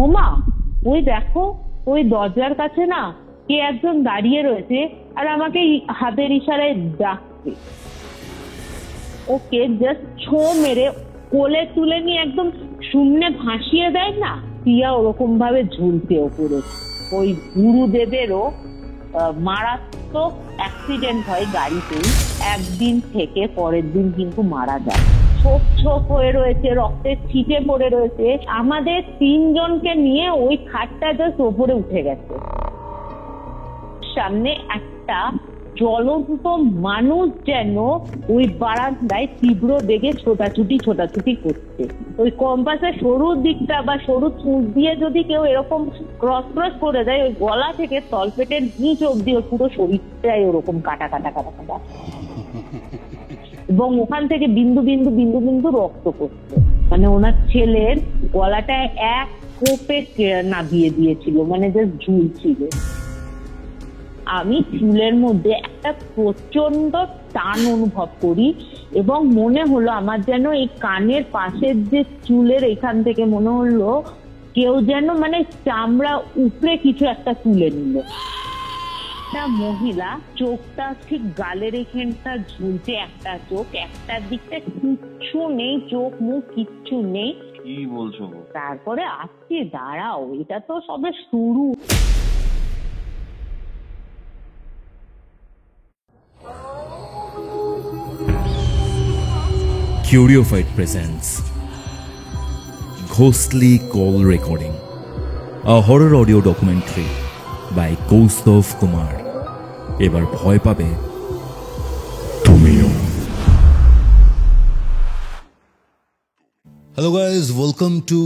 ওমা, ওই দেখো ওই দরজার কাছে না কে একজন দাঁড়িয়ে রয়েছে আর আমাকে হাতের ইশারায় ডাকছে। ওকে জাস্ট ছো মেরে কোলে তুলে নিয়ে একদম শূন্যে ভাসিয়ে দেয় না, টিয়া ওরকম ভাবে ঝুলছে ওপরে। ওই গুরুদেবেরও মারাত্মক অ্যাক্সিডেন্ট হয় গাড়িতেই, একদিন থেকে পরের দিন কিন্তু মারা যায়। ছোপ ছোপ হয়ে রয়েছে, রক্তের ছিটে পড়ে রয়েছে। আমাদের 3 জনকে নিয়ে ওই খাটটা জাস্ট ওপরে উঠে গেছে। সামনে একটা জ্বলন্ত মানুষ যেন ওই বারান্দায় তীব্র বেগে ছোটাছুটি করছে। ওই কম্পাসের সরুর দিকটা বা সরু চুঁচ দিয়ে যদি কেউ এরকম ক্রস করে দেয়, ওই গলা থেকে তলপেটের নিচ অব্দি ওর পুরো শরীরটাই ওরকম কাটা এবং ওখান থেকে বিন্দু বিন্দু বিন্দু বিন্দু রক্ত পড়ছে। মানে ওনার ছেলের গলাটায় এক কোপে নাবিয়ে দিয়েছিল, মানে জাস্ট ঝুলছিল। আমি চুলের মধ্যে একটা প্রচন্ড টান অনুভব করি এবং মনে হলো আমার যেন এই কানের পাশের যে চুলের এখান থেকে মনে হলো কেউ যেন মানে চামড়া উপরে কিছু একটা তুলে নিল। একটা মহিলা, চোখটা ঠিক গালের এখানটা ঝুলছে, একটা চোখ, একটা দিকটা কিচ্ছু নেই, চোখ মুখ কিচ্ছু নেই। কি বলছো? তারপরে আসছি, দাঁড়াও, এটা তো সবে শুরু। Curiofite presents Ghostly Call Recording, a horror audio documentary by Kaustav Kumar. এবার ভয় পাবে তুমিও। Hello guys, welcome to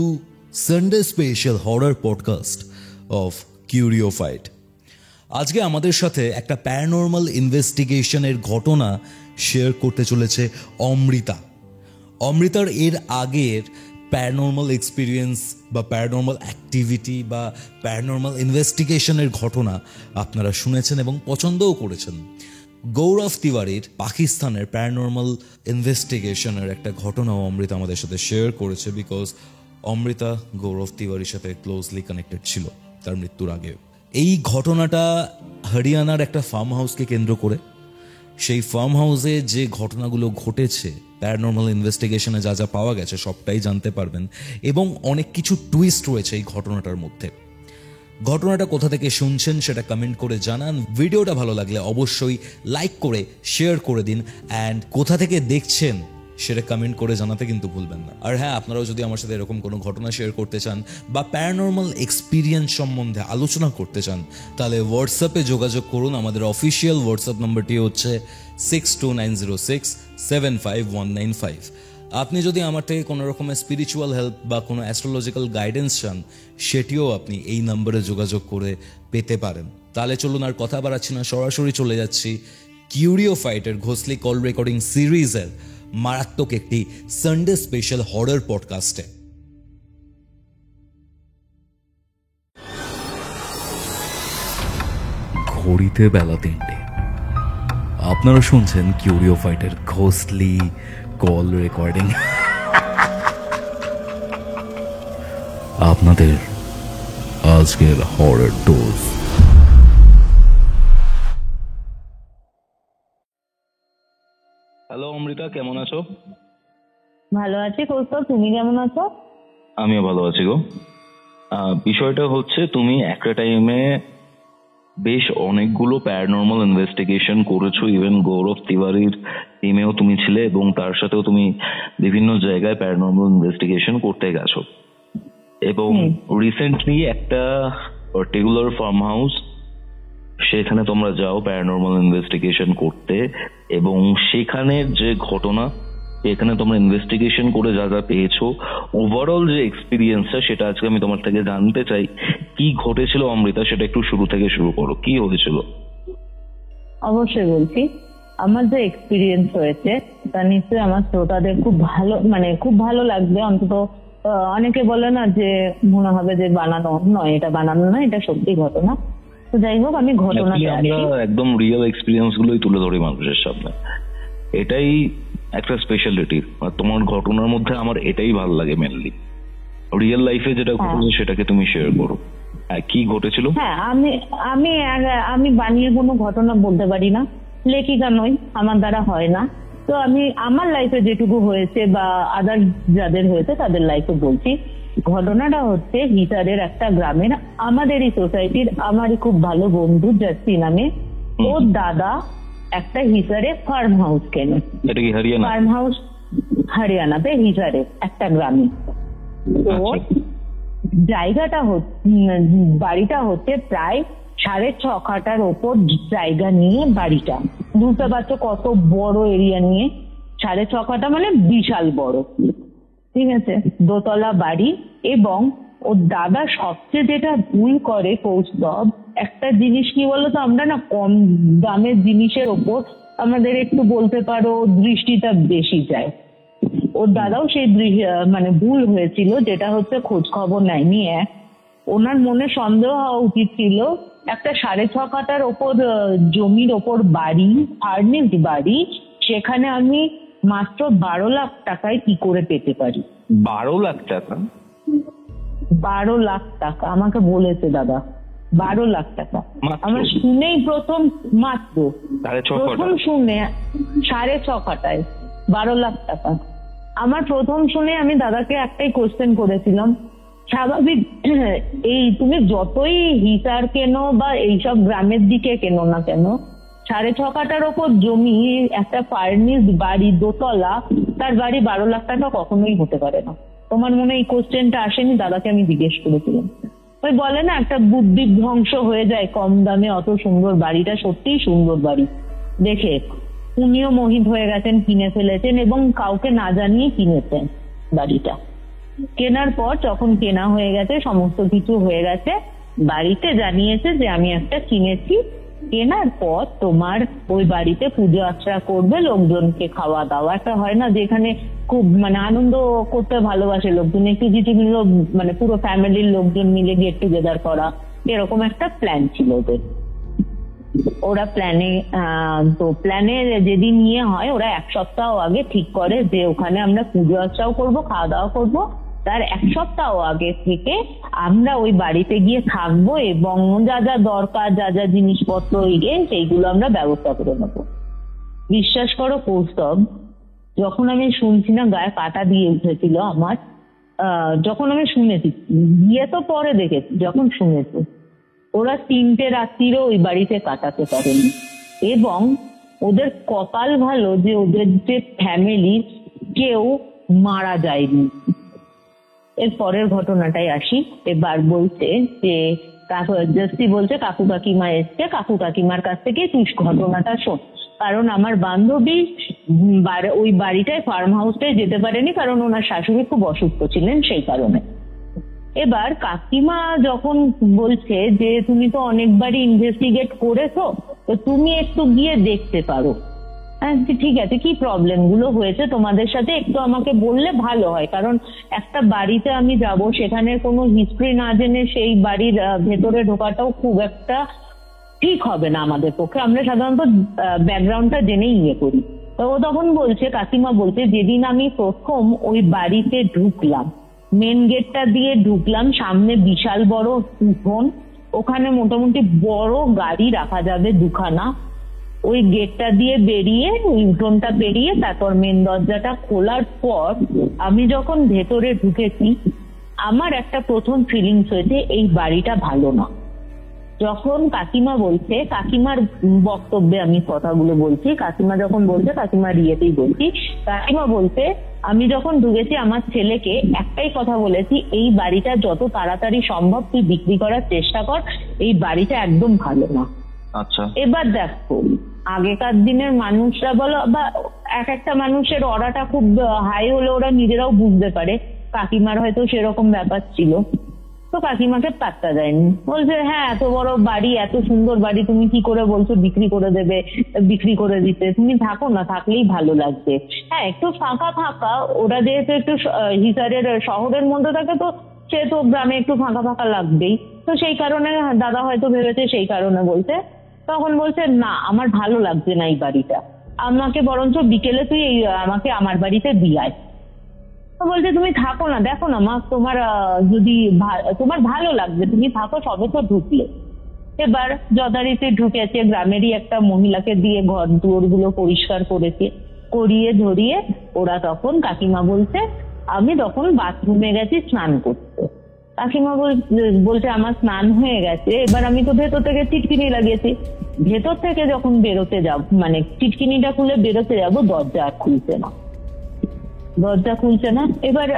Sunday special horror podcast of Curiofite. আজকে আমাদের সাথে একটা প্যারানর্মাল ইনভেস্টিগেশনের ঘটনা শেয়ার করতে চলেছে অমৃতা। অমৃতার এর আগের প্যারানর্মাল এক্সপিরিয়েন্স বা প্যারানর্মাল অ্যাক্টিভিটি বা প্যারানর্মাল ইনভেস্টিগেশনের ঘটনা আপনারা শুনেছেন এবং পছন্দও করেছেন। গৌরব তিওয়ারির পাকিস্তানের প্যারানর্মাল ইনভেস্টিগেশনের একটা ঘটনাও অমৃতা আমাদের সাথে শেয়ার করেছে, বিকজ অমৃতা গৌরব তিওয়ারির সাথে ক্লোজলি কানেক্টেড ছিল তার মৃত্যুর আগে। এই ঘটনাটা হরিয়ানার একটা ফার্ম হাউসকে কেন্দ্র করে। সেই ফার্ম হাউসে যে ঘটনাগুলো ঘটেছে, প্যারানর্মাল ইনভেস্টিগেশনে যা যা পাওয়া গেছে সবটাই জানতে পারবেন এবং অনেক কিছু টুইস্ট রয়েছে এই ঘটনাটার মধ্যে। ঘটনাটা কোথা থেকে শুনছেন সেটা কমেন্ট করে জানান। ভিডিওটা ভালো লাগলে অবশ্যই লাইক করে শেয়ার করে দিন, অ্যান্ড কোথা থেকে দেখছেন সেটা কমেন্ট করে জানাতে কিন্তু ভুলবেন না। আর হ্যাঁ, আপনারাও যদি আমার সাথে এরকম কোনো ঘটনা শেয়ার করতে চান বা প্যারানর্মাল এক্সপিরিয়েন্স সম্বন্ধে আলোচনা করতে চান, তাহলে হোয়াটসঅ্যাপে যোগাযোগ করুন। আমাদের অফিসিয়াল হোয়াটসঅ্যাপ নাম্বারটি হচ্ছে 6290675195। আপনি যদি আমার থেকে কোনো রকমের স্পিরিচুয়াল হেল্প বা কোনো অ্যাস্ট্রোলজিক্যাল গাইডেন্স চান, সেটিও আপনি এই নম্বরে যোগাযোগ করে পেতে পারেন। তাহলে চলুন আর কথা বাড়াচ্ছি না, সরাসরি চলে যাচ্ছি কিউরিওফাইটের ঘোষলি কল রেকর্ডিং সিরিজের মারাত্মক একটি সানডে স্পেশাল হরর পডকাস্টে। ঘড়িতে বেলা 3টে। আপনারা শুনছেন কিউরিওফাইটের ঘোষলি কল রেকর্ডিং। আপনাদের আজকের হরর ডোজ। হ্যালো অমৃতা, কেমন আছো? ভালো আছি কৌস্তব, তুমি কেমন আছো? আমিও ভালো আছি গো। বিষয়টা হচ্ছে, তুমি একটা টাইমে বেশ অনেকগুলো প্যারানর্মাল ইনভেস্টিগেশন করেছো, ইভেন গৌরব তিওয়ারির টিমেও তুমি ছিলে এবং তার সাথেও তুমি বিভিন্ন জায়গায় প্যারানর্মাল ইনভেস্টিগেশন করতে গেছো। এবং রিসেন্টলি একটা পার্টিকুলার ফার্ম হাউস, সেখানে তোমরা যাও প্যারানর্মাল ইনভেস্টিগেশন করতে, এবং সেখানের যে ঘটনা, এখানে তোমরা ইনভেস্টিগেশন করে যা যা পেয়েছো, ওভারঅল যে এক্সপিরিয়েন্সটা, সেটা আজকে আমি তোমার থেকে জানতে চাই। কি ঘটেছিল অমৃতা, সেটা একটু শুরু থেকে শুরু করো, কি হয়েছিল? অবশ্যই বলছি। আমার যে এক্সপিরিয়েন্স হয়েছে তা নিশ্চয়ই আমার শ্রোতাদের খুব ভালো লাগবে। অন্তত অনেকে বলে না যে মনে হবে যে বানানো নয়, এটা বানানো নয়, এটা সত্যি ঘটনা। তো যাই হোক, আমি ঘটনাতে আমরা একদম রিয়েল এক্সপিরিয়েন্স গুলোই তুলে ধরি মানুষের সামনে, এটাই একটা স্পেশালিটি। তোমার ঘটনার মধ্যে আমার এটাই ভালো লাগে মেনলি। রিয়েল লাইফে যেটা ঘটেছে সেটাকে তুমি শেয়ার করো। কি ঘটেছিল? হ্যাঁ, আমি আমি বানিয়ে কোনো ঘটনা বলতে পারি না, লেখিকা নই, আমার দ্বারা হয় না। তো আমি আমার লাইফে যেটুকু হয়েছে বা আদার যাদের হয়েছে তাদের লাইফে বলছি। ঘটনাটা হচ্ছে হিসারের একটা গ্রামের, আমাদেরই সোসাইটির, আমারই খুব ভালো বন্ধু জার্সি নামে, ওর দাদা একটা হিসারে ফার্ম হাউস কেনে। এটা কি হরিয়ানা? ফার্ম হাউস হরিয়ানাতে হিসারে একটা গ্রামে। তো জায়গাটা বাড়িটা হচ্ছে প্রায় 6.5 কাঠার ওপর জায়গা নিয়ে বাড়িটা। বুঝতে পারছো কত বড় এরিয়া নিয়ে? 6.5 কাঠা মানে বিশাল বড়, ঠিক আছে? দোতলা বাড়ি। এবং ওর দাদা সবচেয়ে যেটা ভুল করে কৌস্তব, একটা জিনিস কি বলতো, আমরা না কম দামের জিনিসের ওপর আমাদের একটু বলতে পারো দৃষ্টিটা বেশি যায়। ওর দাদাও সেই মানে ভুল হয়েছিল, যেটা হচ্ছে খোঁজ খবর নেয়নি। ওনার মনে সন্দেহ হওয়া উচিত ছিল একটা 6.5 কাঠার ওপর জমির ওপর বাড়ি, ফার্নিশড বাড়ি, সেখানে আমি মাত্র 12 লাখ টাকায় কি করে পেতে পারি। 12 লাখ টাকা? 12 লাখ টাকা আমাকে বলেছে দাদা, 12 লাখ টাকা। আমার শুনেই প্রথম, মাত্র প্রথম শুনে 6.5 কাঠায় 12 লাখ টাকা। আমার প্রথম শুনে আমি দাদাকে একটাই কোশ্চেন করেছিলাম, স্বাভাবিক এই তুমি যতই হিসার কেনো বা এইসব গ্রামের দিকে কেনো না কেন, 6.5 কাঠার ওপর জমি, একটা ফার্নিশড বাড়ি, দোতলা, তার বাড়ি 12 লাখ টাকা কখনোই হতে পারে না। তোমার মনে এই কোশ্চেনটা আসেনি? দাদাকে আমি জিজ্ঞেস করেছিলাম। ওই বলে না, একটা বুদ্ধি ধ্বংস হয়ে যায় কম দামে অত সুন্দর বাড়িটা। সত্যিই সুন্দর বাড়ি দেখে উনিও মোহিত হয়ে গেছেন, কিনে ফেলেছেন এবং কাউকে না জানিয়ে কিনেছেন বাড়িটা। কেনার পর যখন কেনা হয়ে গেছে, সমস্ত কিছু হয়ে গেছে, বাড়িতে জানিয়েছে যে আমি একটা কিনেছি। কেনার পর তোমার ওই বাড়িতে পুজো আর্চা করবে, লোকজনকে খাওয়া দাওয়া, একটা হয় না যেখানে খুব মানে আনন্দ করতে ভালোবাসে লোকজন, একটু কিছু মানে পুরো ফ্যামিলির লোকজন মিলে গেট টুগেদার করা, এরকম একটা প্ল্যান ছিল ওদের। ওরা প্ল্যানে যেদিন নিয়ে হয়, ওরা 1 সপ্তাহ আগে ঠিক করে যে ওখানে আমরা পুজো আর্চাও করবো, খাওয়া দাওয়া করবো। তার 1 সপ্তাহ আগে থেকে আমরা ওই বাড়িতে গিয়ে থাকবো এবং যা যা দরকার, যা যা জিনিসপত্র সেইগুলো আমরা ব্যবস্থা করে নেবো। বিশ্বাস করো কৌস্তব, যখন আমি শুনছি না গায়ে কাঁটা দিয়ে উঠেছিল আমার। যখন আমি শুনেছি, গিয়ে তো পরে দেখেছি, যখন শুনেছি ওরা 3টে রাত্রিরও ওই বাড়িতে কাটাতে পারেনি। এবং ওদের কপাল ভালো যে ওদের যে ফ্যামিলি কেউ মারা যায়নি। এর পরের ঘটনাটাই আসি। এবার বলছে যে জাস্তি বলছে কাকু কাকিমা এসছে, কাকু কাকিমার কাছ থেকে তুই ঘটনাটা শোন। কারণ আমার বান্ধবী ওই বাড়িটায়, ফার্ম হাউসটায় যেতে পারেনি, কারণ ওনার শাশুড়ি খুব অসুস্থ ছিলেন সেই কারণে। এবার কাকিমা যখন বলছে যে তুমি তো অনেকবারই ইনভেস্টিগেট করেছো, তো তুমি একটু গিয়ে দেখতে পারো। ঠিক আছে, কি প্রবলেম গুলো হয়েছে তোমাদের সাথে একটু আমাকে বললে ভালো হয়, কারণ একটা বাড়িতে আমি যাব, সেখানে কোনো হিস্ট্রি না জেনে সেই বাড়ির ভেতরে ঢোকাটাও খুব একটা ঠিক হবে না আমাদের পক্ষে। আমরা সাধারণত ব্যাকগ্রাউন্ডটা জেনেই করি। তো ও তখন বলছে, কাকিমা বলছে, যেদিন আমি প্রথম ওই বাড়িতে ঢুকলাম, মেন গেটটা দিয়ে ঢুকলাম, সামনে বিশাল বড় উঠোন, ওখানে মোটামুটি বড় গাড়ি রাখা যাবে 2খানা। ওই গেটটা দিয়ে বেরিয়ে, ওই উঠোনটা পেরিয়ে, তারপর মেন দরজাটা খোলার পর আমি যখন ভেতরে ঢুকেছি, আমার একটা প্রথম ফিলিংস হয়েছে এই বাড়িটা ভালো না। যখন কাকিমা বলছে, কাকিমার বক্তব্যে আমি কথাগুলো বলছি, কাকিমা যখন বলছে, কাকিমার ইয়েতেই বলছি, কাকিমা বলছে আমি যখন ঢুকেছি আমার ছেলেকে একটাই কথা বলেছি, এই বাড়িটা যত তাড়াতাড়ি সম্ভব তুই বিক্রি করার চেষ্টা কর, এই বাড়িটা একদম ভালো না। আচ্ছা, এবার দেখো, আগেকার দিনের মানুষরা বলো বা একটা মানুষের অরাটা খুব হাই হলে ওরা নিজেরাও বুঝতে পারে, কাকিমার হয়তো সেরকম ব্যাপার ছিল। তো কাকিমাকে পাত্তা দেয়নি, বলছে হ্যাঁ এত বড় বাড়ি, এত সুন্দর বাড়ি, তুমি কি করে বলছো বিক্রি করে দেবে, বিক্রি করে দিতে, তুমি থাকো না, থাকলেই ভালো লাগবে। হ্যাঁ একটু ফাঁকা ফাঁকা, ওরা যেহেতু একটু হিসারের শহরের মধ্যে থাকে, তো সে তো গ্রামে একটু ফাঁকা ফাঁকা লাগবেই, তো সেই কারণে দাদা হয়তো ভেবেছে সেই কারণে বলছে। তখন বলছে না আমার ভালো লাগছে না এই বাড়িটা, আমাকে বরঞ্চ বিকেলে তুই আমাকে আমার বাড়িতে দিয়ায়। তো বলছে তুমি থাকো না, দেখো না মা, তোমার যদি তোমার ভালো লাগবে তুমি থাকো, সবে তো ঢুকলে। এবার যথারীতি ঢুকেছে, গ্রামেরই একটা মহিলাকে দিয়ে ঘর দুয়ার গুলো পরিষ্কার করেছে, করিয়ে ধরিয়ে ওরা তখন কাকিমা বলছে আমি তখন বাথরুমে গেছি স্নান করতে। কাকিমা বলছে আমার স্নান হয়ে গেছে। এবার আমি তো ভেতর থেকে টিটকিনি লাগিয়েছি, ভেতর থেকে যখন বেরোতে যাব, মানে টিটকিনিটা খুলে বেরোতে যাব, দরজা আর খুলছে না, দরজা খুলছে না। এবার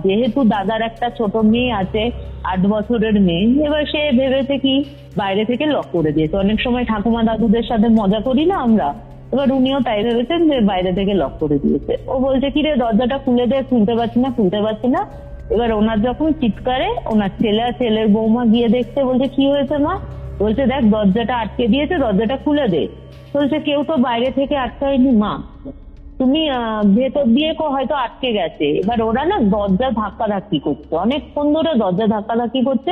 যেহেতু দাদার একটা ছোট মেয়ে আছে, 8 বছরের মেয়ে, এবার সে ভেবেছে কি বাইরে থেকে লক করে দিয়েছে। অনেক সময় ঠাকুমা দাদুদের সাথে মজা করি না আমরা, এবার উনিও তাই ভেবেছেন যে বাইরে থেকে লক করে দিয়েছে। ও বলছে কি রে দরজাটা খুলে দে, খুলতে পারছি না, খুলতে পারছি না। এবার ওনার যখন চিৎকারে ওনার ছেলের বৌমা গিয়ে দেখতে, বলছে কি হয়েছে মা? বলছে দেখ দরজাটা আটকে দিয়েছে, দরজাটা খুলে দে। বলছে কেউ তো বাইরে থেকে আটকায়নি মা, তুমি ভেতর দিয়ে হয়তো আটকে গেছে। এবার ওরা না দরজা ধাক্কাধাক্কি করছে, অনেকক্ষণ ধরে দরজা ধাক্কাধাক্কি করছে,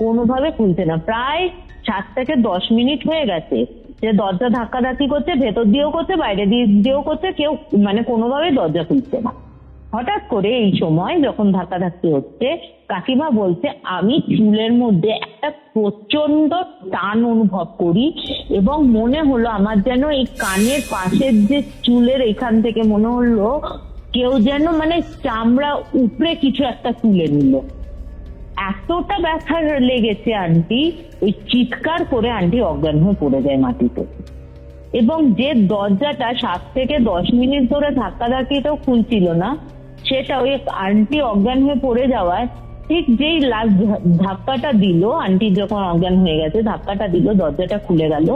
কোনোভাবে খুলছে না। প্রায় 7 থেকে 10 মিনিট হয়ে গেছে যে দরজা ধাক্কাধাক্কি করছে, ভেতর দিয়েও করছে, বাইরে দিয়েও করছে, কেউ মানে কোনোভাবে দরজা খুলছে না। হঠাৎ করে এই সময় যখন ধাক্কাধাক্কি হচ্ছে, কাকিমা বলছে আমি চুলের মধ্যে একটা প্রচন্ড টান অনুভব করি এবং মনে হলো আমার যেন এই কানের পাশের যে চুলের এখান থেকে মনে হলো কেউ যেন মানে চামড়া উপরে কিছু একটা তুলে নিল। এতটা ব্যথা লেগেছে আন্টি, ওই চিৎকার করে আন্টি অজ্ঞান হয়ে পড়ে যায় মাটিতে। এবং যে দরজাটা 7 থেকে 10 মিনিট ধরে ধাক্কাধাক্কিটাও খুলছিল না, সেটা ওই আন্টি অজ্ঞান হয়ে পড়ে যাওয়ায় ঠিক যেই লাস্ট ধাক্কাটা দিল, আন্টি যখন অজ্ঞান হয়ে গেছে ধাক্কাটা দিল, দরজাটা খুলে গেল,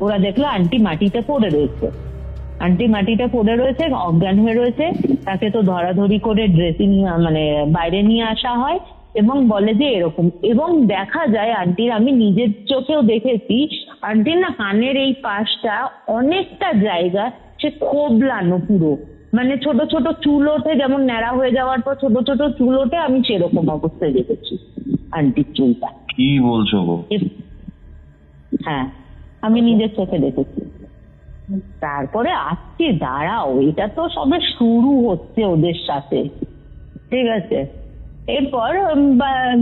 ওরা দেখলো আন্টি মাটিতে পড়ে রয়েছে। আন্টি মাটিতে পড়ে রয়েছে, অজ্ঞান হয়ে রয়েছে। তাকে তো ধরাধরি করে ড্রেসিং মানে বাইরে নিয়ে আসা হয় এবং বলে যে এরকম। এবং দেখা যায় আন্টির, আমি নিজের চোখেও দেখেছি, আন্টির না কানের এই পাশটা অনেকটা জায়গা সে কোবলানো পুরো, মানে ছোট ছোট চুল ওঠে, যেমন ন্যাড়া হয়ে যাওয়ার পর ছোট ছোট চুল ওঠে, আমি সেরকম অবস্থায় দেখেছি আন্টির চুলটা। কি বলছো গো? হ্যাঁ, আমি নিজের চোখে দেখেছি। তারপরে আসছি, দাঁড়াও, এটা তো সবে শুরু হচ্ছে ওদের সাথে, ঠিক আছে? এরপর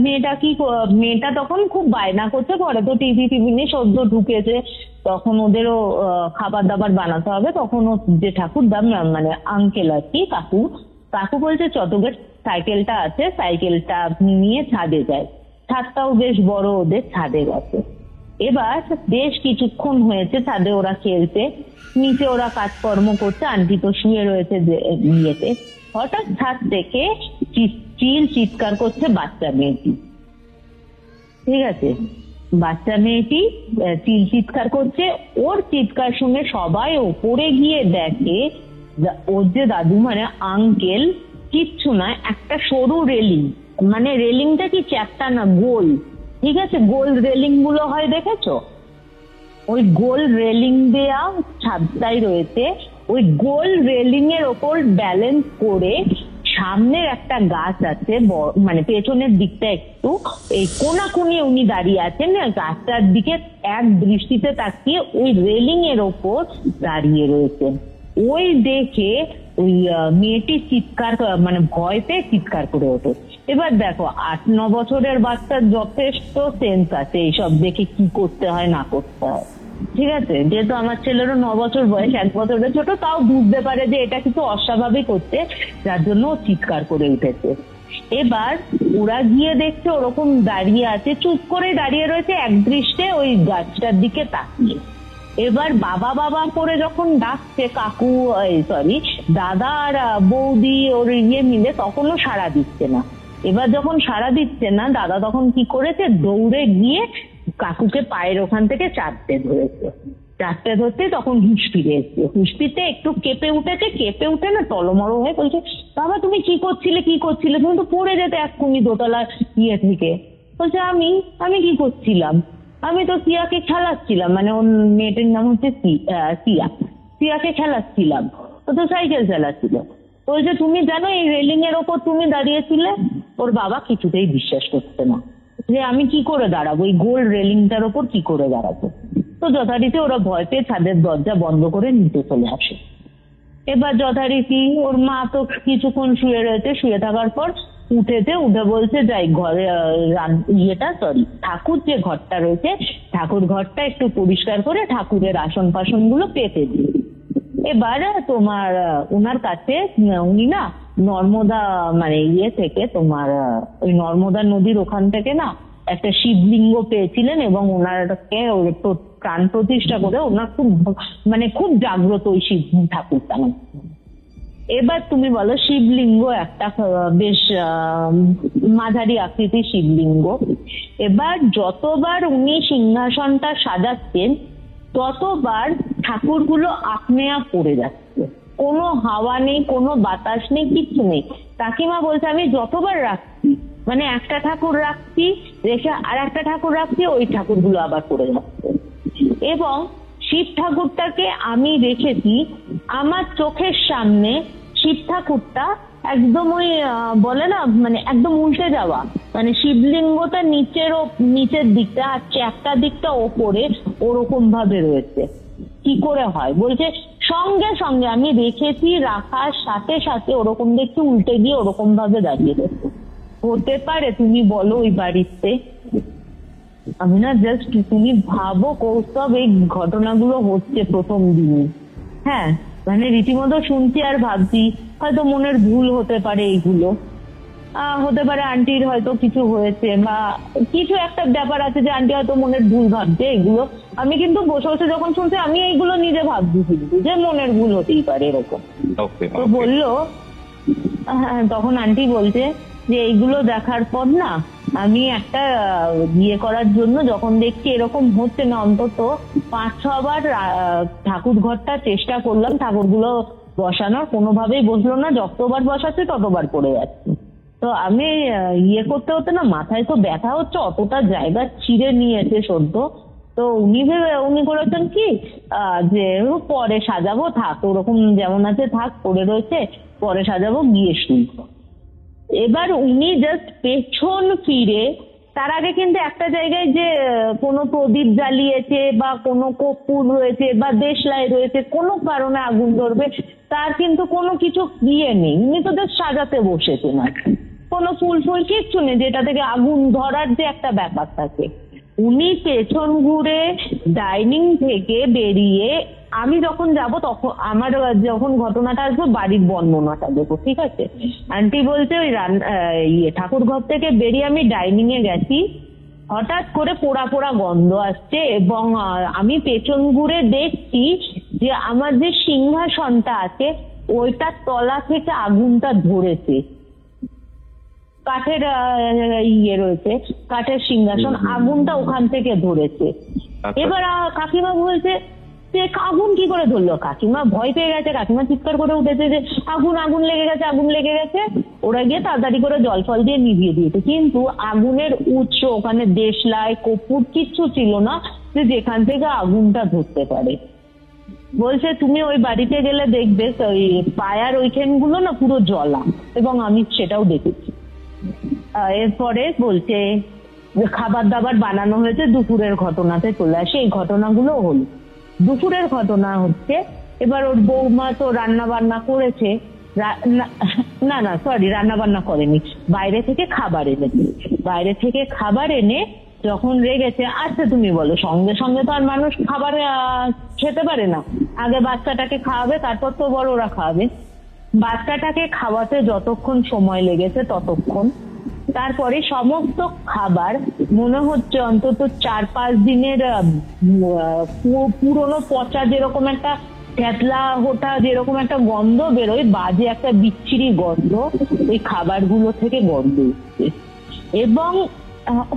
মেয়েটা তখন খুব বায়না করছে, পরে তো টিভি নিয়ে সদ্য ঢুকেছে, তখন ওদেরও খাবার দাবার বানাতে হবে। তখন ও যে ঠাকুরদা মানে আঙ্কেল আর কি, কাকু বলছে চটকের সাইকেলটা আছে, সাইকেলটা নিয়ে ছাদে যায়। ছাদটাও বেশ বড়, ওদের ছাদে গেছে। এবার বেশ কিছুক্ষণ হয়েছে ছাদে ওরা খেলছে, নিচে ওরা কাজকর্ম করছে, আন্টি তো শুয়ে রয়েছে ইয়েতে। হঠাৎ ছাদ থেকে চিৎকার করছে বাচ্চা মেয়েটি, ঠিক আছে? বাচ্চা মেয়েটি চিৎকার করছে, ওর চিৎকার শুনে সবাই ওপরে গিয়ে দেখে ওর যে দাদু মানে আঙ্কেল কিচ্ছু না, একটা সরু রেলিং, মানে রেলিংটা কি চ্যাপ্টা না, গোল, ঠিক আছে? গোল রেলিং গুলো হয় দেখেছো? ওই গোল রেলিং দেয়া ছাদটাই রয়েছে। ওই গোল রেলিং এর ওপর ব্যালেন্স করে সামনের একটা গাছ আছে, মানে পেছনের দিকটা একটু এই কোনাকুনি উনি দাঁড়িয়ে আছেন, গাছটার দিকে এক দৃষ্টিতে তাকিয়ে ওই রেলিং এর ওপর দাঁড়িয়ে রয়েছেন। ওই দেখে ওই মেয়েটি চিৎকার, মানে ভয় পেয়ে চিৎকার করে ওঠে। এবার দেখো 8-9 বছরের বাচ্চার যথেষ্ট সেন্স আছে এইসব দেখে কি করতে হয় না করতে হয়, ঠিক আছে? যেহেতু আমার ছেলেরও 9 বছর বয়স, 1 বছরের ছোট, তাও বুঝতে পারে যে এটা কিছু অস্বাভাবিক হচ্ছে, যার জন্য ও চিৎকার করে উঠেছে। এবার ওরা গিয়ে দেখছে ওরকম দাঁড়িয়ে আছে, চুপ করে দাঁড়িয়ে রয়েছে এক দৃষ্টে ওই গাছটার দিকে তাকিয়ে। এবার বাবা করে যখন ডাকছে কাকু, দাদা আর বৌদি ওর মিলে, তখনও সাড়া দিচ্ছে না। এবার যখন সাড়া দিচ্ছে না, দাদা তখন কি করেছে, দৌড়ে গিয়ে কাকুকে পায়ের ওখান থেকে চাপতে ধরেছে। চাপতে ধরতে তখন হুঁশ ফিরে এসছে, হুঁশ ফিরতে একটু কেঁপে উঠে না টলমড় হয়ে বলছে, বাবা তুমি কি করছিলে, তুমি তো পড়ে যেতে এক্ষুনি দোতলার ইয়ে থেকে। বলছে আমি কি করছিলাম? আমি তো সিয়াকে খেলাচ্ছিলাম, মানে ওর মেয়েটির নাম হচ্ছে সিয়াকে খেলাচ্ছিলাম, ও তো সাইকেল চালাচ্ছিল। বলছে তুমি জানো এই রেলিং এর ওপর তুমি দাঁড়িয়েছিলে? ওর বাবা কিছুতেই বিশ্বাস করছে না যে আমি কি করে দাঁড়াবো, এই গোল রেলিংটার ওপর কি করে দাঁড়াবো। তো যথারীতি ওরা ভয় পেয়ে ছাদের দরজা বন্ধ করে নিচে চলে আসে। এবার যথারীতি ওর মা তো কিছুক্ষণ শুয়ে রয়েছে, শুয়ে থাকার পর উঠে বলছে যাই ঘরে ঠাকুর যে ঘরটা রয়েছে ঠাকুর ঘরটা একটু পরিষ্কার করে ঠাকুরের আসন পাশন গুলো পেতে দিই। এবার তোমার ওনার কাছে উনি না নর্মদা মানে থেকে তোমার ওই নর্মদা নদীর ওখান থেকে না একটা শিবলিঙ্গ পেয়েছিলেন এবং ওনারকে প্রাণ প্রতিষ্ঠা করে ওনার খুব জাগ্রত ওই শিব ঠাকুরটা। এবার তুমি বলো শিবলিঙ্গ একটা বেশ মাঝারি আকৃতির শিবলিঙ্গ। এবার যতবার উনি সিংহাসনটা সাজাচ্ছেন ততবার ঠাকুরগুলো আপনে আপ পড়ে যাচ্ছে, কোনো হাওয়া নেই, কোনো বাতাস নেই, কিচ্ছু নেই। কাকিমা বলছে আমি যতবার রাখছি মানে একটা ঠাকুর রাখছি রেখে আর একটা ঠাকুর রাখছি, ওই ঠাকুরগুলো আবার পড়ে যাচ্ছে। এবং শিব ঠাকুরটাকে আমি রেখেছি আমার চোখের সামনে, শিব ঠাকুরটা একদম ওই বলে না মানে একদম উল্টে যাওয়া, মানে শিবলিঙ্গটা নিচের দিকটা আর একটা দিকটা ওপরে ওরকম ভাবে রয়েছে। কি করে হয় বলছে সঙ্গে সঙ্গে আমি রেখেছি, রাখার সাথে সাথে ওরকম দেখছি উল্টে গিয়ে ওরকম ভাবে দাঁড়িয়ে রয়েছে। হতে পারে তুমি বলো ওই বাড়িতে? আমি না জাস্ট তুমি ভাবো কৌস্তব এই ঘটনাগুলো হচ্ছে প্রথম দিনে। হ্যাঁ মানে রীতিমতো শুনছি আর ভাবছি হয়তো মনের ভুল হতে পারে, এইগুলো হতে পারে আন্টির হয়তো কিছু হয়েছে বা কিছু একটা ব্যাপার আছে যে আন্টি হয়তো মনের ভুল ভাবছে। এগুলো আমি কিন্তু বসে বসে যখন শুনছি আমি এইগুলো নিজে ভাবছি কিন্তু যে মনের ভুল হতেই পারে এরকম। তো বললো হ্যাঁ, তখন আন্টি বলছে যে এইগুলো দেখার পর না আমি একটা করার জন্য যখন দেখছি এরকম হচ্ছে না অন্তত 5-6 বার ঠাকুর ঘরটা চেষ্টা করলাম ঠাকুরগুলো বসানোর, কোনোভাবেই বসলো না, যতবার বসাচ্ছে ততবার পড়ে যাচ্ছে। তো আমি করতে হতে না মাথায় তো ব্যথা হচ্ছে, অতটা জায়গা ছিঁড়ে নিয়েছে সদ্য। তো উনি করেছেন কি যে পরে সাজাবো, থাক ওরকম যেমন আছে থাক, পড়ে রয়েছে, পরে সাজাবো গিয়ে শুই। এবার উনি জাস্ট পেছন ফিরে, তার আগে কিন্তু একটা জায়গায় যে কোনো প্রদীপ জ্বালিয়েছে বা কোনো কর্পূর রয়েছে বা দেশলাই রয়েছে, কোনো কারণে আগুন ধরবে তার কিন্তু কোনো কিছু নেই, উনি তো জাস্ট সাজাতে বসেছেন আর কোনো ফুল কিচ্ছু নেই যেটা থেকে আগুন ধরার যে একটা ব্যাপার থাকে। উনি পেছন ঘুরে ডাইনিং থেকে বেরিয়ে আমি যখন যাব তখন আমার যখন ঘটনাটা আসবে বাড়ির বর্ণনাটা দেবো, ঠিক আছে? আন্টি বলছে ওই ঠাকুর ঘর থেকে বেরিয়ে আমি ডাইনিং এ গেছি, হঠাৎ করে পোড়া পোড়া গন্ধ আসছে এবং আমি পেছন ঘুরে দেখছি যে আমার যে সিংহাসনটা আছে ওইটার তলা থেকে আগুনটা ধরেছে। কাঠের রয়েছে, কাঠের সিংহাসন, আগুনটা ওখান থেকে ধরেছে। এবার কাকিমা বলছে যে আগুন কি করে ধরলো? কাকিমা ভয় পেয়ে গেছে, কাকিমা চিৎকার করে উঠেছে যে আগুন লেগে গেছে, আগুন লেগে গেছে। ওরা গিয়ে তাড়াতাড়ি করে জল ফল দিয়ে নিভিয়ে দিয়েছে, কিন্তু আগুনের উৎস ওখানে দেশলাই কর্পূর কিচ্ছু ছিল না যে যেখান থেকে আগুনটা ধরতে পারে। বলছে তুমি ওই বাড়িতে গেলে দেখবে ওই পায়ার ওইখানগুলো না পুরো জ্বলা, এবং আমি সেটাও দেখেছি। এরপরে বলছে খাবার দাবার বানানো হয়েছে, দুপুরের ঘটনাতে চলে আসে। এই ঘটনাগুলো হলো দুপুরের ঘটনা হচ্ছে। এবার ওর বৌমা তো রান্না বান্না করেছে, রান্না বান্না করেনি, বাইরে থেকে খাবার এনেছে। বাইরে থেকে খাবার এনে যখন রেগেছে, আচ্ছা তুমি বলো সঙ্গে সঙ্গে তো আর মানুষ খাবার খেতে পারে না, আগে বাচ্চাটাকে খাওয়াবে তারপর তো বড়রা খাওয়াবে। বাচ্চাটাকে খাওয়াতে যতক্ষণ সময় লেগেছে ততক্ষণ, তারপরে সমস্ত খাবার মনে হচ্ছে অন্তত 4-5 দিনের পুরনো পচা, যেরকম একটা থেতলা হোটা যেরকম একটা গন্ধ বেরোয়, বাজে একটা বিচ্ছিরি গন্ধ ওই খাবারগুলো থেকে গন্ধ উঠছে। এবং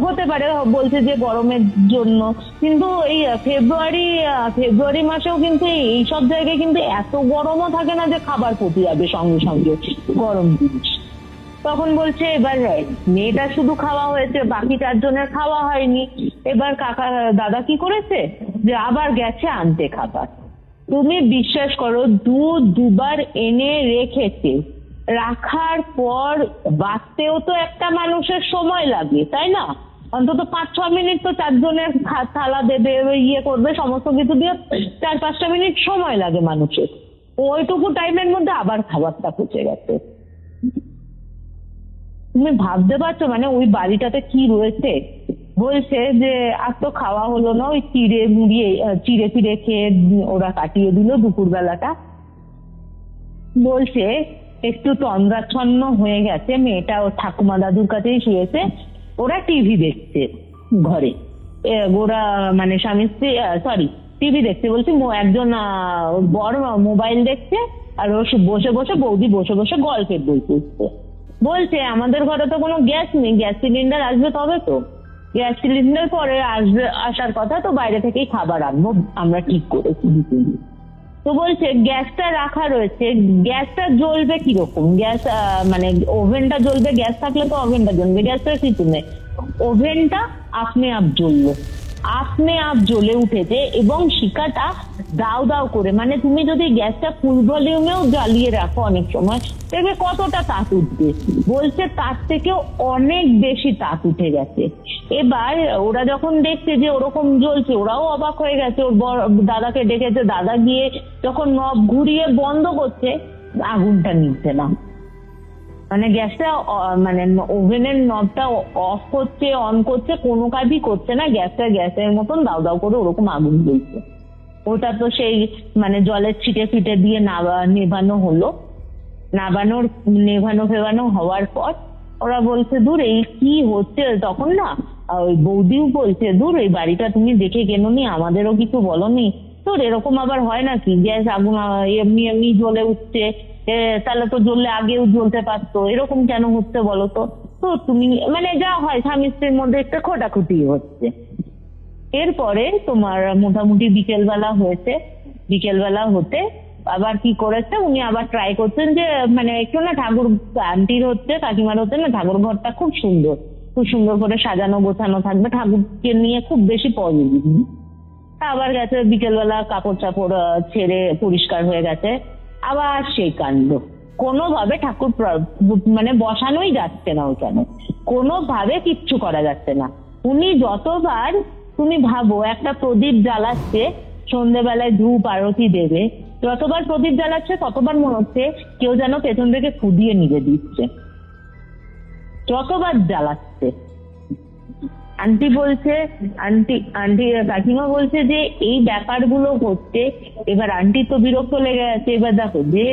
হতে পারে বলছে যে গরমের জন্য, কিন্তু এই ফেব্রুয়ারি মাসেও কিন্তু এই সব জায়গায় কিন্তু এত গরমও থাকে না যে খাবার পচে যাবে সঙ্গে সঙ্গে, গরম জিনিস। তখন বলছে এবার মেয়েটা শুধু খাওয়া হয়েছে, বাকি 4 জনের খাওয়া হয়নি। এবার দাদা কি করেছে যে আবার গেছে আনতে খাবার। তুমি বিশ্বাস করো দুবার এনে রেখেছে, রাখার পর বাঁচতেও তো একটা মানুষের সময় লাগে, তাই না? অন্তত 5-6 মিনিট তো 4 জনের থালা দেবে, করবে, সমস্ত কিছু দিয়ে 4-5টা মিনিট সময় লাগে মানুষের। ওইটুকু টাইমের মধ্যে আবার খাবারটা পচে গেছে। তুমি ভাবতে পারছো মানে ওই বাড়িটাতে কি রয়েছে? বলছে যে আর তো খাওয়া হলো না, ওই চিড়ে ফিরে খেয়ে ওরা কাটিয়ে দিল দুপুর বেলাটা। বলছে একটু তন্দ্রাচ্ছন্ন হয়ে গেছে, মেয়েটা ওর ঠাকুমা দাদুর কাছেই শুয়েছে, ওরা টিভি দেখছে ঘরে। ওরা মানে স্বামী স্ত্রী টিভি দেখছে। বলছে একজন বড় মোবাইল দেখছে আর ও বসে বসে বৌদি বসে বসে গল্পের বই পড়ছে। বলছে আমাদের ঘরে তো কোনো গ্যাস নেই, গ্যাস সিলিন্ডার আসবে তবে তো, গ্যাস সিলিন্ডার পরে আসার কথা, তো বাইরে থেকেই খাবার আনবো আমরা ঠিক করেছি। তো বলছে গ্যাসটা রাখা রয়েছে, গ্যাসটা জ্বলবে কিরকম? গ্যাস মানে ওভেনটা জ্বলবে, গ্যাস থাকলে তো ওভেনটা জ্বলবে, গ্যাসটা কিছু নেই। ওভেনটা আপনি আপ জ্বলে উঠেছে এবং শিখাটা দাও দাও করে, মানে তুমি যদি গ্যাসটা ফুল ভলিউমেও জ্বালিয়ে রাখো অনেক সময় দেখবে কতটা তাপ উঠবে। বলছে তার থেকেও অনেক বেশি তাপ উঠে গেছে। এবার ওরা যখন দেখছে যে ওরকম জ্বলছে, ওরাও অবাক হয়ে গেছে। ওর দাদাকে ডেকেছে, দাদা গিয়ে যখন নব ঘুরিয়ে বন্ধ করছে, আগুনটা নিচ্ছে না। মানে গ্যাসটা মানে ওভেনের নবটা অফ করছে, অন করছে, কোনো কাজই করছে না, গ্যাসটা গ্যাসের মতন দাও দাও করে ওরকম আগুন জ্বলছে। ওটা তো সেই মানে জলের ছিটে ফিটে দিয়ে নেভানো হলো। নেভানো হওয়ার পর ওরা বলছে দূর এই কি হচ্ছে। তখন না ওই বৌদিও বলছে দূর এই বাড়িটা তুমি দেখে কেননি, আমাদেরও কিছু বলনি। তোর এরকম আবার হয় নাকি, গ্যাস আগুন এমনি জ্বলে উঠছে, তাহলে তো জ্বললে আগেও জ্বলতে পারতো, এরকম কেন হচ্ছে বলো তো? তো তুমি মানে যা হয় স্বামী স্ত্রীর মধ্যে একটা খোটাখুটি হচ্ছে। এরপরে তোমার মোটামুটি বিকেলবেলা হতে আবার কি করেছে, উনি আবার ট্রাই করছেন যে মানে একটু না ঠাকুর আন্টির হচ্ছে কাকিমার হচ্ছে না ঠাকুর ঘরটা খুব সুন্দর করে সাজানো গোছানো থাকবে, ঠাকুরকে নিয়ে খুব বেশি পজিটিভ। আবার গেছে বিকেলবেলা, কাপড় চাপড় ছেড়ে পরিষ্কার হয়ে গেছে, আবার সেই কাণ্ড। কোনোভাবে ঠাকুর মানে বসানোই যাচ্ছে না ওখানে, কোনোভাবে কিচ্ছু করা যাচ্ছে না। উনি যতবার তুমি ভাবো একটা প্রদীপ জ্বালাচ্ছে, সন্ধ্যেবেলায় ধূপ আরতি দেবে, যতবার প্রদীপ জ্বালাচ্ছে ততবার মনে হচ্ছে কেউ যেন পেছন থেকে ফুদিয়ে নিয়ে দিচ্ছে, যতবার জ্বালাচ্ছে। আন্টি কাকিমা বলছে যে এই ব্যাপারগুলো হচ্ছে। এবার আন্টি তো বিরক্ত লেগে আছে। এবার দেখো যে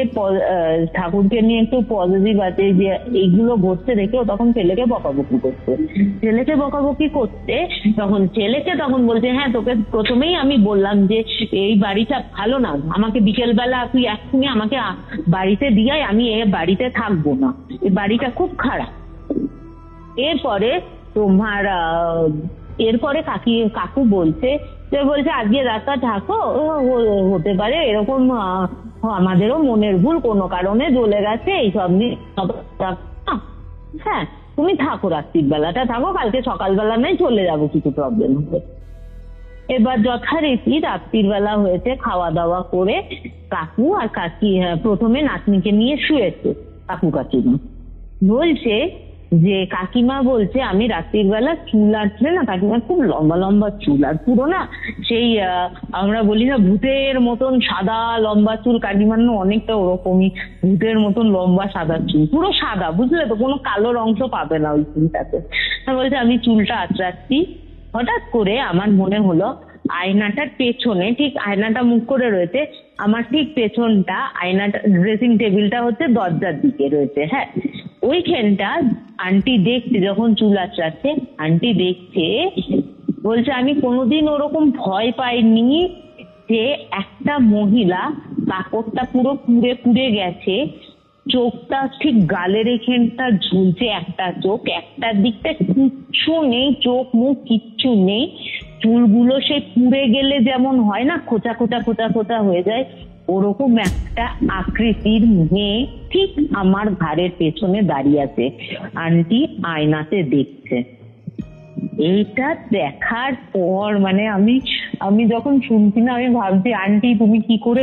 ঠাকুরকে নিয়ে একটু পজিটিভ আছে, যে এইগুলো ঘটছে দেখেও তখন ছেলেকে বকাবকি করতে তখন ছেলেকে বলছে হ্যাঁ তোকে প্রথমেই আমি বললাম যে এই বাড়িটা ভালো না, আমাকে বিকেলবেলা তুই এক্ষুনি আমাকে বাড়িতে দিয়াই, আমি এ বাড়িতে থাকবো না, এই বাড়িটা খুব খারাপ। এরপরে কাকু বলছে আজকে রাতটা থাকো, হতে পারে এরকম আমাদেরও মনের ভুল, কোনো কারণে জ্বলে গেছে, এইসব নিয়ে হ্যাঁ তুমি থাকো, রাত্রির বেলাটা থাকো, কালকে সকালবেলা নয় চলে যাবো, কিছু প্রবলেম হবে। এবার যথারীতি রাত্রির বেলা হয়েছে, খাওয়া দাওয়া করে কাকু আর কাকি প্রথমে নাতনিকে নিয়ে শুয়েছে। কাকিমা বলছে যে কাকিমা বলছে আমি রাত্রির বেলা চুল আসলে না, কাকিমার খুব লম্বা লম্বা চুল, আর পুরো না সেই আমরা বলি না ভূতের মতন সাদা লম্বা চুল, কাকিমার না অনেকটা ওরকমই ভূতের মতন লম্বা সাদা চুল, পুরো সাদা, বুঝলে তো, কোনো কালোর অংশ পাবে না ওই চুলটাতে। বলছে আমি চুলটা আঁচড়াচ্ছি, হঠাৎ করে আমার মনে হলো আয়নাটার পেছনে, ঠিক আয়নাটা মুখ করে রয়েছে, আমার ঠিক পেছনটা আয়নাটা, ড্রেসিং টেবিলটা হচ্ছে দরজার দিকে রয়েছে, হ্যাঁ ওইখানটা আন্টি দেখছে, যখন চুল আঁচড়াচ্ছে আন্টি দেখছে, বলছে আমি কোনোদিন ওরকম ভয় পাইনি যে একটা মহিলা কাপড়টা পুরো পুড়ে গেছে, চোখটা ঠিক গালের এখানটা ঝুলছে, একটা চোখ, একটা দিকটা কিচ্ছু নেই, চোখ মুখ কিচ্ছু নেই, চুলগুলো সে পুড়ে গেলে যেমন হয় না খোঁচা খোঁচা খোঁচা খোঁচা হয়ে যায়, ওরকম একটা আকৃতির মেয়ে ঠিক আমার ঘাড়ের পেছনে দাঁড়িয়ে আছে, আন্টি আয়নাতে দেখছে। এইটা দেখার পর মানে আমি যখন শুনছি না, আমি ভাবছি আন্টি তুমি কি করে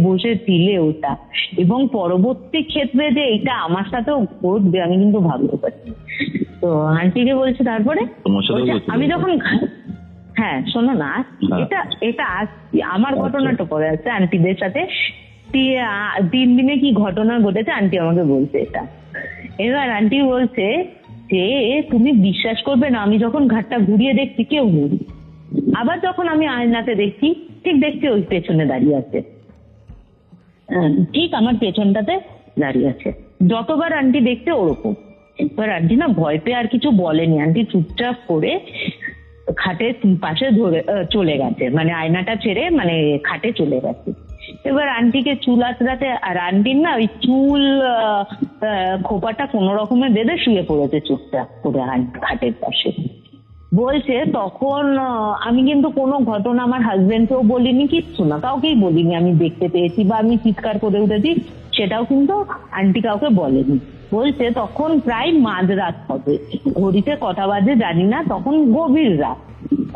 বসেছিলে ওটা, এবং পরবর্তী ক্ষেত্রে যে এটা আমার সাথেও ঘটবে আমি কিন্তু ভাবতে পারছি। তো আন্টিকে বলছে তারপরে আমি যখন, হ্যাঁ শোনো না, এটা আসছি, আমার ঘটনাটা পরে আছে আন্টিদের সাথে। 3 দিনে কি ঘটনা ঘটেছে আন্টি আমাকে বলছে এটা। এবার আন্টি বলছে যে তুমি বিশ্বাস করবে না, আমি যখন ঘাটটা ঘুরিয়ে দেখছি কেউ নেই, আবার যখন আমি আয়নাতে দেখছি ঠিক দেখছি ওই পেছনে দাঁড়িয়ে আছে, ঠিক আমার পেছনটাতে দাঁড়িয়ে আছে। যতবার আন্টি দেখছে ওরকম। এবার আন্টি না ভয় পেয়ে আর কিছু বলেনি, আন্টি চুপচাপ করে খাটের পাশে ধরে চলে গেছে, মানে আয়নাটা ছেড়ে মানে খাটে চলে গেছে। এবার আন্টিকে চুল আঁচড়াতে, আর আন্টির না ওই চুল খোপাটা কোনো রকমে বেঁধে শুয়ে পড়েছে চুপচাপ করে খাটের পাশে। বলছে তখন আমি কিন্তু কোনো ঘটনা আমার হাজবেন্ডকেও বলিনি, কিচ্ছু না, কাউকেই বলিনি আমি দেখতে পেয়েছি বা আমি চিৎকার করে উঠেছি, সেটাও কিন্তু আন্টি কাউকে বলেনি। বলছে তখন প্রায় মাঝরাত হবে, ঘড়িতে কটা বাজে জানি না, তখন গভীর রাত।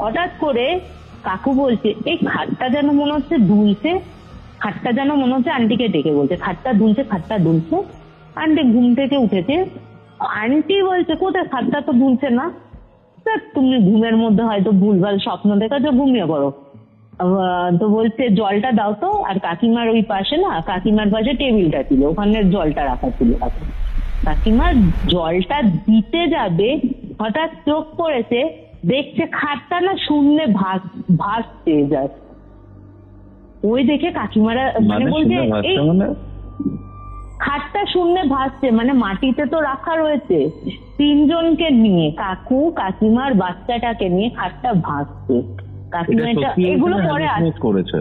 হঠাৎ করে কাকু বলছে এই খাটটা যেন মনে হচ্ছে দুলছে, খাটটা যেন মনে হচ্ছে, আন্টিকে ডেকে বলছে খাটটা দুলছে, খাটটা দুলছে। আন্টি ঘুম থেকে উঠেছে, আন্টি বলছে কোথায়, খাটটা তো দুলছে না। তুমি ঘুমের মধ্যে হয়তো ভুলভাল স্বপ্ন দেখেছো, ঘুমিয়ে পড়ো। তো বলছে জলটা দাও তো। আর কাকিমার ওই পাশে না, কাকিমার পাশে টেবিলটা ছিল, ওখানে জলটা রাখা ছিল। কাকিমা জলটা দিতে যাবে, হঠাৎ চোখ পড়েছে, দেখছে খাটটা না শূন্যে ভাসছে যায়। ওই দেখে কাকিমারা মানে বলছে এই খাটটা শূন্যে ভাসছে, মানে মাটিতে তো রাখা রয়েছে, 3 জনকে নিয়ে, কাকু কাকিমার বাচ্চাটাকে নিয়ে খাটটা ভাসছে। কাকিমা এগুলো পরে করেছে,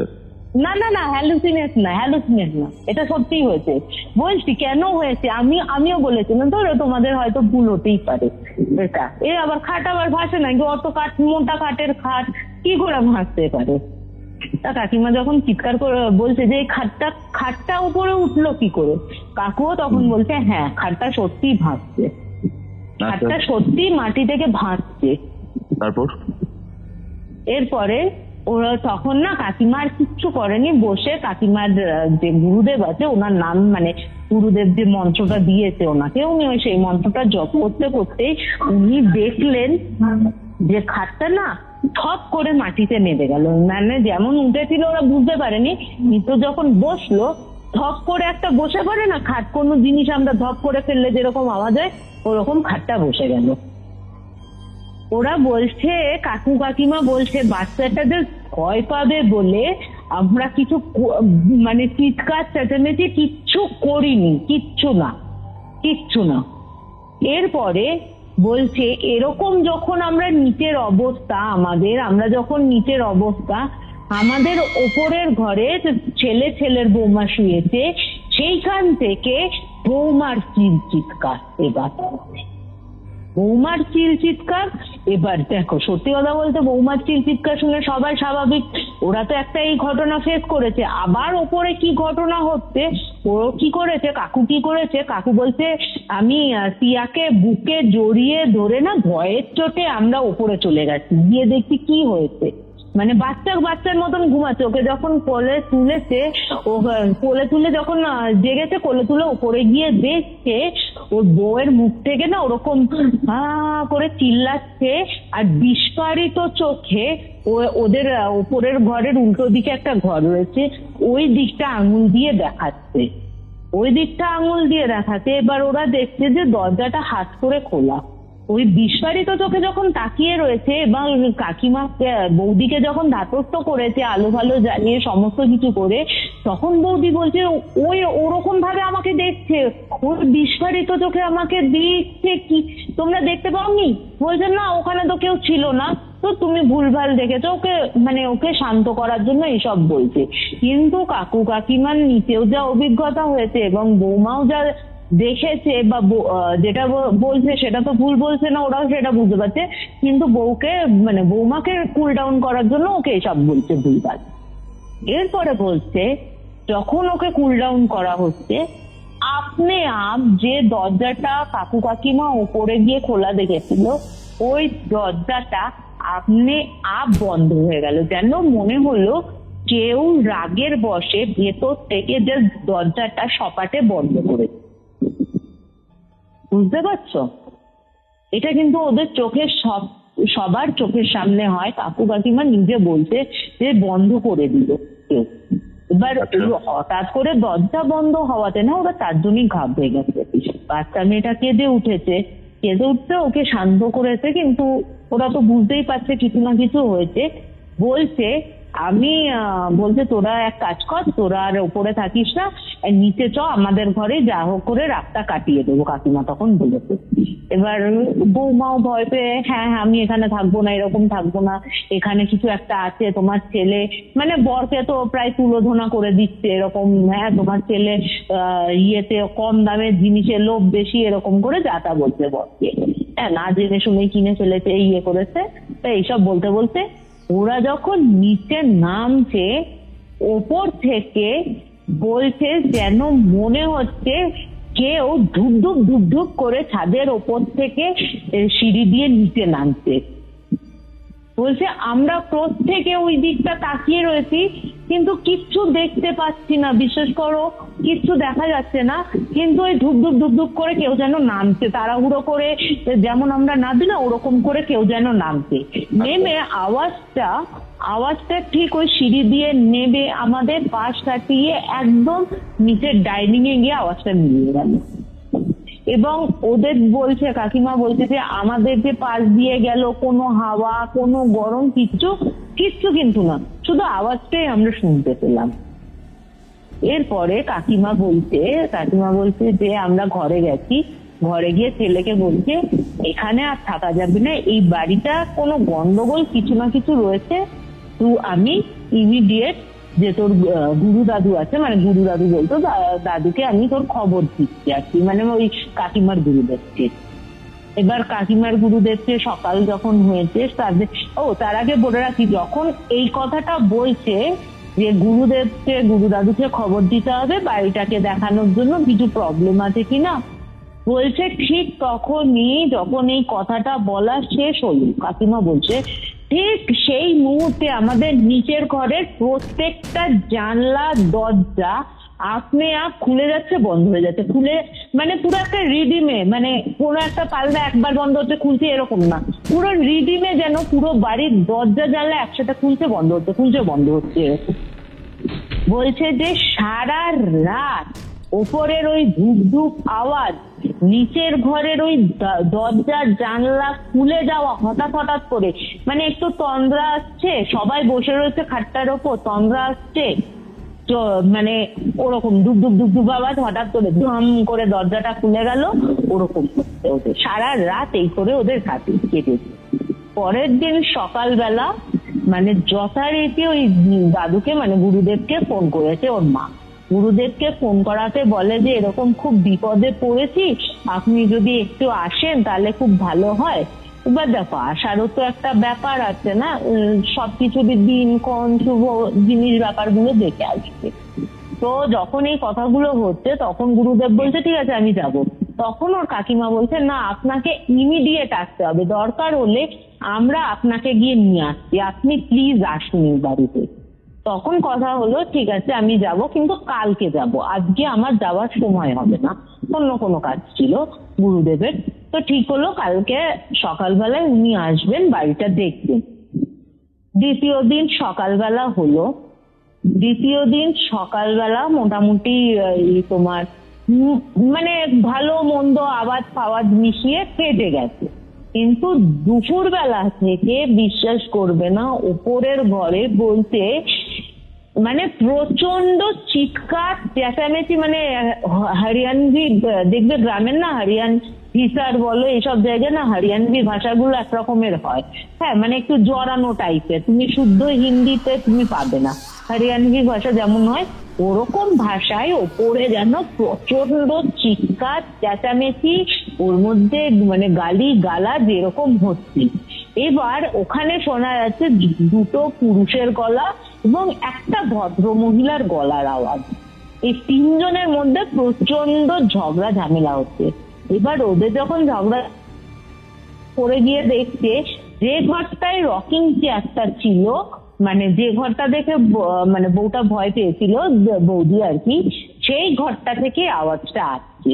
না না না হ্যালুসিনেট না, এটা সত্যিই হয়েছে। বলছি কেন হয়েছে, আমিও বলেছিলাম ধরো তোমাদের হয়তো ভুল হতেই পারে, এটা আবার খাট আবার ভাসে না, অত কাঠ, মোটা কাঠের খাট কি করে ভাসতে পারে। তা কাকিমা যখন চিৎকার করে বলছে যে খাটটা উপরে উঠলো কি করে, কাকুও তখন বলছে হ্যাঁ খাটটা সত্যি ভাসছে, খাটটা সত্যি মাটি থেকে ভাসছে। তারপর এরপরে ওরা তখন না কাকিমা আর কিচ্ছু করেনি, বসে কাকিমার যে গুরুদেব আছে, ওনার নাম মানে গুরুদেব যে মন্ত্রটা দিয়েছে ওনাকে, উনি ওই সেই মন্ত্রটা জপ করতে করতে উনি দেখলেন যে খাটটা না ঠপ করে মাটিতে নেমে গেল। মানে যেমন উঠেছিল ওরা বুঝতে পারেনি, কিন্তু যখন বসলো ধপ করে একটা বসে পড়ে না খাট, কোনো জিনিস আমরা ধপ করে ফেললে যেরকম আওয়াজ হয় ওরকম খাটটা বসে গেল। ওরা বলছে, কাকু কাকিমা বলছে বাচ্চাটাদের ভয় পাবে বলে আমরা কিছু মানে চিৎকার চেঁচামেচি কিচ্ছু করিনি, কিচ্ছু না। এরপরে বলছে এরকম যখন আমরা নিচের অবস্থা, আমরা যখন নিচের অবস্থা, আমাদের ওপরের ঘরে ছেলের বৌমা শুয়েছে, সেইখান থেকে বৌমার চিৎকার। বৌমার চিৎকার, এবার দেখো সত্যি কথা বলতে বৌমার চিৎকার শুনে সবাই স্বাভাবিক, ওরা তো একটা এই ঘটনা ফেস করেছে, আবার ওপরে কি ঘটনা হচ্ছে, ও কি করেছে, কাকু কি করেছে, কাকু বলছে আমি টিয়াকে বুকে জড়িয়ে ধরে না ভয়ের চোটে আমরা ওপরে চলে গেছি, গিয়ে দেখছি কি হয়েছে। মানে বাচ্চার মতন ঘুমাচ্ছে, ওকে যখন কোলে তুলেছে, ও কোলে তুলে যখন জেগেছে, কোলে তুলে উপরে গিয়ে দেখছে ওর বউয়ের মুখ থেকে না ওরকম করে চিল্লাচ্ছে, আর বিস্ফারিত চোখে ওদের উপরের ঘরের উল্টো দিকে একটা ঘর রয়েছে, ওই দিকটা আঙুল দিয়ে দেখাচ্ছে। এবার ওরা দেখছে যে দরজাটা হাত করে খোলা। ওই বিস্ফারিত চোখে যখন তাকিয়ে রয়েছে এবং কাকিমা বৌদিকে যখন ধাতস্থ করেছে আলো ভালো জ্বালিয়ে সমস্ত কিছু করে, তখন বৌদি বলছে ওই ওরকম ভাবে আমাকে দেখছে, ওই বিস্ফারিত চোখে আমাকে দেখছে, কি তোমরা দেখতে পাওনি? বলছে না ওখানে তো কেউ ছিল না, তো তুমি ভুলভাল দেখেছো। ওকে শান্ত করার জন্য এইসব বলছে, কিন্তু কাকু কাকিমার নিচেও যা অভিজ্ঞতা হয়েছে এবং বৌমাও যা দেখেছে বা যেটা বলছে সেটা তো ভুল বলছে না, ওরাও সেটা বুঝতে পারছে, কিন্তু বৌমাকে কুল ডাউন করার জন্য ওকে এসব বলছে ভুলভাল। এরপরে বলছে যখন ওকে কুল ডাউন করা হচ্ছে, আপনি যে দরজাটা কাকু কাকিমা উপরে গিয়ে খোলা দেখেছিল, ওই দরজাটা আপনি বন্ধ হয়ে গেল, যেন মনে হলো কেউ রাগের বশে ভেতর থেকে যে দরজাটা সপাটে বন্ধ করেছে। বুঝতে পারছো? এটা কিন্তু ওদের সবার চোখের সামনে হয়, কাকু কাকিমা নিজে বলছে যে বন্ধ করে দিল কেউ। এবার হঠাৎ করে দরজা বন্ধ হওয়াতে না ওরা চারজনই ঘাবড়ে গেছে। বাচ্চা মেয়েটা কেঁদে উঠেছে, ওকে শান্ত করেছে, কিন্তু ওরা তো বুঝতেই পারছে কিছু না কিছু হয়েছে। বলছে তোরা এক কাজ কর, তোরা আর উপরে থাকিস না, নিচে চ, আমাদের ঘরে যা হোক করে রাতটা কাটিয়ে দেবো, কাকিমা তখন বলেছে। এবার বৌমাও ভয় পেয়ে হ্যাঁ আমি এখানে থাকবো না, এরকম থাকবো না, এখানে কিছু একটা আছে, তোমার ছেলে মানে বরকে তো প্রায় তুলোধনা করে দিচ্ছে এরকম, হ্যাঁ তোমার ছেলে ইয়েতে কম দামের জিনিসের লোভ বেশি, এরকম করে যাতা বলছে বরকে, হ্যাঁ না জেনে শুনে কিনে ফেলেছে, ইয়ে করেছে। তা এইসব বলতে বলতে ওরা যখন নিচে নামছে ওপর থেকে বলছে যেন মনে হচ্ছে কেউ ধুপ ধুপ ধুপ ধুপ করে ছাদের ওপর থেকে সিঁড়ি দিয়ে নিচে নামছে। বলছে আমরা প্রত্যেকে ওই দিকটা তাকিয়ে রয়েছি, কিন্তু কিচ্ছু দেখতে পাচ্ছি না, বিশ্বাস করো কিচ্ছু দেখা যাচ্ছে না, কিন্তু ওই ধুপ ধুপ ধুপ ধুপ করে কেউ যেন নামছে, তাড়াহুড়ো করে যেমন আমরা নামছি না ওরকম করে কেউ যেন নামছে। নেমে আওয়াজটা ঠিক ওই সিঁড়ি দিয়ে নেবে আমাদের পাশ কাটিয়ে একদম নিচের ডাইনিং এ গিয়ে আওয়াজটা মিলিয়ে গেল। এবং ওদের বলছে, কাকিমা বলছে যে আমাদের যে পাশ দিয়ে গেল কোনো হাওয়া কোনো গরম কিচ্ছু কিন্তু না, শুধু আওয়াজটাই আমরা শুনতে পেলাম। এরপরে কাকিমা বলছে যে আমরা ঘরে গেছি, ঘরে গিয়ে ছেলেকে বলছে এখানে আর থাকা যাবে না, এই বাড়িটা কোনো গন্ডগোল কিছু না কিছু রয়েছে, আমি ইমিডিয়েট যে তোর গুরু দাদু আছে, মানে গুরু দাদু বলতো দাদুকে আমি তোর খবর দিচ্ছি আর কি, মানে ওই কাকিমার গুরুদেবকে। এবার কাকিমার গুরুদেবকে সকাল যখন হয়েছে তার আগে বলে রাখি, যখন এই কথাটা বলছে যে গুরু দাদুকে খবর দিতে হবে বাড়িটাকে দেখানোর জন্য, কিছু প্রবলেম আছে কিনা বলছে, ঠিক তখনই যখন এই কথাটা বলা শেষ হলো কাকিমা বলছে ঠিক সেই মুহূর্তে আমাদের নিচের ঘরের প্রত্যেকটা জানলা দরজা আপনি খুলে যাচ্ছে, বন্ধ হয়ে যাচ্ছে, খুলে মানে পুরো একটা রিডিমে, মানে পুরো একটা পাল্লা একবার বন্ধ হচ্ছে খুলছে এরকম না, পুরো রিডিমে যেন পুরো বাড়ির দরজা জানলা একসাথে খুলছে বন্ধ হচ্ছে এরকম। বলছে যে সারা রাত ওপরের ওই ধূপ ধূপ আওয়াজ, নিচের ঘরের ওই দরজার জানলা খুলে যাওয়া হঠাৎ করে, মানে একটু তন্দ্রা আসছে, সবাই বসে রয়েছে খাটটার ওপর, তন্দ্রা আসছে, মানে ওরকম ধূপ ধূপ ধূপ ধূপ আওয়াজ, হঠাৎ করে ধম করে দরজাটা খুলে গেল, ওরকম করতে ওদের সারা রাত এই করে ওদের কেটেছে। পরের দিন সকালবেলা মানে যথারীতি ওই দাদুকে মানে গুরুদেবকে ফোন করেছে ওর মা, গুরুদেবকে ফোন করাতে বলে যে এরকম খুব বিপদে পড়েছি, আপনি যদি একটু আসেন তাহলে খুব ভালো হয়। এবার দেখো আসারও তো একটা ব্যাপার আছে না, সবকিছু দিন কোন শুভ জিনিস ব্যাপারগুলো দেখে আসবে। তো যখন এই কথাগুলো হচ্ছে তখন গুরুদেব বলছে ঠিক আছে আমি যাব। তখন ওর কাকিমা বলছে না আপনাকে ইমিডিয়েট আসতে হবে, দরকার হলে আমরা আপনাকে গিয়ে নিয়ে আসছি, আপনি প্লিজ আসুন এই বাড়িতে। তখন কথা হলো ঠিক আছে আমি যাব, কিন্তু কালকে যাব, আজকে আমার যাওয়ার সময় হবে না, অন্য কোনো কাজ ছিল গুরুদেবের। তো ঠিক হলো কালকে সকালবেলায় উনি আসবেন বাড়িটা দেখবেন। দ্বিতীয় দিন সকালবেলা মোটামুটি তোমার মানে ভালো মন্দ আওয়াজ মিশিয়ে কেটে গেছে, কিন্তু দুপুর বেলা থেকে বিশ্বাস করবে না উপরের ঘরে বলতে মানে প্রচন্ড চিৎকার চেঁচামেচি, মানে হরিয়ানভি দেখবে গ্রামের না, হরিয়ান হিসার বলো এইসব জায়গায় না হরিয়ানভি ভাষাগুলো একরকমের হয়, হ্যাঁ মানে একটু জড়ানো টাইপের, তুমি শুদ্ধ হিন্দিতে তুমি পাবে না, হরিয়ানভি ভাষা যেমন হয় ওরকম ভাষায় ওপরে যেন প্রচন্ড চিৎকার চেঁচামেচি, ওর মধ্যে মানে গালি গালা যেরকম হচ্ছে। এবার ওখানে শোনা যাচ্ছে দুটো পুরুষের গলা এবং একটা ভদ্র মহিলার গলার আওয়াজ, এই তিনজনের মধ্যে প্রচন্ড ঝগড়া ঝামেলা হচ্ছে। এবার ওদের যখন ঝগড়া করে গিয়ে দেখছে যে ঘরটায় রকিং চেয়ারটা ছিল, মানে যে ঘরটা দেখে মানে বউটা ভয় পেয়েছিল বৌদি আর কি, সেই ঘরটা থেকে আওয়াজটা আসছে।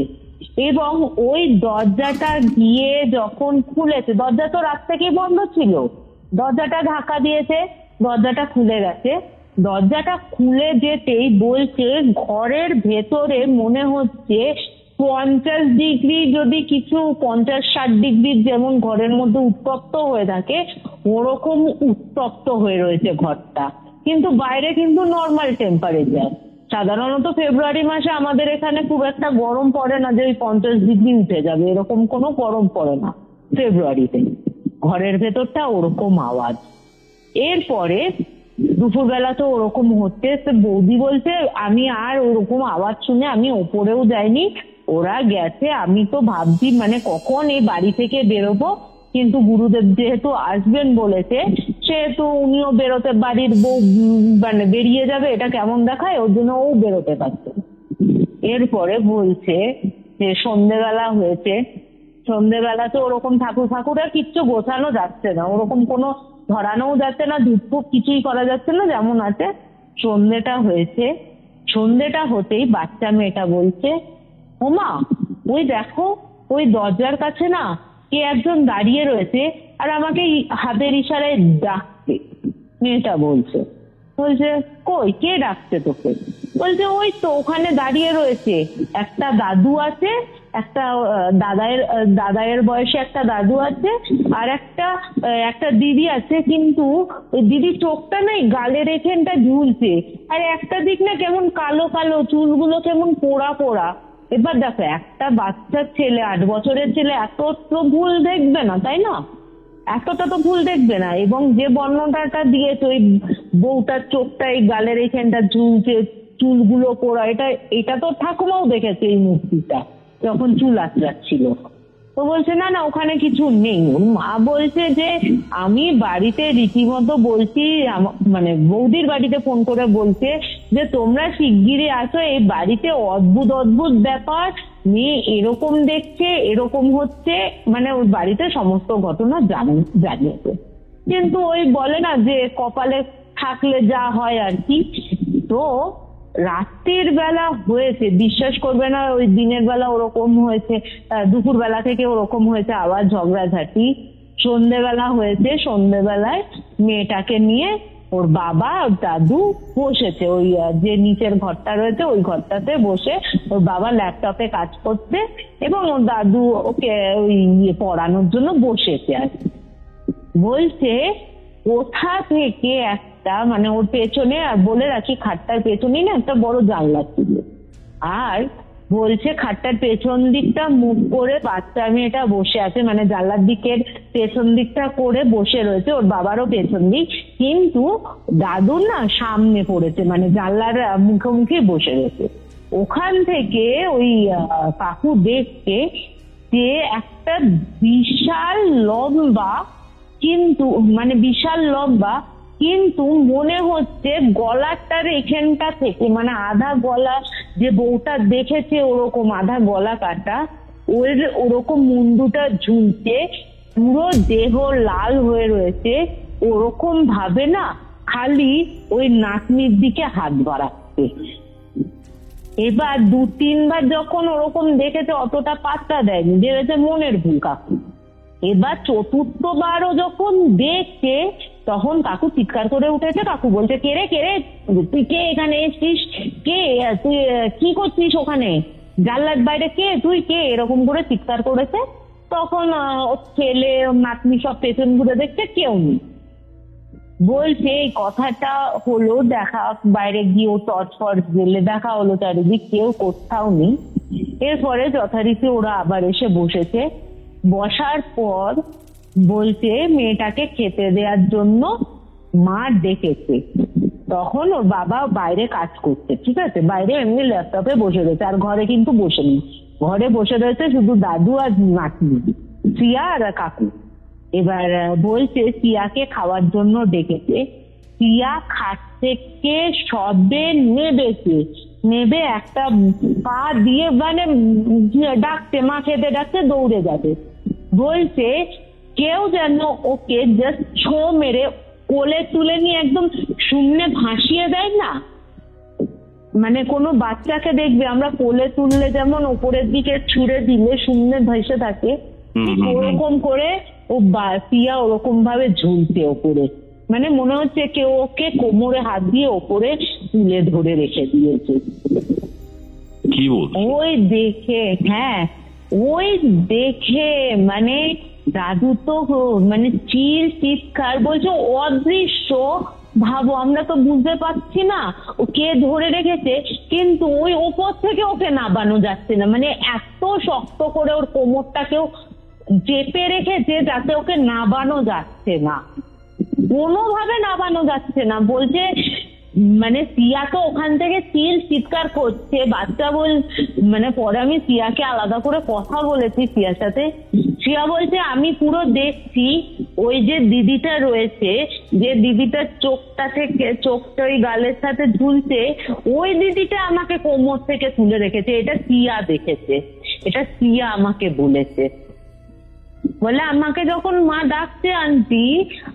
এবং ওই দরজাটা গিয়ে যখন খুলেছে, দরজা তো রাত থেকেই বন্ধ ছিল, দরজাটা ঢাকা দিয়েছে, দরজাটা খুলে গেছে, দরজাটা খুলে যেতেই বলছে ঘরের ভেতরে মনে হচ্ছে 50 ডিগ্রি, যদি কিছু 50-60 ডিগ্রির যেমন ঘরের মধ্যে উত্তপ্ত হয়ে থাকে ওরকম উত্তপ্ত হয়ে রয়েছে ঘরটা, কিন্তু বাইরে কিন্তু নর্মাল টেম্পারেচার। সাধারণত ফেব্রুয়ারি মাসে আমাদের এখানে খুব একটা গরম পড়ে না যে ওই 50 ডিগ্রি উঠে যাবে, এরকম কোনো গরম পড়ে না ফেব্রুয়ারিতে। ঘরের ভেতরটা ওরকম আওয়াজ। এরপরে দুপুরবেলা তো ওরকম হচ্ছে, তো বৌদি বলছে আমি আর ওরকম আওয়াজ শুনে আমি ওপরেও যাইনি, ওরা গেছে। আমি তো ভাবছি মানে কখন এই বাড়ি থেকে বেরোবো, কিন্তু গুরুদেব যেহেতু আসবেন বলেছে সেহেতু উনিও বেরোতে, বাড়ির বউ মানে বেরিয়ে যাবে এটা কেমন দেখায়, ওর জন্য ও বেরোতে পারছে। এরপরে বলছে যে সন্ধেবেলা হয়েছে, সন্ধেবেলা তো ওরকম ঠাকুর ঠাকুর আর কিচ্ছু গোছানো যাচ্ছে না, ওরকম কোনো ধরানোও যাচ্ছে না, ধূপ কিছুই করা যাচ্ছে না, যেমন আছে। সন্ধেটা হয়েছে, সন্ধেটা হতেই বাচ্চা মেয়েটা বলছে ওমা ওই দেখো ওই দরজার কাছে না কে একজন দাঁড়িয়ে রয়েছে আর আমাকে হাতের ইশারায় ডাকছে। মেয়েটা বলছে কই কে ডাকছে তোকে? বলছে ওই তো ওখানে দাঁড়িয়ে রয়েছে একটা দাদু আছে, একটা দাদায়ের বয়সে একটা দাদু আছে, আর একটা দিদি আছে, কিন্তু ওই দিদির চোখটা নাই গালের এখানটা ঝুলছে, আর একটা দিক না কেমন কালো কালো, চুলগুলো কেমন পোড়া পোড়া। এবার দেখো একটা বাচ্চার ছেলে, 8 বছরের ছেলে এত তো ভুল দেখবে না, তাই না? এতটা তো ভুল দেখবে না। এবং যে বর্ণনাটা দিয়েছে ওই বউটার চোখটা এই গালের এইখানটা ঝুলছে, চুলগুলো পোড়া, এটা তো ঠাকুমাও দেখেছে এই মূর্তিটা যখন চুল আঁচড়াচ্ছিল। তো বলছে না না ওখানে কিছু নেই। মা বলছে যে আমি বাড়িতে রীতিমতো বলছি, মানে বৌদির বাড়িতে ফোন করে বলছে যে তোমরা শিগগিরই আসো, এই বাড়িতে অদ্ভুত অদ্ভুত ব্যাপার, মেয়ে এরকম দেখছে, এরকম হচ্ছে, মানে ওই বাড়িতে সমস্ত ঘটনা জানিয়েছে। কিন্তু ওই বলে না যে কপালে থাকলে যা হয় আর কি। তো রাত্রির বেলা হয়েছে, বিশ্বাস করবে না, ওই দিনের বেলা ওরকম হয়েছে, দুপুর বেলা থেকে ওরকম হয়েছে আবার ঝগড়াঝাটি। সন্ধেবেলা হয়েছে, সন্ধেবেলায় মেয়েটাকে নিয়ে ওর বাবা ওর দাদু বসেছে ওই যে নিচের ঘরটা রয়েছে ওই ঘরটাতে বসে, ওর বাবা ল্যাপটপে কাজ করছে এবং ওর দাদু ওকে ওই পড়ানোর জন্য বসেছে। আর বলছে কোথা থেকে একটা, মানে ওর পেছনে, আর বলে রাখি খাটটার পেছনেই না একটা বড় জানলা ছিল, আর বলছে খাটটার পেছন দিকটা মুখ করে বাচ্চা মেয়েটা বসে আছে, মানে জানলার দিকের পেছন দিকটা করে বসে রয়েছে, ওর বাবারও পেছন দিক, কিন্তু দাদুর না সামনে পড়েছে, মানে জানলার মুখোমুখি বসে রয়েছে। ওখান থেকে ওই কাকু দেখছে যে একটা বিশাল লম্বা, কিন্তু মানে বিশাল লম্বা, কিন্তু মনে হচ্ছে গলাটার এখানটা থেকে, মানে আধা গলা, যে বউটা দেখেছে ওরকম আধা গলা কাটা, ওরকম মুন্ডুটা ঝুলছে, পুরো দেহ লাল হয়ে রয়েছে, ওরকম ভাবে না খালি ওই নাতনির দিকে হাত বাড়াচ্ছে। এবার 2-3 বার যখন ওরকম দেখেছে অতটা পাত্তা দেয়নি, ভেবেছে মনের ভুল কাকু। এবার 4র্থবারও যখন দেখছে তখন কাকু চিৎকার করে উঠেছে। কাকু বলছে কে রে তুই কে এখানে এসছিস, কে তুই কি করছিস ওখানে, জানলার বাইরে কে, তুই কে, এরকম করে চিৎকার করেছে। তখন ছেলে নাতনি সব পেছন ঘুরে দেখছে কেউ নেই। বলছে এই কথাটা হলো, দেখা বাইরে গিয়ে টর্চ ফর্চ জেলে দেখা হলো চারিদিক, কেউ কোথাও নেই। এরপরে যথারীতি ওরা আবার এসে বসেছে। বসার পর বলছে মেয়েটাকে খেতে দেওয়ার জন্য মা ডেকেছে। তখন ওর বাবা বাইরে কাজ করছে, ঠিক আছে, বাইরে এমনি ল্যাপটপে বসে রয়েছে, আর ঘরে কিন্তু বসে নেই, ঘরে বসে রয়েছে শুধু দাদু আর নাতনি, সিয়া আর কাকু। এবার বলছে সিয়াকে খাওয়ার জন্য ডেকেছে। সিয়া খাট থেকে সবে নেবে একটা পা দিয়ে মানে ডাকছে, মা খেতে ডাকছে, দৌড়ে যাবে। বলছে কেউ যেন ওকে জাস্ট ছো মেরে কোলে তুলে নিয়ে একদম শূন্যে ভাসিয়ে দেয় না, মানে কোনো বাচ্চাকে দেখবে আমরা কোলে তুললে যেমন উপরের দিকে ছুড়ে দিলে শূন্যে ভেসে থাকে, ওরকম করে ও সিয়া ওরকম ভাবে ঝুলছে ওপরে, মানে মনে হচ্ছে কেউ ওকে কোমরে হাত দিয়ে ওপরে তুলে ধরে রেখে দিয়েছে। কি বল? ওই দেখে, হ্যাঁ ওই দেখে মানে দাদু তো মানে চিৎকার, বলছে অদৃশ্য, ভাবো আমরা তো বুঝতে পারছি না ও কে ধরে রেখেছে, কিন্তু ওই ওপর থেকে ওকে নাবানো যাচ্ছে না, মানে এত শক্ত করে ওর কোমরটাকেও চেপে রেখেছে যাতে ওকে নাবানো যাচ্ছে না, কোনোভাবে নাবানো যাচ্ছে না। বলছে মানে সিয়া তো ওখান থেকে চিৎকার করছে, বাচ্চা মানে পরে আমি সিয়াকে আলাদা করে কথা বলেছি সিয়ার সাথে, সিয়া বলছে আমি পুরো দেখছি ওই যে দিদিটা রয়েছে, যে দিদিটার চোখটা ওই গালের সাথে ঝুলছে, ওই দিদিটা আমাকে কোমর থেকে তুলে রেখেছে, এটা সিয়া দেখেছে, এটা সিয়া আমাকে বলেছে। বলে আমাকে যখন মা ডাকছে আন্টি,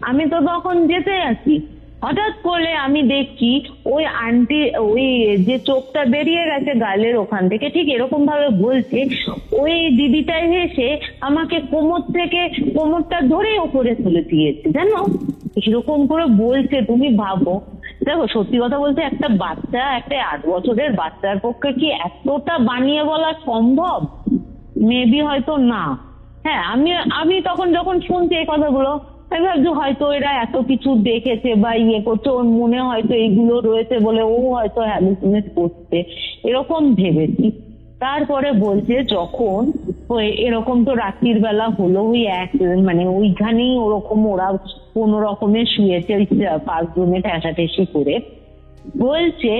আমি তো তখন যেতে আছি, হঠাৎ করে আমি দেখি ওই আন্টি ওই যে চোখটা বেরিয়ে গেছে গালের ওখান থেকে, ঠিক এরকম ভাবে বলছে, ওই দিদিটাই এসে আমাকে কোমরটা ধরে ওপরে তুলে দিয়েছে, জানো এরকম করে বলছে। তুমি ভাবো, দেখো সত্যি কথা বলতে একটা 8 বছরের বাচ্চার পক্ষে কি এতটা বানিয়ে বলা সম্ভব? মেবি হয়তো না। হ্যাঁ, আমি তখন যখন শুনছি এই কথাগুলো, আমি ভাবছি হয়তো এরা এত কিছু দেখেছে বা করছে, ওর মনে হয়তো এইগুলো রয়েছে বলে ও হয়তো হ্যালুসিনেট করছে, এরকম ভেবেছি। তারপরে বলছে যখন এরকম তো রাত্রির বেলা হলো, ওই মানে ওইখানেই ওরকম ওরা কোনো রকমে শুয়েছে ওই 5 জনে ঠেসাঠেসি করে। বলছে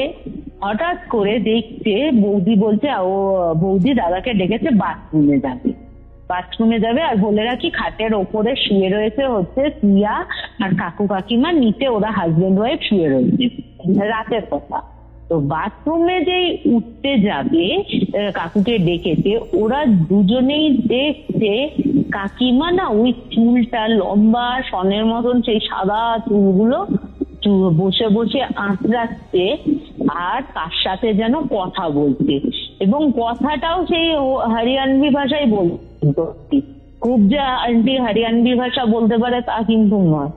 হঠাৎ করে দেখছে বৌদি বলছে ও বৌদি দাদাকে ডেকেছে বাথরুমে যাবে, আর বলে রাখি খাটের ওপরে শুয়ে রয়েছে হচ্ছে সিয়া আর কাকু কাকিমা, নিচে ওরা হাজবেন্ড ওয়াইফ শুয়ে রয়েছে, রাতের কথা। তো বাথরুমে যেই উঠতে যাবে, কাকুকে ডেকেছে, ওরা দুজনেই দেখছে কাকিমা না ওই চুলটা লম্বা সনের মতন, সেই সাদা চুলগুলো বসে বসে আঁচড়াচ্ছে আর তার সাথে যেন কথা বলছে, এবং কথাটাও সেই হরিয়ানবি ভাষায় বলছে। খুব যে আন্টি হরিয়ানবি ভাষা বলতে পারে তা কিন্তু নয়,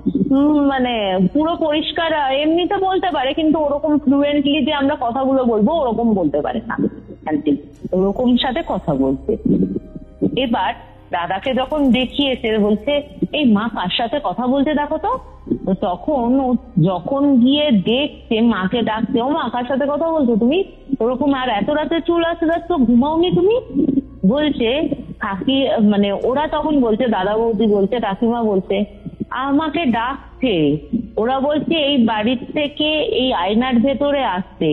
মানে পুরো পরিষ্কার এমনিতে বলতে পারে, কিন্তু ওরকম ফ্লুয়েন্টলি যে আমরা কথাগুলো বলবো ওরকম বলতে পারে না আন্টি, ওরকম সাথে কথা বলছে। এবার দাদাকে যখন দেখিয়েছে বলছে এই মা কার সাথে কথা বলতে দেখো তো, তখন যখন গিয়ে দেখছে মাকে ডাকছে, ও মা কার সাথে কথা বলছো তুমি, ওরকম আর এত রাতে চুল আসতে তো ঘুমাওনি তুমি? বলছে কাকি, মানে ওরা তখন বলছে দাদা বৌদি বলছে কাকিমা বলছে আমাকে ডাকছে, ওরা বলছে এই বাড়ির থেকে এই আয়নার ভেতরে আসছে,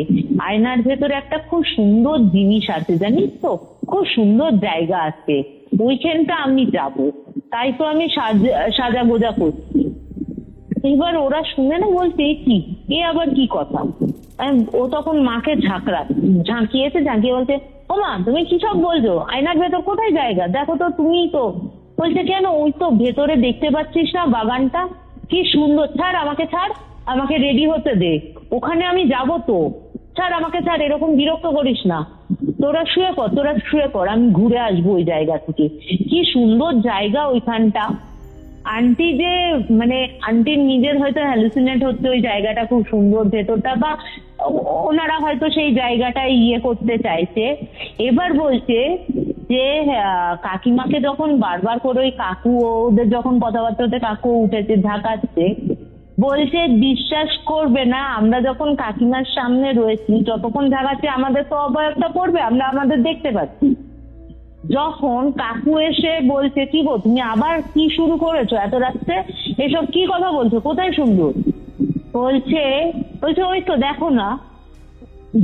আয়নার ভেতরে একটা খুব সুন্দর জিনিস আছে জানিস তো, খুব সুন্দর জায়গা আছে, ওইখানটা আমি যাব, তাই তো আমি সাজা গোজা করছি। এবার ওরা শুনে না বলছে কি এ আবার কি কথা, ও তখন মাকে ঝাঁকিয়ে বলছে ও মা তুমি কি সব বলছো, আয়নার ভেতর কোথায় জায়গা, দেখো তো তুমিই তো। বলছে কেন, ওই তো ভেতরে দেখতে পাচ্ছিস না বাগানটা কি সুন্দর, আমাকে রেডি হতে দে, ওখানে আমি যাব তো, আমাকে এরকম বিরক্ত করিস না, তোরা শুয়ে পড় আমি ঘুরে আসবো ওই জায়গা থেকে, কি সুন্দর জায়গা ওইখানটা। আন্টি যে মানে আন্টির নিজের হয়তো হ্যালুসিনেট হচ্ছে, ওই জায়গাটা খুব সুন্দর ভেতরটা, বা ওনারা হয়তো সেই জায়গাটায় করতে চাইছে। এবার বলছে যে কাকিমাকে যখন বারবার করে ওই কাকু ওদের যখন কথাবার্তাতে কাকু উঠেছে ঝাঁকাচ্ছে, বলছে বিশ্বাস করবে না, আমরা যখন কাকিমার সামনে রয়েছি যতক্ষণ ঝাঁকাচ্ছে আমাদের তো অবয়বটা পড়বে, আমরা আমাদের দেখতে পাচ্ছি। যখন কাকু এসে বলছে কি গো তুমি আবার কি শুরু করেছো এত রাত্রে, এসব কি কথা বলছো, কোথায় শুনবো? বলছে ওই তো দেখো না,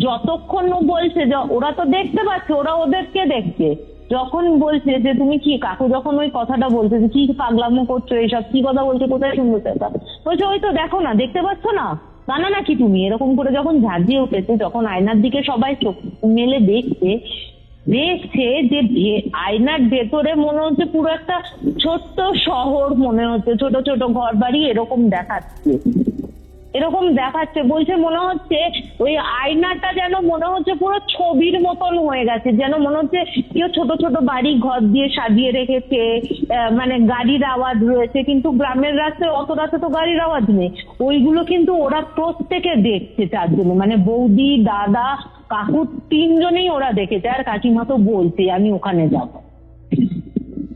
যতক্ষণ বলছে ওরা তো দেখতে পাচ্ছে, ওরা ওদেরকে দেখছে, যখন বলছে যে তুমি কি, কাকু যখন ওই কথাটা বলছে যে কি পাগলামো করছো, এইসব কি কথা বলছো, কোথায় শুনবো সেটা, বলছে ওই তো দেখো না, দেখতে পাচ্ছ না, জানো নাকি তুমি, এরকম করে যখন ঝাঁঝিয়ে উঠেছে, যখন আয়নার দিকে সবাই চোখ মেলে দেখছে যে আয়নার ভেতরে মনে হচ্ছে পুরো একটা ছোট্ট শহর মনে হচ্ছে, ছোট ছোট ঘর বাড়ি এরকম দেখাচ্ছে। এরকম দেখাচ্ছে, বলছে মনে হচ্ছে ওই আয়নাটা যেন মনে হচ্ছে পুরো ছবির মতন হয়ে গেছে, যেন মনে হচ্ছে কেউ ছোট ছোট বাড়ি ঘর দিয়ে সাজিয়ে রেখেছে, মানে গাড়ির আওয়াজ রয়েছে, কিন্তু গ্রামের রাস্তায় অত রাতে তো গাড়ির আওয়াজ নেই। ওইগুলো কিন্তু ওরা প্রত্যেকে দেখছে, চারজনে, মানে বৌদি, দাদা, কাকু, তিনজনেই ওরা দেখেছে। আর কাকিমা তো বলছে আমি ওখানে যাব।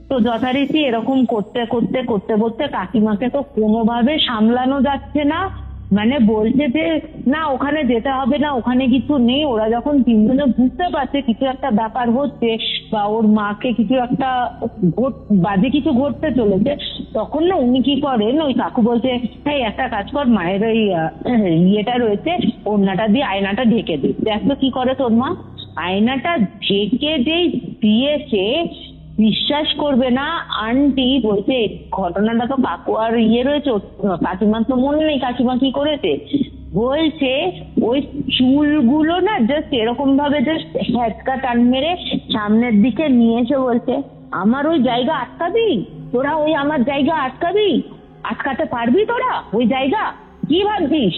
তো যথারীতি এরকম করতে করতে করতে করতে কাকিমাকে তো কোনোভাবে সামলানো যাচ্ছে না, মানে বলছে যে না ওখানে যেতে হবে না, ওখানে কিছু নেই। ওরা যখন তিনজনে বুঝতে পারছে কিছু একটা ব্যাপার হচ্ছে বা ওর মাকে কিছু একটা বাজে কিছু ঘটতে চলেছে, তখন না উনি কি করেন, ওই কাকু বলছে হ্যাঁ একটা কাজ কর, মায়ের ওই ইয়েটা রয়েছে ওড়নাটা দিয়ে আয়নাটা ঢেকে দিই। দেখ তো কি করে তোর মা, আয়নাটা ঢেকে যেই দিয়েছে, বিশ্বাস করবে না আন্টি বলছে ঘটনাটা তো কাকু আর রয়েছে, কাকিমার তো মনে নেই কাকিমা কি করেছে। বলছে ওই চুলগুলো না জাস্ট এরকম ভাবে জাস্ট হ্যাচকা টান মেরে সামনের দিকে নিয়ে এসে বলছে আমার ওই জায়গা আটকাবি তোরা, ওই আমার জায়গা আটকাবি, আটকাতে পারবি তোরা ওই জায়গা, কি ভাবছিস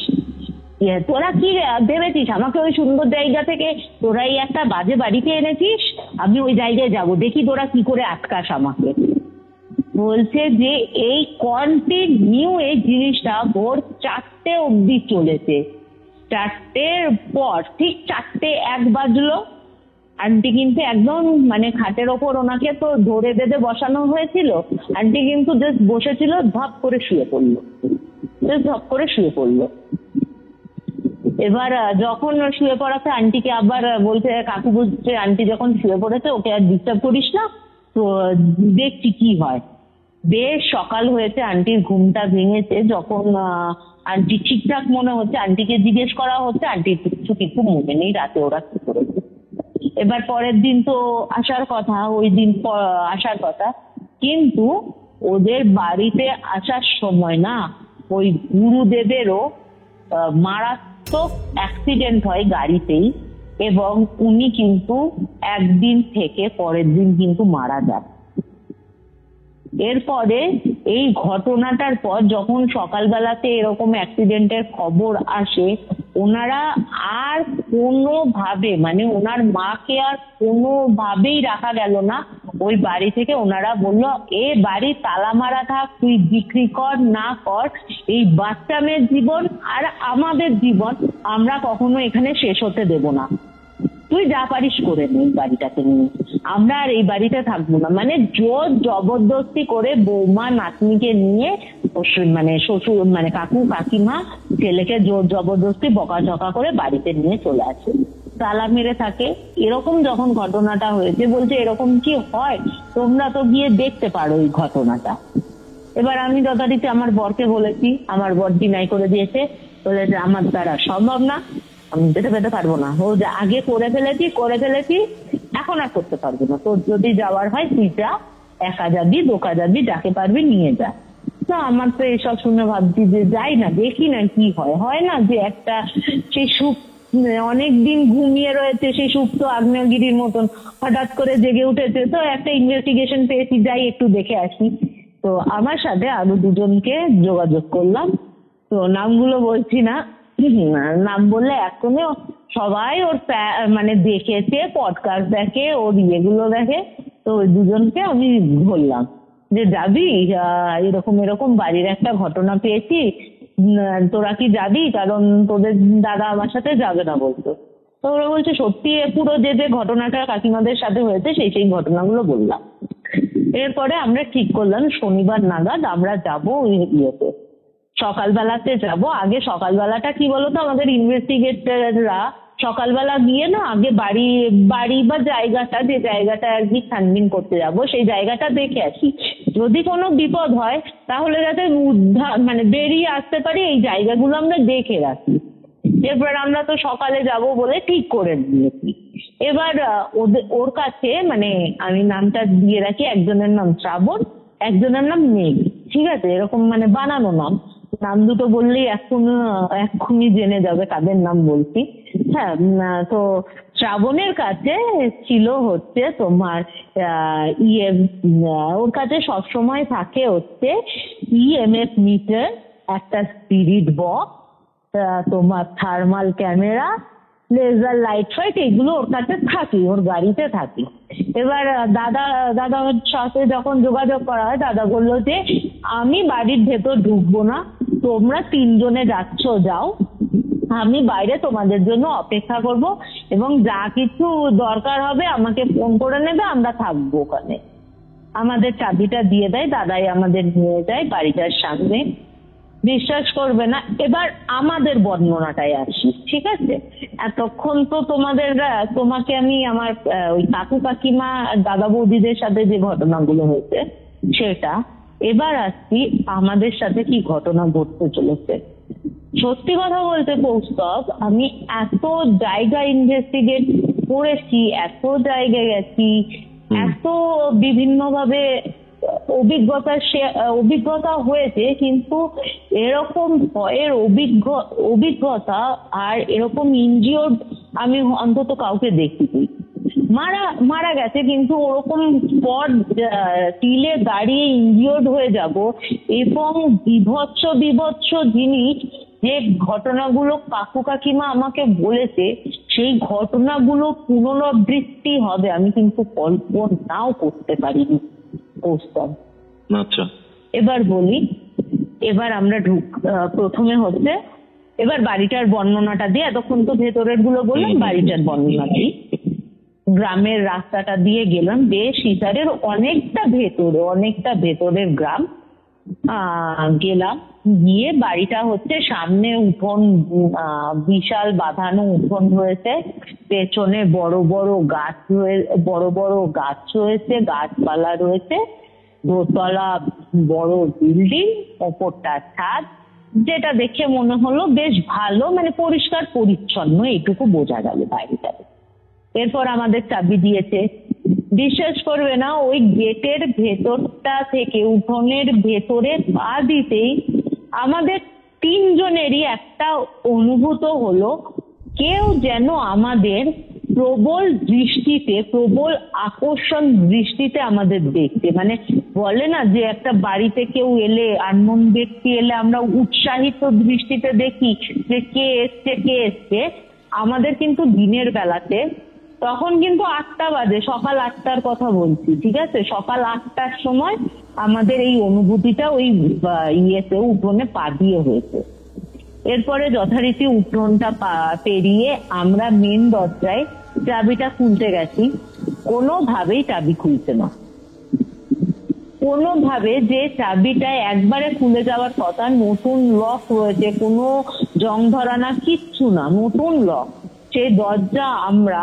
তোরা, কি ভেবেছিস আমাকে ওই সুন্দর জায়গা থেকে তোরা এই একটা বাজে বাড়িতে এনেছিস, আমি ওই জায়গায় যাব, দেখি তোরা কি করে আটকাস আমাকে। বলছে যে এই কন্টিনিউ এই জিনিসটা ভোর 4টে অবধি চলেছে। 4টের পর ঠিক 4:01 বাজলো, আন্টি কিন্তু একদম মানে খাটের ওপর ওনাকে তো ধরে বেঁধে বসানো হয়েছিল, আন্টি কিন্তু জাস্ট বসেছিল, ধপ করে শুয়ে পড়লো, জাস্ট ধপ করে শুয়ে পড়লো। এবার যখন শুয়ে পড়াতে আন্টিকে আবার বলছে, কাকু বলছে আন্টি যখন শুয়ে পড়েছে ওকে আর ডিস্টার্ব করিস না, তো দেখছি কি হয়। বেশ সকাল হয়েছে, আন্টির ঘুমটা ভেঙেছে, যখন আন্টি ঠিকঠাক মনে হচ্ছে, আন্টিকে জিজ্ঞেস করা হচ্ছে, আন্টির কিছু মনে নেই রাতে ওরা কি করেছে। এবার পরের দিন তো আসার কথা, ওই দিন আসার কথা, কিন্তু ওদের বাড়িতে আসার সময় না ওই গুরুদেবেরও মারাত্মক অ্যাক্সিডেন্ট হয় গাড়িতেই, এবং উনি কিন্তু একদিন থেকে পরের দিন কিন্তু মারা যান। এরপরে এই ঘটনাটার পর যখন সকালবেলাতে এরকম অ্যাক্সিডেন্টের খবর আসে, ওনারা আর কোনোভাবে মানে ওনার মাকে আর কোনোভাবেই রাখা গেল না ওই বাড়ি থেকে। ওনারা বললো এ বাড়ি তালা মারা থাক, তুই বিক্রি কর না কর, এই বাচ্চা মেয়ের জীবন আর আমাদের জীবন আমরা কখনো এখানে শেষ হতে দেব না, তুই যা পারিস করে নে বাড়িটাকে নিয়ে, আমরা আর এই বাড়িতে থাকবো না। মানে জোর জবরদস্তি করে বৌমা নাতনিকে নিয়ে মানে শ্বশুর মানে কাকু কাকিমা ছেলেকে জোর জবরদস্তি বকাঝকা করে বাড়িতে নিয়ে চলে আসে, তালা মেরে থাকে। এরকম যখন ঘটনাটা হয়েছে, বলছে এরকম কি হয়, তোমরা তো গিয়ে দেখতে পারো এই ঘটনাটা। এবার আমি যথারীতি আমার বরকে বলেছি, আমার বর ডিনাই করে দিয়েছে, বলেছে আমার দ্বারা সম্ভব না, আমি যেতে পেতে পারবো না, ও আগে করে ফেলেছি এখন আর করতে পারবো না, তোর যদি যাওয়ার হয় তুই যা, একা যাবি দোকা যাবি, যাকে পারবি নিয়ে যা। না আমার তো এসব শুনে ভাবছি যে যাই না, দেখি না কি হয় না যে একটা সেই সুখ অনেকদিন ঘুমিয়ে রয়েছে, সেই সুপ্ত আগ্নেয়গিরির মতন হঠাৎ করে জেগে উঠেছে, তো একটা ইনভেস্টিগেশন পেয়েছি, যাই একটু দেখে আসি। তো আমার সাথে আরো দুজনকে যোগাযোগ করলাম, তো নামগুলো বলছি না, নাম বললে এখনো সবাই ওর মানে দেখেছে, পডকাস্ট দেখে, ওর ইয়েগুলো দেখে। তো ওই দুজনকে আমি বললাম যে যাবি, এরকম এরকম বাড়ির একটা ঘটনা পেয়েছি, তোরা কি যাবি, কারণ তোদের দাদা আমার সাথে যাবে না বলতো। তো ওরা বলছে সত্যি পুরো যে ঘটনাটা কাকিমাদের সাথে হয়েছে সেই ঘটনাগুলো বললাম। এরপরে আমরা ঠিক করলাম শনিবার নাগাদ আমরা যাবো ওই ইয়েতে, সকালবেলাতে যাব। আগে সকালবেলাটা কি বলতো, আমাদের ইনভেস্টিগেটররা সকালবেলা গিয়ে না আগে বাড়ি বা জায়গাটা, যে জায়গাটা আর কি ছানবিন করতে যাব, সেই জায়গাটা দেখে আসি, যদি কোনো বিপদ হয় তাহলে যাতে উদ্ধার মানে বেরিয়ে আসতে পারি, এই জায়গাগুলো আমরা দেখে রাখি। এরপর আমরা তো সকালে যাব বলে ঠিক করে নিয়েছি। এবার ওর কাছে মানে আমি নামটা দিয়ে রাখি, একজনের নাম শ্রাবণ, একজনের নাম মেঘ, ঠিক আছে, এরকম মানে বানানো নাম দুটো বললেই এক্ষুনি জেনে যাবে কাদের নাম বলছি। হ্যাঁ, তো শ্রাবণের কাছে ছিল হচ্ছে তোমার ওর কাছে সবসময় থাকে হচ্ছে ইএমএফ মিটার, একটা স্পিরিট বক্স, তোমার thermal camera, laser light fight, এগুলো ওর কাছে থাকি, ওর গাড়িতে থাকি। এবার দাদার সাথে যখন যোগাযোগ করা হয়, দাদা বললো যে আমি বাড়ির ভেতর ঢুকবো না, তোমরা 3 জনে যাচ্ছ যাও, আমি বাইরে তোমাদের জন্য অপেক্ষা করব, এবং যা কিছু দরকার হবে আমাকে ফোন করে নেবে, আমরা থাকবো ওখানে। আমাদের চাবিটা দিয়ে দেয়, দাদাই আমাদের নিয়ে যায় বাড়িটার সামনে। বিশ্বাস করবে না, এবার আমাদের বর্ণনাটায় আসি, ঠিক আছে? এতক্ষণ তো তোমাকে আমি আমার ওই কাকু কাকিমা দাদা বৌদিদের সাথে যে ঘটনাগুলো হয়েছে সেটা, এবার আসছি আমাদের সাথে কি ঘটনা ঘটতে চলেছে। সত্যি কথা বলতে কৌস্তব, আমি এত জায়গা ইনভেস্টিগেট করেছি, এত জায়গায় গেছি, এত বিভিন্ন ভাবে অভিজ্ঞতা হয়েছে, কিন্তু এরকম ভয়ের অভিজ্ঞতা আর এরকম ইনজিওর্ড আমি অন্তত কাউকে দেখিনি। মারা গেছে, কিন্তু ওরকম স্পট টিলে দাঁড়িয়ে ইনজিওর্ড হয়ে যাব, এবং বিভৎস জিনিস, যে ঘটনাগুলো কাকু কাকিমা আমাকে বলেছে, সেই ঘটনাগুলো পুনরাবৃত্তি হবে আমি কিন্তু কল্পনাও করতে পারিনি। আচ্ছা, এবার বলি, এবার আমরা প্রথমে হচ্ছে, এবার বাড়িটার বর্ণনাটা দিয়ে, এতক্ষণ তো ভেতরের গুলো বললাম, বাড়িটার বর্ণনা দিই। গ্রামের রাস্তাটা দিয়ে গেলাম, বেশ ইটারের অনেকটা ভেতরের গ্রাম গেলাম। গিয়ে বাড়িটা হচ্ছে সামনে উঠোন, বিশাল বাঁধানো উঠোন রয়েছে, পেছনে বড় বড় গাছ রয়েছে, গাছপালা রয়েছে, দোতলা বড় বিল্ডিং, ওপরটা ছাদ, যেটা দেখে মনে হলো বেশ ভালো, মানে পরিষ্কার পরিচ্ছন্ন, এইটুকু বোঝা গেল বাড়িটাতে। এরপর আমাদের চাবি দিয়েছে। বিশ্বাস করবে না, ওই গেটের ভেতরটা থেকে উঠোনের ভেতরে পা দিতেই আমাদের 3 জনেরই একটা অনুভূত হলো, কেউ যেন আমাদের প্রবল আকর্ষণ দৃষ্টিতে আমাদের দেখতে। মানে বলে না যে একটা বাড়িতে কেউ এলে, আননোন ব্যক্তি এলে আমরা উৎসাহিত দৃষ্টিতে দেখি যে কে এসছে। আমাদের কিন্তু দিনের বেলাতে, তখন কিন্তু 8টা বাজে, সকাল 8টার কথা বলছি, ঠিক আছে? সকাল 8টার সময় আমাদের এই অনুভূতিটা ওই উঠোনে পা দিয়ে হয়েছে। এরপরে যথারীতি উঠোনটা পেরিয়ে আমরা মেন দরজায় চাবিটা খুলতে গেছি, কোনোভাবেই চাবি খুলছে না। কোনোভাবে, যে চাবিটা একবারে খুলে যাওয়ার কথা, নতুন লক রয়েছে, কোনো জং ধরা না, কিচ্ছু না, নতুন লক। সেই দরজা আমরা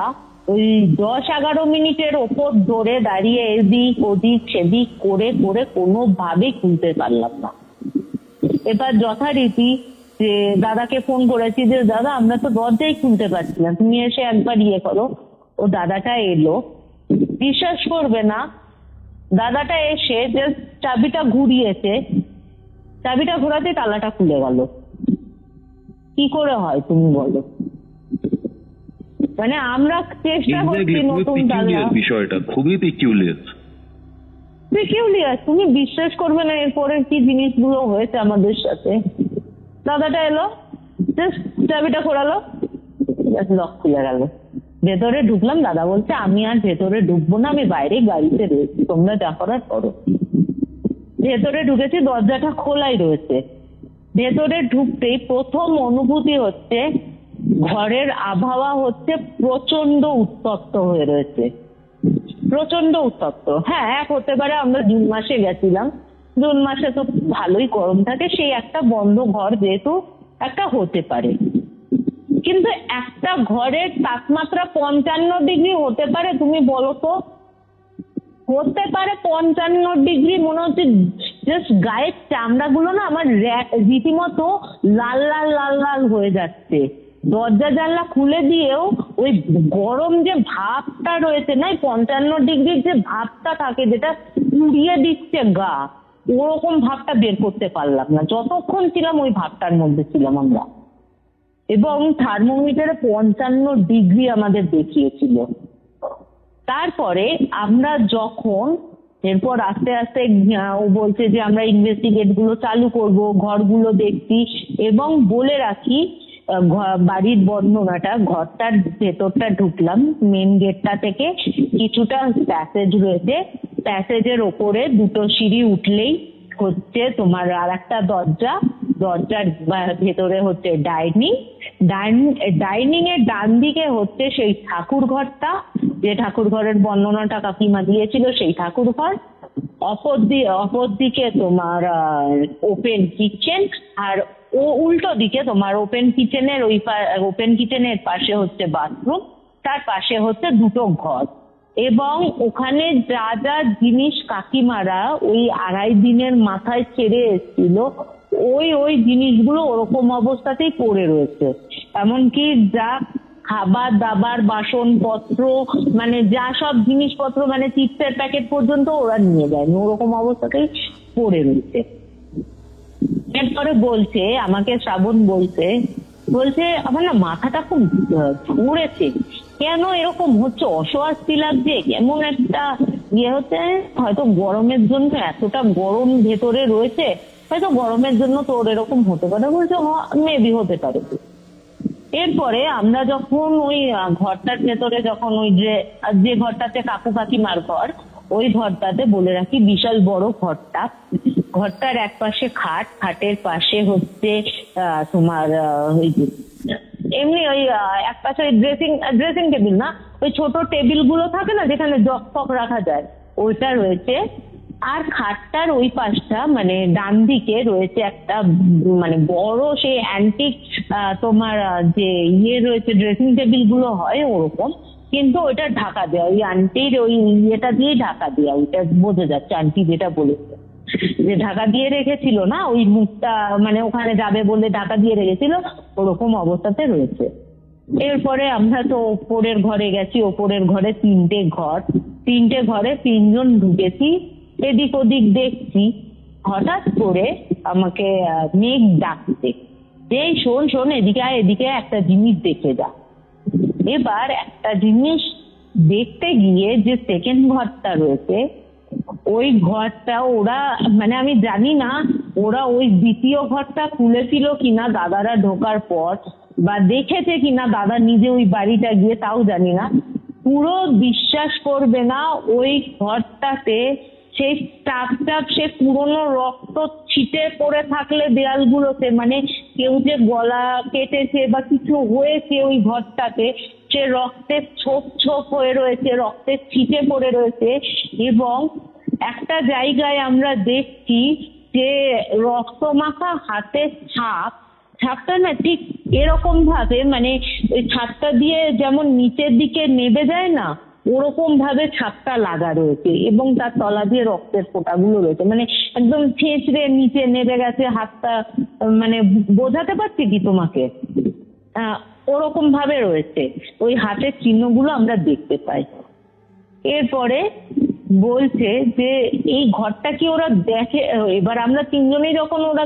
ওই 10-11 মিনিটের ওপর ধরে দাঁড়িয়ে এদিক ওদিক সেদিক করে কোনোভাবেই খুলতে পারলাম না। এবার যথারীতি যে দাদাকে ফোন করেছি যে দাদা আমরা তো দরজাই খুলতে পারছি না, তুমি এসে একবার করো। ও দাদাটা এলো, বিশ্বাস করবে না, দাদাটা এসে যে চাবিটা ঘুরিয়েছে, চাবিটা ঘোরাতে তালাটা খুলে গেল। কি করে হয় তুমি বলো? মানে আমরা চেষ্টা করছি নতুন তালা, বিষয়টা খুবই পিকিউলিয়ার। তুমি বিশ্বাস করবে না এরপরে কি জিনিসগুলো হয়েছে আমাদের সাথে। দাদাটা এলো, জাস্ট চাবিটা ঘোরালো, লক খুলে গেল। ভেতরে ঢুকলাম, দাদা বলছে আমি আর ভেতরে ঢুকবো না, আমি বাইরে গাড়িতে রয়েছি, তোমরা যা করার করো। ভেতরে ঢুকেছি, দরজাটা খোলাই রয়েছে। ভেতরে ঢুকতেই প্রথম অনুভূতি হচ্ছে ঘরের আবহাওয়া হচ্ছে প্রচন্ড উত্তপ্ত হয়ে রয়েছে, প্রচন্ড উত্তপ্ত। হ্যাঁ, হতে পারে আমরা জুন মাসে গেছিলাম, জুন মাসে তো ভালোই গরম থাকে, সেই একটা বন্ধ ঘর যেহেতু একটা হতে পারে। কিন্তু একটা ঘরের তাপমাত্রা 55 ডিগ্রি হতে পারে? তুমি বলো তো, হতে পারে 55 ডিগ্রি? মনে হচ্ছে জাস্ট গায়ের চামড়াগুলো না আমার রীতিমতো লাল লাল লাল লাল হয়ে যাচ্ছে। দরজা জানলা খুলে দিয়েও ওই গরম যে ভাবটা রয়েছে না, 55 ডিগ্রির যে ভাবটা থাকে, যেটা উড়িয়ে দিচ্ছে গা, ওরকম ভাবটা বের করতে পারলাম না। যতক্ষণ ছিলাম ওই ভাবটার মধ্যে ছিলাম আমরা, এবং থার্মোমিটারে 55 ডিগ্রি আমাদের দেখিয়েছিল। তারপরে আমরা যখন এরপর আস্তে আস্তে ও বলছে যে আমরা ইনভেস্টিগেট গুলো চালু করব, ঘরগুলো দেখছি। এবং বলে রাখি বাড়ির বর্ণনাটা, ঘরটার ভেতরটা ঢুকলাম, মেন গেটটা থেকে কিছুটা প্যাসেজ রয়েছে, প্যাসেজের ওপরে 2টো সিঁড়ি উঠলেই হচ্ছে তোমার আর একটা দরজার ভেতরে হচ্ছে ডাইনিং এর ডান দিকে হচ্ছে সেই ঠাকুর ঘরটা, যে ঠাকুর ঘরের বর্ণনাটা কাকিমা দিয়েছিল সেই ঠাকুর ঘর। অপর দিকে তোমার ওপেন কিচেন, আর উল্টো দিকে তোমার ওপেন কিচেনের পাশে হচ্ছে বাথরুম, তার পাশে হচ্ছে 2টো ঘর। এবং ওখানে যা যা জিনিস কাকিমারা ওই 2.5 দিনের মাথায় ছেড়ে এসেছিল, ওই জিনিসগুলো ওরকম অবস্থাতেই পড়ে রয়েছে। এমনকি যা খাবার দাবার বাসনপত্র, মানে যা সব জিনিসপত্র, মানে চিপসের প্যাকেট পর্যন্ত ওরা নিয়ে যায়নি, ওরকম অবস্থাতেই পড়ে রয়েছে। এরপরে বলছে আমাকে, শ্রাবণ বলছে আমার না মাথাটা খুব ঘুরেছে, কেন এরকম হচ্ছে, অস্বস্তি লাগছে, কেমন একটা হচ্ছে, হয়তো গরমের জন্য, এতটা গরম ভেতরে রয়েছে, হয়তো গরমের জন্য তোর এরকম হতে পারে। বলছে মেবি হতে পারে। এরপরে আমরা যখন ওই ঘরটার ভেতরে, যখন ওই যে ঘরটাতে কাকু কাকিমার ঘর, ওই ঘরটাতে বলে রাখি বিশাল বড় ঘরটার এক পাশে খাটের পাশে হচ্ছে তোমার এমনি ওই এক পাশে ওই ড্রেসিং টেবিল না, ওই ছোট টেবিল গুলো থাকে না যেখানে জগ ফক রাখা যায়, ওইটা রয়েছে। আর খাটটার ওই পাশটা মানে ডান দিকে রয়েছে একটা মানে বড় সেই অ্যান্টিক তোমার যে রয়েছে, ড্রেসিং টেবিল গুলো হয় ওরকম, কিন্তু ওইটা ঢাকা দেওয়া, ওই আন্টির ওই ইয়েটা দিয়ে ঢাকা দেওয়া, ওইটা বোঝা যাচ্ছে আন্টি যেটা বলেছে, যে ঢাকা দিয়ে রেখেছিল না, ওই মুখটা মানে ওখানে যাবে বলে ঢাকা দিয়ে রেখেছিল, ওরকম অবস্থাতে রয়েছে। এরপরে আমরা তো ওপরের ঘরে গেছি, ওপরের ঘরে 3টে ঘরে 3 জন ঢুকেছি, এদিক ওদিক দেখছি। হঠাৎ করে আমাকে মেঘ ডাকছে, এই শোন এদিকে একটা জিনিস দেখে যা। এবার একটা জিনিস দেখতে গিয়ে যে সেকেন্ড ঘরটা রয়েছে, ওই ঘরটা ওরা মানে আমি জানি না ওরা ওই দ্বিতীয় ঘরটা খুলেছিল কিনা দাদারা ঢোকার পর, বা দেখেছে কিনা দাদা নিজে ওই বাড়িটা গিয়ে, তাও জানি না। পুরো বিশ্বাস করবে না, ওই ঘরটাতে সেই টাপ সে পুরনো রক্ত ছিটে পড়ে থাকলে দেয়ালগুলোতে, মানে কেউ যে গলা কেটেছে বা কিছু হয়েছে ওই ঘরটাতে, সে রক্তের ছোপ হয়ে রয়েছে, রক্তের ছিটে পড়ে রয়েছে। এবং একটা জায়গায় আমরা দেখছি যে রক্তমাখা হাতের ছাপটা না ঠিক এরকম ভাবে, মানে ওই ছাপটা দিয়ে যেমন নিচের দিকে নেবে যায় না, ওরকম ভাবে ছাপটা লাগা রয়েছে, এবং তার তলা দিয়ে রক্তের ফোঁটাগুলো রয়েছে, মানে একদম ছেঁচড়ে নিচে নেবে গেছে হাতটা, মানে বোঝাতে পারছি কি তোমাকে, ওরকম ভাবে রয়েছে, ওই হাতের চিহ্নগুলো আমরা দেখতে পাই। এরপরে বলছে যে এই ঘরটা কি ওরা দেখে, এবার আমরা 3 জনেই যখন ওরা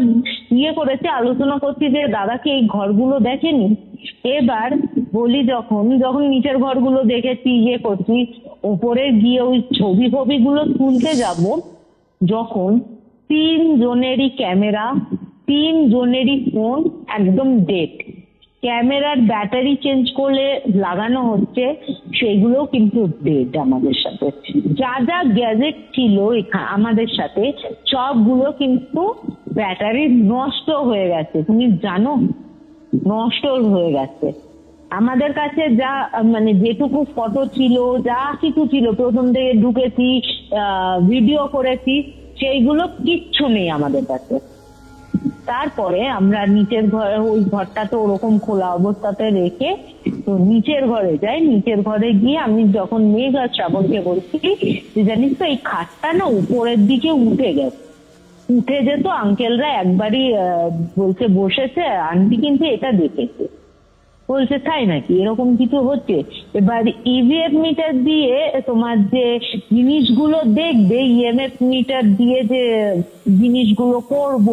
করেছে, আলোচনা করছি যে দাদা কি এই ঘরগুলো দেখেনি। এবার বলি যখন নিচের ঘরগুলো দেখেছি করছি, ওপরে গিয়ে ওই ছবিগুলো তুলতে যাব, যখন 3 জনেরই ক্যামেরা, 3 জনেরই ফোন একদম ডেড, ক্যামেরার ব্যাটারি চেঞ্জ করলে লাগানো হচ্ছে, সেগুলো কিন্তু ডেড। আমাদের সাথে যা যা গ্যাজেট ছিল আমাদের সাথে সবগুলো কিন্তু ব্যাটারি নষ্ট হয়ে গেছে, তুমি জানো, নষ্ট হয়ে গেছে। আমাদের কাছে যা মানে যেটুকু ফটো ছিল, যা কিছু ছিল, প্রথম থেকে ঢুকেছি ভিডিও করেছি, সেইগুলো কিচ্ছু নেই আমাদের কাছে। তারপরে আমরা নিচের ঘরে, ওই ঘরটা তো ওরকম খোলা অবস্থাতে রেখে তো নিচের ঘরে যাই। নিচের ঘরে গিয়ে আমি যখন মেঘ আর শ্রাবণকে বলছি যে জানিস তো এই খাটটা না উপরের দিকে উঠে যেত, আঙ্কেলরা একবারই বলছে বসেছে, আন্টি কিন্তু এটা দেখেছে। বলছে তাই নাকি, এরকম কিছু হচ্ছে। এবার ইভিএফ মিটার দিয়ে তোমার যে জিনিসগুলো দেখবে, ইএমএফ মিটার দিয়ে যে জিনিসগুলো করব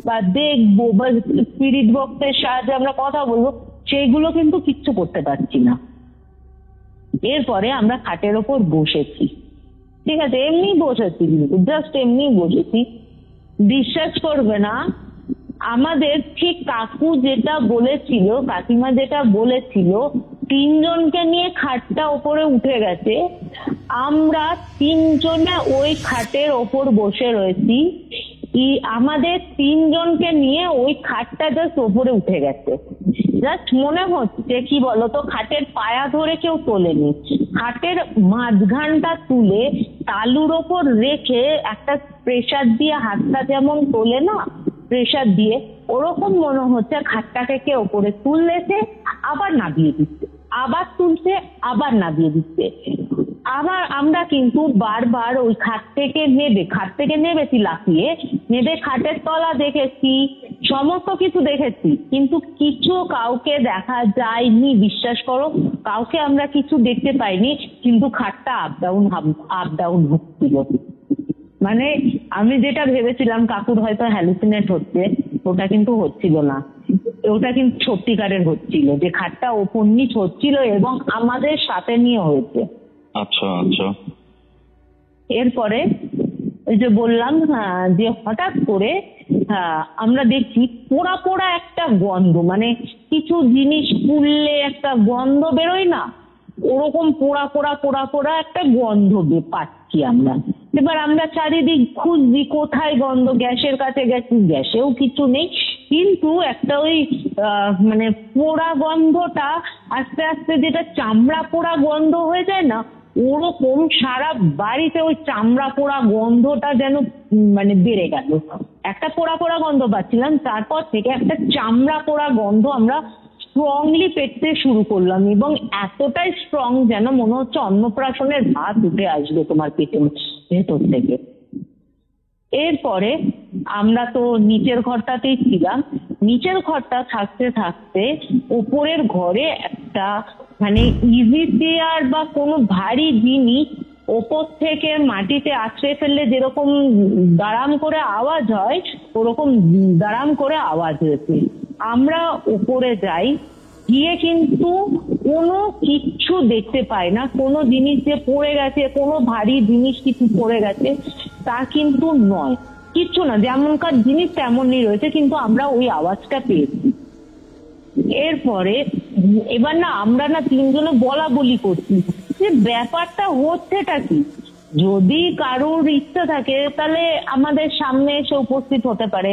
বা দেখবো বা স্পিরিট বক্সের সাহায্যে আমরা কথা বলবো, সেইগুলো কিন্তু কিচ্ছু করতে পারছি না। এরপরে আমরা খাটের ওপর বসেছি, ঠিক আছে, এমনি বসেছি, কিন্তু জাস্ট এমনি বসেছি। বিশ্বাস করবে না, আমাদের ঠিক কাকু যেটা বলেছিল, কাকিমা যেটা বলেছিল, 3 জনকে নিয়ে খাটটা ওপরে উঠে গেছে, আমরা 3 জনে ওই খাটের ওপর বসে রয়েছি। আমাদের 3 জনকে নিয়ে ওই খাটটা জাস্ট ওপরে উঠে গেছে। জাস্ট মনে হচ্ছে কি বলতো, খাটের পায়া ধরে কেউ তোলেনি, খাটের মাঝখানটা তুলে তালুর ওপর রেখে একটা প্রেসার দিয়ে হাতটা যেমন তোলে না, প্রেসার দিয়ে, ওরকম মনে হচ্ছে খাটটাকে কে ওপরে তুললেছে, আবার নামিয়ে দিচ্ছে, আবার তুলছে, আবার নামিয়ে দিচ্ছে। আবার আমরা কিন্তু বারবার ওই খাট থেকে নেবেছি লাফিয়ে, নেবে খাটের তলা দেখেছি, সমস্ত কিছু দেখেছি, কিন্তু কিছু কাউকে দেখা যায়নি। বিশ্বাস করো, কাউকে আমরা কিছু দেখতে পাইনি, কিন্তু খাটটা আপ ডাউন হচ্ছিল। মানে আমি যেটা ভেবেছিলাম কাকুর হয়তো হ্যালুসিনেট হচ্ছে, ওটা কিন্তু হচ্ছিল না, ওটা কিন্তু সত্যিকারের হচ্ছিল, যে খাটটা ওপর নিচ হচ্ছিল এবং আমাদের সাথে নিয়ে হয়েছে। আচ্ছা আচ্ছা। এরপরে ওই যে বললাম যে হঠাৎ করে আমরা দেখছি পোড়া পোড়া একটা গন্ধ, মানে কিছু জিনিস পুড়লে একটা গন্ধ বেরোয় না, ওরকম পোড়া পোড়া পোড়া পোড়া একটা গন্ধ পাচ্ছি আমরা। এবার আমরা চারিদিক খুঁজছি কোথায় গন্ধ, গ্যাসের কাছে গেছি, গ্যাসেও কিছু নেই, কিন্তু একটা ওই মানে পোড়া গন্ধটা আস্তে আস্তে যেটা চামড়া পোড়া গন্ধ হয়ে যায় না, ওরকম সারা বাড়িতে ওই চামড়া পোড়া গন্ধটা যেন মানে বেড়ে গেল। একটা পোড়া পোড়া গন্ধ পাচ্ছিলাম, তারপর থেকে একটা চামড়া পোড়া গন্ধ আমরা স্ট্রংলি পেতে শুরু করলাম, এবং এতটাই স্ট্রং যেন মনে হচ্ছে অন্নপ্রাশনের ভাত উঠে আসবে তোমার পেটের ভেতর থেকে। এরপরে আমরা তো নিচের ঘরটাতেই ছিলাম, নিচের ঘরটা থাকতে থাকতে উপরের ঘরে একটা মানে ইজি চেয়ার বা কোনো ভারী জিনিস ওপর থেকে মাটিতে আছড়ে ফেললে যেরকম দাঁড়াম করে আওয়াজ হয়, ওরকম দাঁড়াম করে আওয়াজ হয়েছে। আমরা উপরে যাই, গিয়ে কিন্তু কোনো কিচ্ছু দেখতে পাই না, কোনো জিনিস যে পড়ে গেছে, কোনো ভারী জিনিস কিছু পড়ে গেছে তা কিন্তু নয়, কিচ্ছু না, যেমনকার জিনিস তেমনই রয়েছে, কিন্তু আমরা ওই আওয়াজটা পেয়েছি। এরপরে এবার না আমরা না 3 জনে বলা বলি করছি যে ব্যাপারটা হচ্ছেটা কি, যদি কারোর ইচ্ছা থাকে তাহলে আমাদের সামনে এসে উপস্থিত হতে পারে।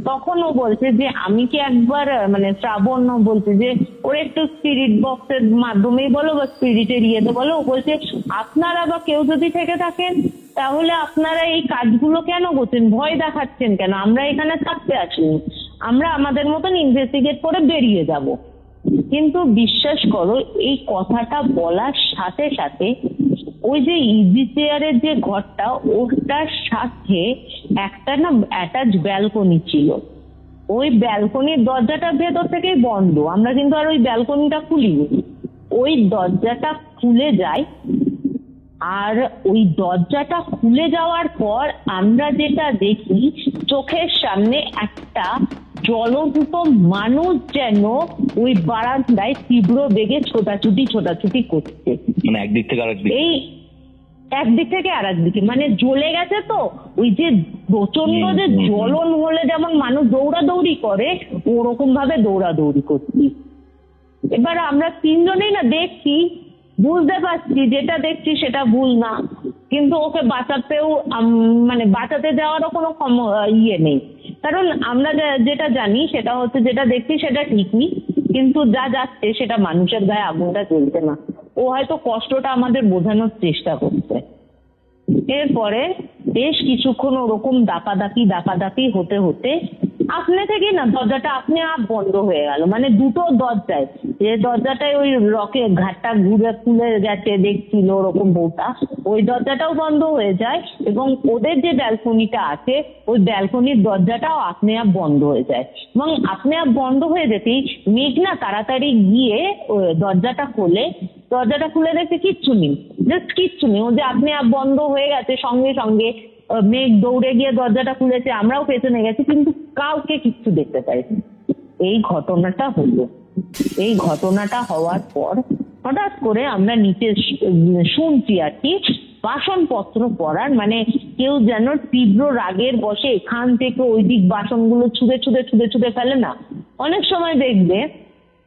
তখন ও বলছে যে আমি কি একবার মানে শ্রাবণ বলছে যে ওর একটু স্পিরিট বক্সের মাধ্যমেই বলো বা স্পিরিটের ইয়েতে বলো, ও বলছে আপনারা বা কেউ যদি থেকে থাকেন তাহলে আপনারা এই কাজগুলো কেন করছেন, ভয় দেখাচ্ছেন কেন, আমরা এখানে থাকতে আসিনি, আমরা আমাদের মতন ইনভেস্টিগেট করে বেরিয়ে যাব। কিন্তু বিশ্বাস করো, এই কথাটা বলার সাথে সাথে ওই যে ইজি চেয়ারের যে ঘরটা, ওটার সাথে একটা না অ্যাটাচ ব্যালকনি ছিল, ওই ব্যালকনির দরজাটা ভেতর থেকেই বন্ধ, আমরা কিন্তু আর ওই ব্যালকনিটা খুলিনি, ওই দরজাটা খুলে যায়। আর ওই দরজাটা খুলে যাওয়ার পর আমরা যেটা দেখি, চোখের সামনে একটা জলভূত মানুষ যেন ওই বারান্দায় তীব্র বেগে ছোটাছুটি করছে, মানে একদিক থেকে আরেক দিকে, এই একদিক থেকে আর একদিকে, মানে জ্বলে গেছে তো, ওই যে প্রচন্ড যে জ্বলন হলে যেমন মানুষ দৌড়াদৌড়ি করে, ওরকম ভাবে দৌড়াদৌড়ি করছি। এবার আমরা 3 জনেই না দেখছি, বুঝতে পারছি যেটা দেখছি সেটা ভুল না, কিন্তু ওকে বাঁচাতেও মানে বাঁচাতে যাওয়ারও কোনো ইয়ে নেই, কারণ আমরা যেটা জানি সেটা হচ্ছে যেটা দেখছি সেটা ঠিকই, কিন্তু যা যাচ্ছে সেটা মানুষের গায়ে আগুনটা জ্বলছে না, ও হয়তো কষ্টটা আমাদের বোঝানোর চেষ্টা করছে। এরপরে বেশ কিছুক্ষণ ওরকম দাপাদাপি হতে হতে আপনি থেকে না দরজাটা আপনি আপ বন্ধ হয়ে গেল, মানে দুটো দরজায়, যে দরজাটায় ওই রকে ঘাটটা ঘুরে খুলে গেছে দেখছিল ওরকম বউটা, ওই দরজাটাও বন্ধ হয়ে যায়, এবং ওদের যে ব্যালকনিটা আছে ওই ব্যালকনির দরজাটাও আপনি আপ বন্ধ হয়ে যায়, এবং আপনি আপ বন্ধ হয়ে যেতেই মেঘ না তাড়াতাড়ি গিয়ে দরজাটা খুলে দেখতে কিচ্ছু নেই, জাস্ট কিচ্ছু নেই, ও যে আপনি আপ বন্ধ হয়ে গেছে সঙ্গে সঙ্গে মেঘ দৌড়ে গিয়ে দরজাটা খুলেছে, আমরাও পেছনে গেছি, কিন্তু কাউকে কিচ্ছু দেখতে পাইনি। এই ঘটনাটা হলো। এই ঘটনাটা হওয়ার পর হঠাৎ করে আমরা নিচে শুনছি আর কি বাসনপত্র পড়ার, মানে কেউ যেন তীব্র রাগের বসে এখান থেকে ওই দিক বাসনগুলো ছুঁড়ে ছুঁড়ে ছুঁড়ে ছুঁড়ে ফেলে না, অনেক সময় দেখবে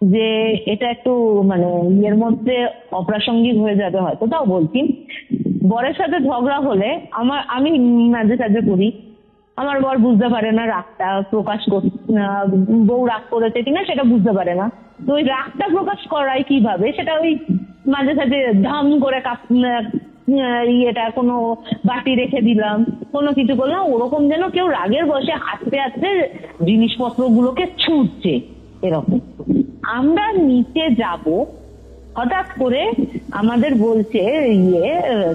যে এটা একটু মানে ইয়ের মধ্যে অপ্রাসঙ্গিক হয়ে যাবে হয়তো, তাও বলছি। বরের সাথে ঝগড়া হলে আমি মাঝে সাঝে করি, আমার বর বুঝতে পারে না রাগটা প্রকাশ বউ রাগ করেছে কিনা সেটা বুঝতে পারে না, তো ওই রাগটা প্রকাশ করাই কিভাবে সেটা ওই মাঝে সাঝে ধাম করে ইয়েটা কোনো বাটি রেখে দিলাম, কোনো কিছু করলাম, ওরকম যেন কেউ রাগের বসে হাঁটতে হাঁটতে জিনিসপত্রগুলোকে ছুটছে এরকম। আমরা নিচে যাব, হঠাৎ করে আমাদের বলছে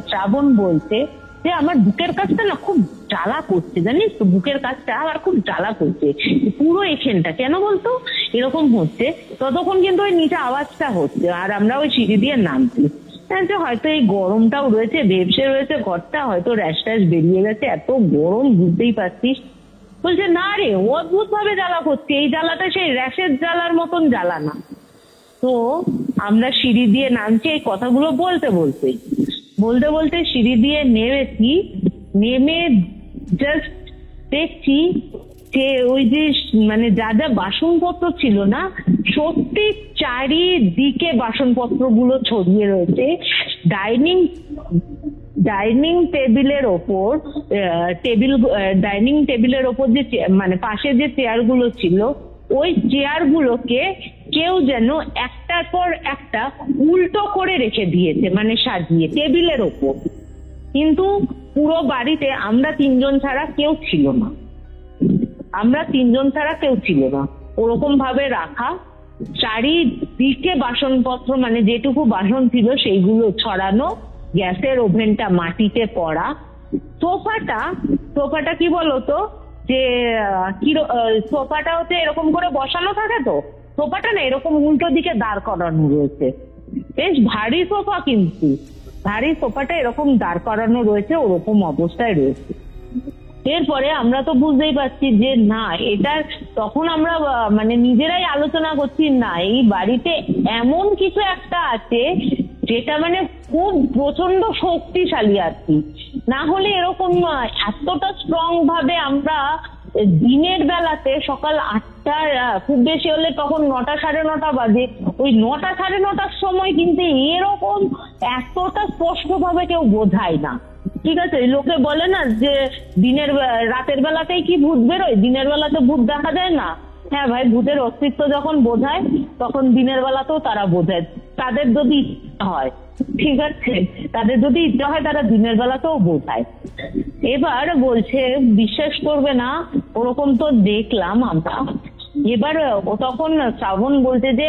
শ্রাবণ বলছে যে আমার বুকের কাছটা না খুব জ্বালা করছে, জানিস তো বুকের কাছটা আমার খুব জ্বালা করছে, পুরো এখানটা কেন বলতো এরকম হচ্ছে। ততক্ষণ কিন্তু ওই নিচে আওয়াজটা হচ্ছে আর আমরা ওই সিঁড়ি দিয়ে নামছি, হয়তো এই গরমটাও রয়েছে, ভেপসে রয়েছে ঘরটা, হয়তো র্যাশ ট্যাশ বেরিয়ে গেছে, এত গরম বুঝতেই পারছিস। বলছে না রে, অদ্ভুত ভাবে জ্বালা করছে, এই জ্বালাটা সেই র্যাশের জ্বালার মতন জ্বালা না। তো আমরা সিঁড়ি দিয়ে নামছি, এই কথাগুলো বলতে বলতে সিঁড়ি দিয়ে নেমেছি, নেমে জাস্ট দেখছি যে ওই যে মানে যা যা বাসনপত্র ছিল না, সত্যি চারিদিকে বাসনপত্রগুলো ছড়িয়ে রয়েছে। ডাইনিং টেবিলের ওপর ডাইনিং টেবিলের ওপর যে মানে পাশে যে চেয়ারগুলো ছিল, ওই চেয়ারগুলোকে কেউ যেন একটার পর একটা উল্টো করে রেখে দিয়েছে, মানে সাজিয়ে টেবিলের ওপর। কিন্তু পুরো বাড়িতে আমরা তিনজন ছাড়া কেউ ছিল না, ওরকম ভাবে রাখা, চারিদিকে বাসনপত্র মানে যেটুকু বাসন ছিল সেইগুলো ছড়ানো, গ্যাসের ওভেনটা মাটিতে পড়া, সোফাটা কি বলতো যে সোফাটা হচ্ছে এরকম করে বসানো থাকে, তো সোফাটা না এরকম উল্টো দিকে দাঁড় করানো রয়েছে, বেশ ভারী সোফা, কিন্তু ভারী সোফাটা এরকম দাঁড় করানো রয়েছে, ওরকম অবস্থায় রয়েছে। এরপরে আমরা তো বুঝতেই পারছি যে না এটা, তখন আমরা মানে নিজেরাই আলোচনা করছি, না এই বাড়িতে এমন কিছু একটা আছে যেটা মানে খুব প্রচন্ড শক্তিশালী আর কি, না হলে এরকম এতটা স্ট্রং ভাবে আমরা দিনের বেলাতে সকাল 8টার খুব বেশি হলে তখন 9টা সাড়ে 9টা বাজে, ওই 9টা সাড়ে 9টার সময় কিন্তু এরকম এতটা স্পষ্ট ভাবে কেউ বোঝায় না। ঠিক আছে, লোকে বলে না যে রাতের বেলাতেই কি ভূত বেরোয়, দিনের বেলাতে ভূত দেখা যায় না। হ্যাঁ ভাই, ভূতের অস্তিত্ব যখন বোঝায় তখন দিনের বেলাতেও তারা বোঝায়, তাদের যদি ইচ্ছা হয়। ঠিক আছে, তাদের যদি ইচ্ছা হয় তারা দিনের বেলাতেও বোঝায়। এবার বলছে বিশ্বাস করবে না, ওরকম তো দেখলাম আমরা। এবার ও তখন শ্রাবণ বলছে যে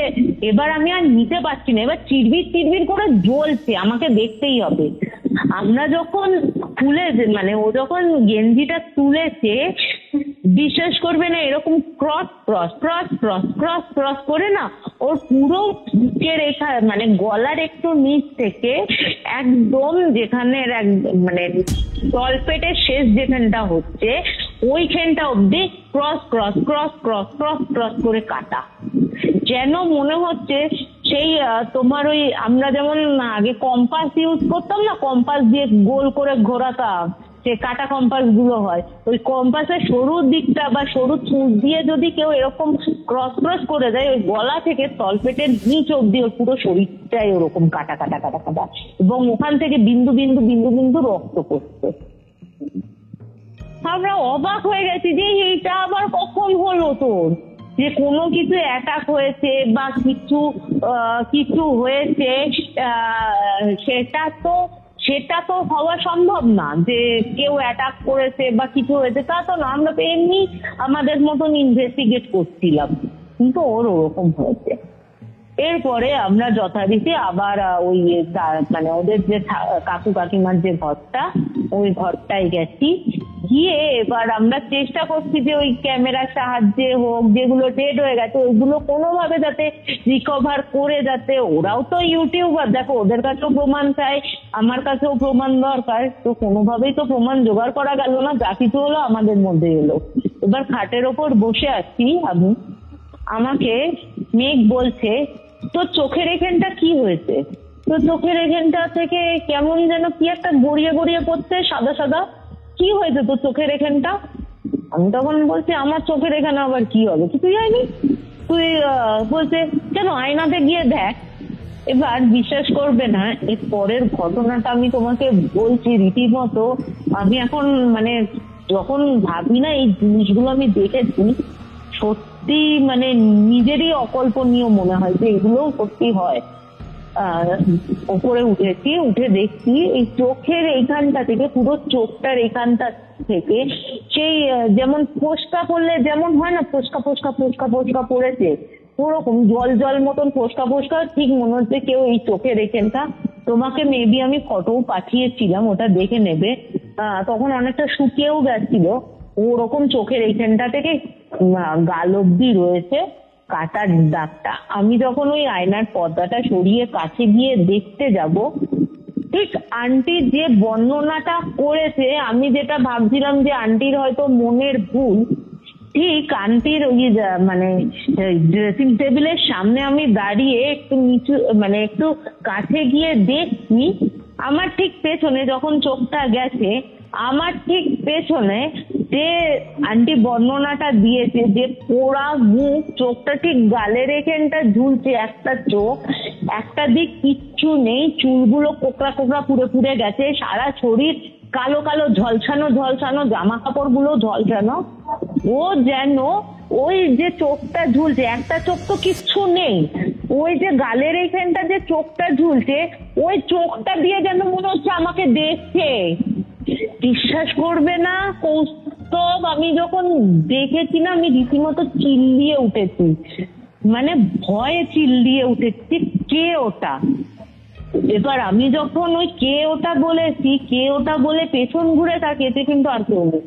এবার আমি আর নিতে পারছি না, এবার চিরবির করে জ্বলছে, আমাকে দেখতেই হবে। আমরা যখন মানে ও যখন গেঞ্জিটা তুলেছে, বিশ্বাস করবে না এরকম ক্রস করে না ওর পুরো বুকের মানে গলার একটু নিচ থেকে একদম যেখানে মানে তলপেটের শেষ যেখানটা হচ্ছে ওইখানটা অব্দি ক্রস করে কাটা, যেন মনে হচ্ছে সেই তোমার ওই আমরা যেমন আগে কম্পাস ইউজ করতাম না, কম্পাস দিয়ে গোল করে ঘোরাতাম, যে কাটা কম্পাস গুলো হয়, ওই কম্পাসের সরুর দিকটা বা সরু চুঁচ দিয়ে যদি কেউ এরকম ক্রস করে দেয়, ওই গলা থেকে তলপেটের নিচ অব্দি ওর পুরো শরীরটাই ওরকম কাটা, এবং ওখান থেকে বিন্দু রক্ত পড়ছে। আমরা অবাক হয়ে গেছি যে এইটা আবার কখন হলো তোর, যে কোনো কিছু অ্যাটাক হয়েছে বা কিছু হয়েছে, সেটা তো হওয়া সম্ভব না, যে কেউ অ্যাটাক করেছে বা কিছু হয়েছে, তা তো না। আমরা তো এমনি আমাদের মতন ইনভেস্টিগেট করছিলাম, কিন্তু ওর ওরকম হয়েছে। এরপরে আমরা যথারীতি আবার ওই মানে ওদের যে কাকু কাকিমার যে ঘরটা, ওই ঘরটায় গেছি, গিয়ে এবার আমরা চেষ্টা করছি যে ওই ক্যামেরার সাহায্যে হোক, যেগুলো ডেড হয়ে গেছে ওইগুলো কোনোভাবে যাতে রিকভার করে, যাতে ওরাও তো ইউটিউবার, দেখো ওদের কাছেও প্রমাণ চাই, আমার কাছেও প্রমাণ দরকার, তো কোনোভাবেই তো প্রমাণ জোগাড় করা গেল না, যা কিছু হলো আমাদের মধ্যে এলো। এবার খাটের ওপর বসে আছি আমি, আমাকে মেঘ বলছে তোর চোখের এখানটা কি হয়েছে, তো চোখের এখানটা থেকে কেমন যেন কি একটা গড়িয়ে গড়িয়ে পড়ছে, সাদা সাদা। কি হয়েছে তোর চোখের এখানটা? আমি তখন বলছি আমার চোখের এখানে আবার কি হবে, কিছু যায়নি। তুই বলছে কেন আয়নাতে গিয়ে দেখ। এবার বিশ্বাস করবে না, এর পরের ঘটনাটা আমি তোমাকে বলছি রীতিমতো। আমি এখন মানে যখন ভাবি না এই জিনিসগুলো আমি দেখেছি, সত্যি মানে নিজেরই অকল্পনীয় মনে হয় যে এগুলো সত্যি হয়। ওপরে উঠে দেখছি এই চোখের এইখানটা থেকে, পুরো চোখটার এইখানটা থেকে সেই যেমন ফোসকা পড়লে যেমন হয় না, ফোসকা ফোসকা ফোসকা ফোসকা পড়েছে, ওরকম জল জল মতন ফোসকা ফোসকা, ঠিক মনে হচ্ছে কেউ এই চোখের এখানটা। তোমাকে মেবি আমি ফটো পাঠিয়েছিলাম, ওটা দেখে নেবে। তখন অনেকটা শুকিয়েও গেছিল। ওরকম চোখের এইখানটা থেকে গাল অব্দি রয়েছে কাটার দাগটা। আমি যখন ওই আয়নার পর্দাটা সরিয়ে কাছে গিয়ে দেখতে যাব, ঠিক আন্টির যে বর্ণনাটা করেছে, আমি যেটা ভাবছিলাম যে আন্টির হয়তো মনের ভুল, ঠিক আন্টির ওই মানে ড্রেসিং টেবিলের সামনে আমি দাঁড়িয়ে একটু নিচু মানে একটু কাছে গিয়ে দেখছি, আমার ঠিক পেছনে যখন চোখটা গেছে, আমার ঠিক পেছনে যে আন্টি বর্ণনাটা দিয়েছে যে পোড়া মুখ, চোখটা ঠিক গালের এখানটা ঝুলছে একটা চোখ, একটা দিক কিচ্ছু নেই, চুলগুলো কোকড়া কোকড়া পুড়ে পুড়ে গেছে, সারা শরীর কালো কালো ঝলসানো ঝলসানো, জামা কাপড় গুলো ঝলসানো। ও যেন ওই যে চোখটা ঝুলছে, একটা চোখ তো কিচ্ছু নেই, ওই যে গালের এইখানটা যে চোখটা ঝুলছে, ওই চোখটা দিয়ে যেন মনে হচ্ছে আমাকে দেখছে। বিশ্বাস করবে না কৌস্তব, আমি যখন দেখেছি না, আমি রীতিমতো চিল্লিয়ে উঠেছি, মানে ভয়ে চিল্লিয়ে উঠেছি কে ওটা। এবার আমি যখন ওই কে ওটা বলেছি, কে ওটা বলে পেছন ঘুরে তাকিয়েছে, কিন্তু আর কেউ নেই,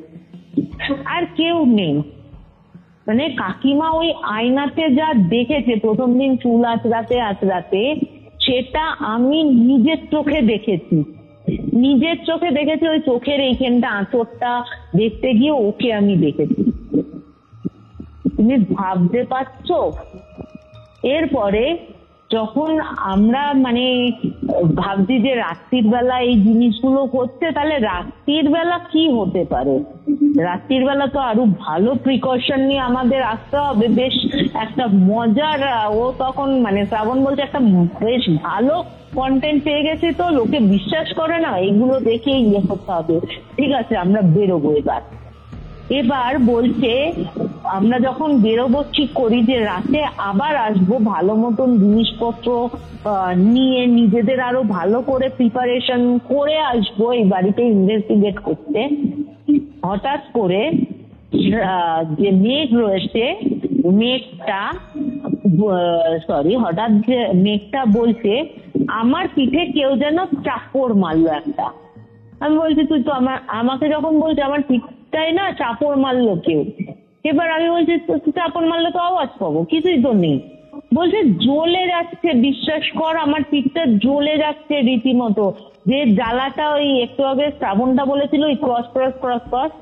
আর কেউ নেই। মানে কাকিমা ওই আয়নাতে যা দেখেছে প্রথম দিন চুল আঁচড়াতে আঁচড়াতে, সেটা আমি নিজের চোখে দেখেছি, নিজের চোখে দেখেছি। ওই চোখের এইখানটা আঁচড়টা দেখতে গিয়ে ওকে আমি দেখেছি। তুমি ভাবতে পারছো? এরপরে যখন আমরা মানে ভাবছি যে রাত্রির বেলা এই জিনিসগুলো হচ্ছে, তাহলে রাত্রির বেলা কি হতে পারে? রাত্রির বেলা তো আরো ভালো প্রিকশন নিয়ে আমাদের আসতে হবে। বেশ একটা মজার, ও তখন মানে শ্রাবণ বলছে একটা বেশ ভালো কন্টেন্ট পেয়ে গেছি, তো লোকে বিশ্বাস করে না, এগুলো দেখে ইয়ে করতে হবে। ঠিক আছে, আমরা বেরোবো। এবার বলছে আমরা যখন বেরোবো ঠিক করি যে রাতে আবার আসবো, ভালো মতন জিনিসপত্র নিয়ে নিজেদের আরো ভালো করে প্রিপারেশন করে আসবো এই বাড়িতে ইনভেস্টিগেট করতে। হঠাৎ করে যে মেঘ রয়েছে, হঠাৎ যে মেঘটা বলছে আমার পিঠে কেউ যেন চাপড় মারলো একটা। আমি বলছি তুই তো আমাকে যখন বলছে আমার পিঠটাই না চাপড় মারলো কেউ। এবার আমি বলছি চাপড় মারলে তো আওয়াজ পাবো, কিছুই তো নেই। বলছে জ্বলে যাচ্ছে, বিশ্বাস কর আমার পিঠটা জ্বলে যাচ্ছে রীতিমতো। যে জ্বালাটা ওই একটু আগে শ্রাবণটা বলেছিল ওই ক্রস ক্রস ক্রস ক্রস,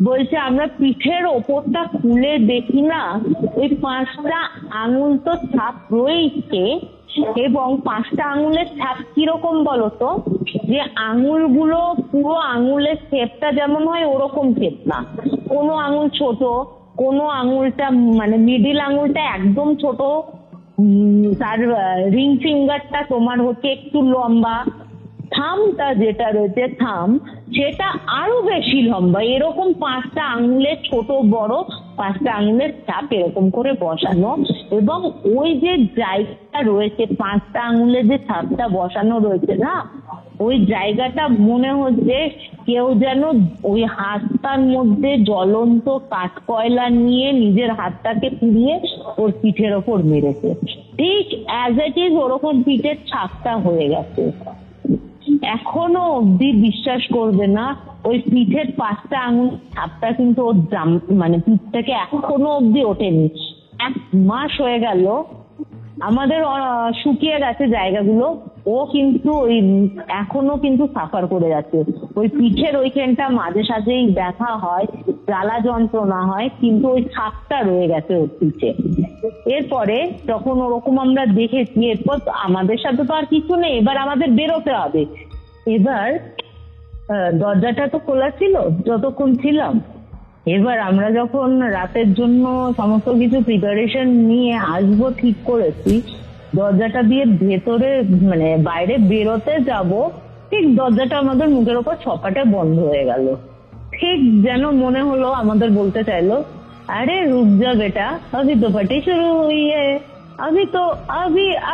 বলছে আমরা পিঠের ওপরটা খুলে দেখি না, ওই 5টা আঙুল তো ছাপ রয়েছে, এবং 5টা আঙুলের ছাপ কিরকম বলতো, যে আঙুলগুলো পুরো আঙুলের শেপটা যেমন হয় ওরকম শেপ না, কোনো আঙুল ছোট, কোনো আঙুলটা মানে মিডিল আঙুলটা একদম ছোট, তার রিং ফিঙ্গারটা তোমার হচ্ছে একটু লম্বা, থামটা যেটা রয়েছে থাম সেটা আরো বেশি লম্বা। এরকম 5টা আঙুলের ছোট বড় 5টা আঙুলের ছাপ এরকম করে বসানো, এবং ওই যে জায়গাটা রয়েছে 5টা আঙুলের যে ছাপটা বসানো রয়েছে না, ওই জায়গাটা মনে হচ্ছে কেউ যেন ওই হাতটার মধ্যে জ্বলন্ত কাঠকয়লা নিয়ে নিজের হাতটাকে পুড়িয়ে ওর পিঠের ওপর মেরেছে। ঠিক অ্যাজ ইট ইজ ওরকম পিঠের ছাপটা হয়ে গেছে। এখনো অব্দি বিশ্বাস করবে না, ওই পিঠের 5টা আঙুল ছাপটা কিন্তু ওর মানে পিঠ থেকে এখনো অব্দি ওঠেনি। 1 মাস হয়ে গেল, আমাদের শুকিয়ে গেছে জায়গাগুলো, ও কিন্তু ওই এখনো কিন্তু সাফার করে যাচ্ছে। ওই পিঠের ওইখানটা মাঝে সাঝেই ব্যথা হয়, জ্বালা যন্ত্রণা হয়, কিন্তু ওই ছাপটা রয়ে গেছে ওর পিঠে। এরপরে যখন ওরকম আমরা দেখেছি, এরপর আমাদের সাথে তো আর কিছু নেই, এবার আমাদের বেরোতে হবে। এবার দরজাটা তো খোলা ছিল যতক্ষণ ছিলাম। এবার আমরা যখন রাতের জন্য সমস্ত কিছু প্রিপারেশন নিয়ে আসবো ঠিক করেছি, দরজাটা দিয়ে ভেতরে মানে বাইরে বেরোতে যাব, ঠিক দরজাটা আমাদের মুখের ওপর ছপাটে বন্ধ হয়ে গেল। ঠিক যেন মনে হলো আমাদের বলতে চাইলো, আরে রুক যা বেটা, अभी तो फटी शुरू हुई है, अभी तो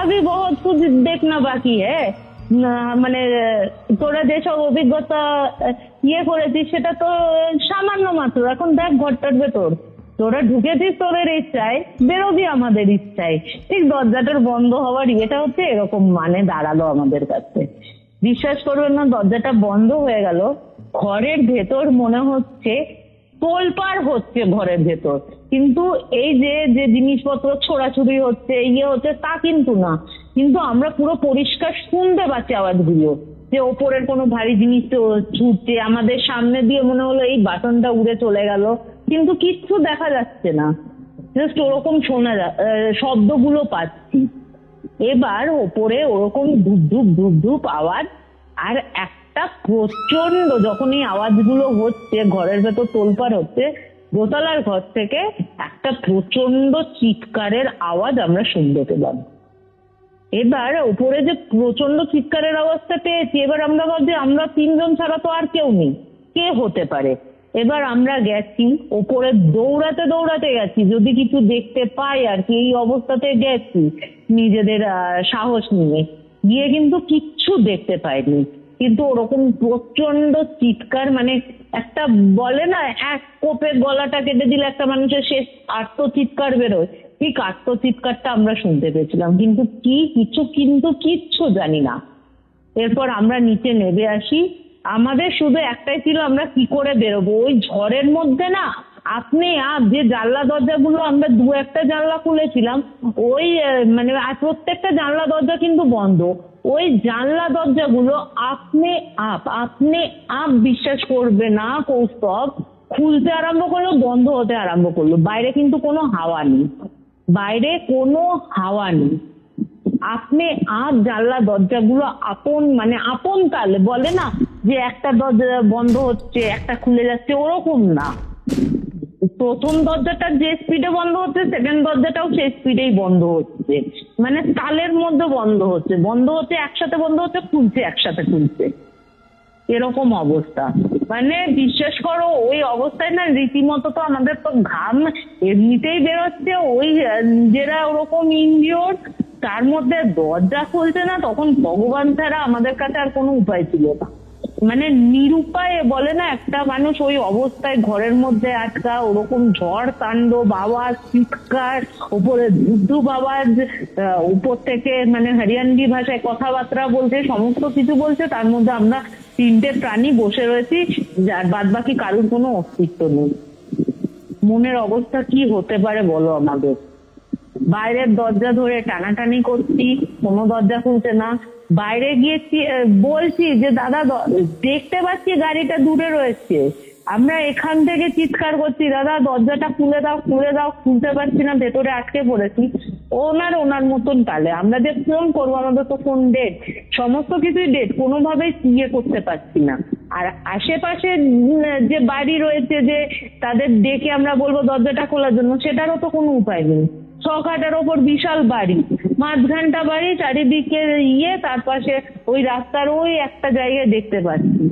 अभी बहुत कुछ देखना बाकी है। মানে তোরা যেসব অভিজ্ঞতা করেছিস সেটা তো সামান্য মাত্র, এখন দেখ ঘরটার ভেতর তোরা ঢুকেছিস তোদের ইচ্ছায়, বেরোবি আমাদের ইচ্ছায়। ঠিক দরজাটার বন্ধ হওয়ার এটা হচ্ছে এরকম মানে দাঁড়ালো আমাদের কাছে। বিশ্বাস করবেন না, দরজাটা বন্ধ হয়ে গেল, ঘরের ভেতর মনে হচ্ছে তোলপাড় হচ্ছে ঘরের ভেতর, কিন্তু এই যে যে জিনিসপত্র ছোড়াছুড়ি হচ্ছে হচ্ছে তা কিন্তু না, কিন্তু আমরা পুরো পরিষ্কার শুনতে পাচ্ছি আওয়াজগুলো, যে ওপরের কোনো ভারী জিনিস ছুটছে আমাদের সামনে দিয়ে, মনে হলো এই বাটনটা উড়ে চলে গেল, কিন্তু কিচ্ছু দেখা যাচ্ছে না, জাস্ট ওরকম শোনা শব্দগুলো পাচ্ছি। এবার ওপরে ওরকম ধুপ ধুপ ধুপ ধুপ আওয়াজ, আর একটা প্রচন্ড, যখন এই আওয়াজগুলো হচ্ছে ঘরের ভেতর তোলপাড় হচ্ছে, দোতলার ঘর থেকে একটা প্রচন্ড চিৎকারের আওয়াজ আমরা শুনতে পেলাম। এবার উপরে যে প্রচন্ড চিৎকারের আওয়াজটা পেয়েছি, এবার আমরা ভাবছি আমরা তিনজন ছাড়া তো আর কেউ নেই, কে হতে পারে। এবার আমরা গেছি ওপরে, দৌড়াতে দৌড়াতে গেছি যদি কিছু দেখতে পাই আর কি, এই অবস্থাতে গেছি নিজেদের সাহস নিয়ে গিয়ে, কিন্তু কিচ্ছু দেখতে পাইনি। কিন্তু ওরকম প্রচন্ড চিৎকার, মানে একটা বলে না এক কোপে গলাটা কেটে দিলে একটা মানুষের শেষ আর্তচিৎকার বেরোয়, ঠিক আর্তচিৎকারটা আমরা শুনতে পেয়েছিলাম, কিন্তু কিচ্ছু জানি না। এরপর আমরা নিচে নেমে আসি, আমাদের শুধু একটাই ছিল আমরা কি করে বেরোবো। ওই ঝড়ের মধ্যে না আপনি যে জানলা দরজাগুলো আমরা দু একটা জানলা খুলেছিলাম, ওই মানে প্রত্যেকটা জানলা দরজা কিন্তু বন্ধ, ওই জানলা দরজাগুলো আপনি আপ বিশ্বাস করবে না কৌস্তব, খুলতে আরম্ভ করলো, বন্ধ হতে আরম্ভ করলো। বাইরে কিন্তু কোনো হাওয়া নেই, আপনি জানলা দরজাগুলো আপন তালে বলে না যে একটা দরজা বন্ধ হচ্ছে একটা খুলে যাচ্ছে, ওরকম না। প্রথম দরজাটা যে স্পিডে বন্ধ হচ্ছে, সেকেন্ড দরজাটাও সেই স্পিডেই বন্ধ হচ্ছে, মানে তালের মধ্যে বন্ধ হচ্ছে একসাথে বন্ধ হচ্ছে, খুলছে একসাথে খুলছে, এরকম অবস্থা। মানে বিশ্বাস করো ওই অবস্থায় না রীতিমতো তো আমাদের তো ঘাম এমনিতেই বেরোচ্ছে, ওই নিজেরা ওরকম ইনজিওর, তার মধ্যে দরজা খুলছে না, তখন ভগবান ছাড়া আমাদের কাছে আর কোনো উপায় ছিল না। মানে নিরুপায়ে বলে না একটা মানুষ ওই অবস্থায় ঘরের মধ্যে আটকা, ওরকম ঝড় তাণ্ডব আওয়াজ, চিৎকার, উপরে ধুধুপ আওয়াজ, উপর থেকে মানে হরিয়ানবি ভাষায় কথাবার্তা বলছে, সমস্ত কিছু বলছে, তার মধ্যে আমরা তিনটে প্রাণী বসে রয়েছি, যার বাদ বাকি কারোর কোনো অস্তিত্ব নেই। মনের অবস্থা কি হতে পারে বলো আমাদের। বাইরের দরজা ধরে টানাটানি করছি, কোনো দরজা খুলছে না। বাইরে গিয়েছি, বলছি যে দাদা দেখতে পাচ্ছি গাড়িটা দূরে রয়েছে, আমরা এখান থেকে চিৎকার করছি, দাদা দরজাটা খুলে দাও, খুলতে পারছি না, ভেতরে আটকে পড়েছি। ওনার মতন তালে আমরা যে ফোন করবো, আমাদের তো ফোন ডেট, সমস্ত কিছুই ডেট, কোনোভাবেই করতে পারছি না। আর আশেপাশে যে বাড়ি রয়েছে, যে তাদের ডেকে আমরা বলবো দরজাটা খোলার জন্য, সেটারও তো কোনো উপায় নেই। 6 কাঠার ওপর বিশাল বাড়ি, মাঝখানটা বাড়ি, চারিদিকে তার পাশে ওই রাস্তার ওই একটা জায়গায় দেখতে পাচ্ছি।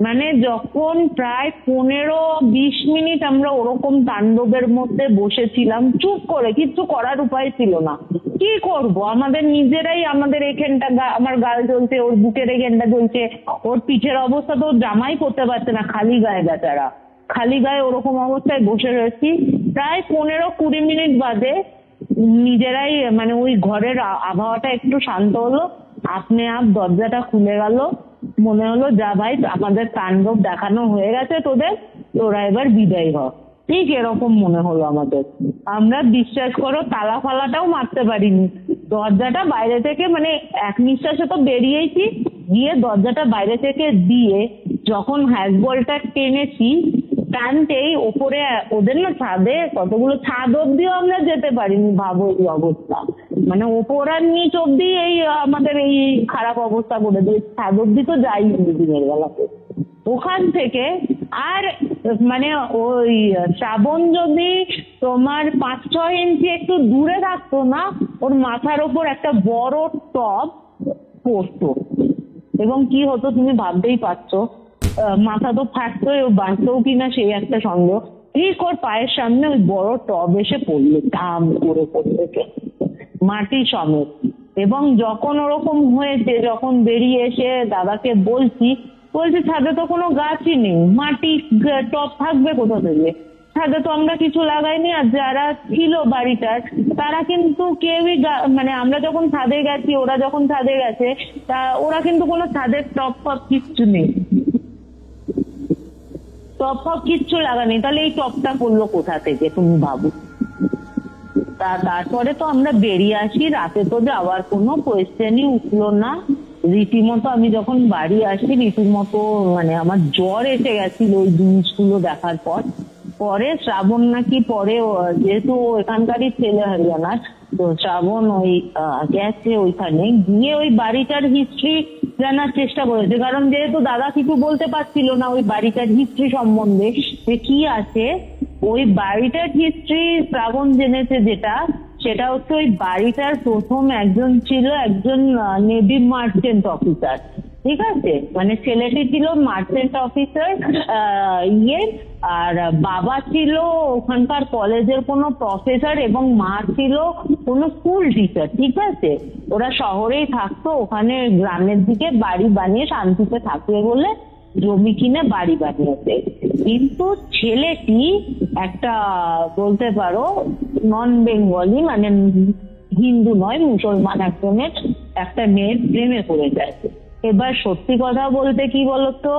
মানে যখন প্রায় 15-20 মিনিট আমরা ওরকম তাণ্ডবের মধ্যে বসেছিলাম চুপ করে, কিচ্ছু করার উপায় ছিল না। কি করব, আমাদের নিজেরাই, আমাদের এখানটা আমার গাল জ্বলছে, ওর বুকের এখানটা জ্বলছে, ওর পিঠের অবস্থা তো জামাই করতে পারছে না, খালি গায়ে বেচারা, খালি গায়ে ওরকম অবস্থায় বসে রয়েছি। প্রায় 15-20 মিনিট বাদে নিজেরাই মানে ওই ঘরের আবহাওয়াটা একটু শান্ত হলো, আপনি দরজাটা খুলে গেল, মনে হলো যা ভাই আমাদের তাণ্ডব দেখানো হয়ে গেছে তোরা এবার বিদায় হ, ঠিক এরকম মনে হলো আমাদের। আমরা বিশ্বাস করো তালা ফালাটাও মারতে পারিনি, দরজাটা বাইরে থেকে মানে এক নিঃশ্বাসে তো বেরিয়েছি, গিয়ে দরজাটা বাইরে থেকে দিয়ে যখন হ্যাজবলটা টেনেছি, টানতেই ওপরে ওদের না ছাদে কতগুলো, ছাদ অব্দিও আমরা যেতে পারিনি, ভাবো এই অবস্থা। মানে ওপর আর নিচ অব্দি এই আমাদের এই খারাপ অবস্থা করে দিয়ে, ছাদ অব্দি তো যাইনি দিনের বেলাতে। ওখান থেকে আর মানে ওই শ্রাবণ যদি তোমার 5-6 ইঞ্চি একটু দূরে থাকতো না, ওর মাথার ওপর একটা বড় টব পড়তো, এবং কি হতো তুমি ভাবতেই পারছো। মাথা তো ফাটতোই, ও বাঁচতও কিনা সেই একটা সন্দেহ। ঠিক ওর পায়ের সামনে ওই বড় টব এসে পড়লো, দাম করে পড়তে মাটি সমেত। এবং যখন ওরকম হয়েছে, যখন বেরিয়ে এসে দাদাকে বলছি ছাদে তো কোনো গাছই নেই, মাটি টব থাকবে কোথা থেকে, ছাদে তো আমরা কিছু লাগাইনি। আর যারা ছিল বাড়িটার তারা কিন্তু কেউই মানে আমরা যখন ছাদে গেছি, ওরা যখন ছাদে গেছে, তা ওরা কিন্তু কোনো ছাদের টব ফব কিচ্ছু নেই, টব ফব কিচ্ছু লাগানি। তাহলে এই টবটা করলো কোথা থেকে তুমি ভাবো। তারপরে তো আমরা বেরিয়ে আসি, রাতে তো যাওয়ার কোনো কোয়েশ্চেনই উঠলো না। রীতিমতো আমি যখন বাড়ি আসি, রীতিমতো মানে আমার জ্বর এসে গেছিল ওই জিনিসগুলো দেখার পর। পরে শ্রাবণ নাকি পরে, যেহেতু এখানকারই ছেলে হরিয়ানার, তো শ্রাবণ ওই গেছে ওইখানে, গিয়ে ওই বাড়িটার হিস্ট্রি জানার চেষ্টা করেছে। কারণ যেহেতু দাদা কিছু বলতে পারছিল না ওই বাড়িটার হিস্ট্রি সম্বন্ধে যে কি আছে, ওই বাড়িটার হিস্ট্রি শ্রাবণ জেনেছে যেটা, সেটা হচ্ছে ওই বাড়িটার প্রথম একজন ছিল একজন নেভি মার্চেন্ট অফিসার, ঠিক আছে? মানে ছেলেটি ছিল মার্চেন্ট অফিসার আর বাবা ছিল ওখানকার কলেজের কোনো প্রফেসর এবং মা ছিল কোনো স্কুল টিচার, ঠিক আছে? ওরা শহরেই থাকতো, ওখানে গ্রামের দিকে বাড়ি বানিয়ে শান্তিতে থাকবে বলে জমি কিনে বাড়ি বানিয়েছে। কিন্তু ছেলেটি একটা বলতে পারো নন বেঙ্গলি, মানে হিন্দু নয়, মুসলমান একজনের একটা মেয়ের প্রেমে পড়ে যায়। এবার সত্যি কথা বলতে কি বলতো,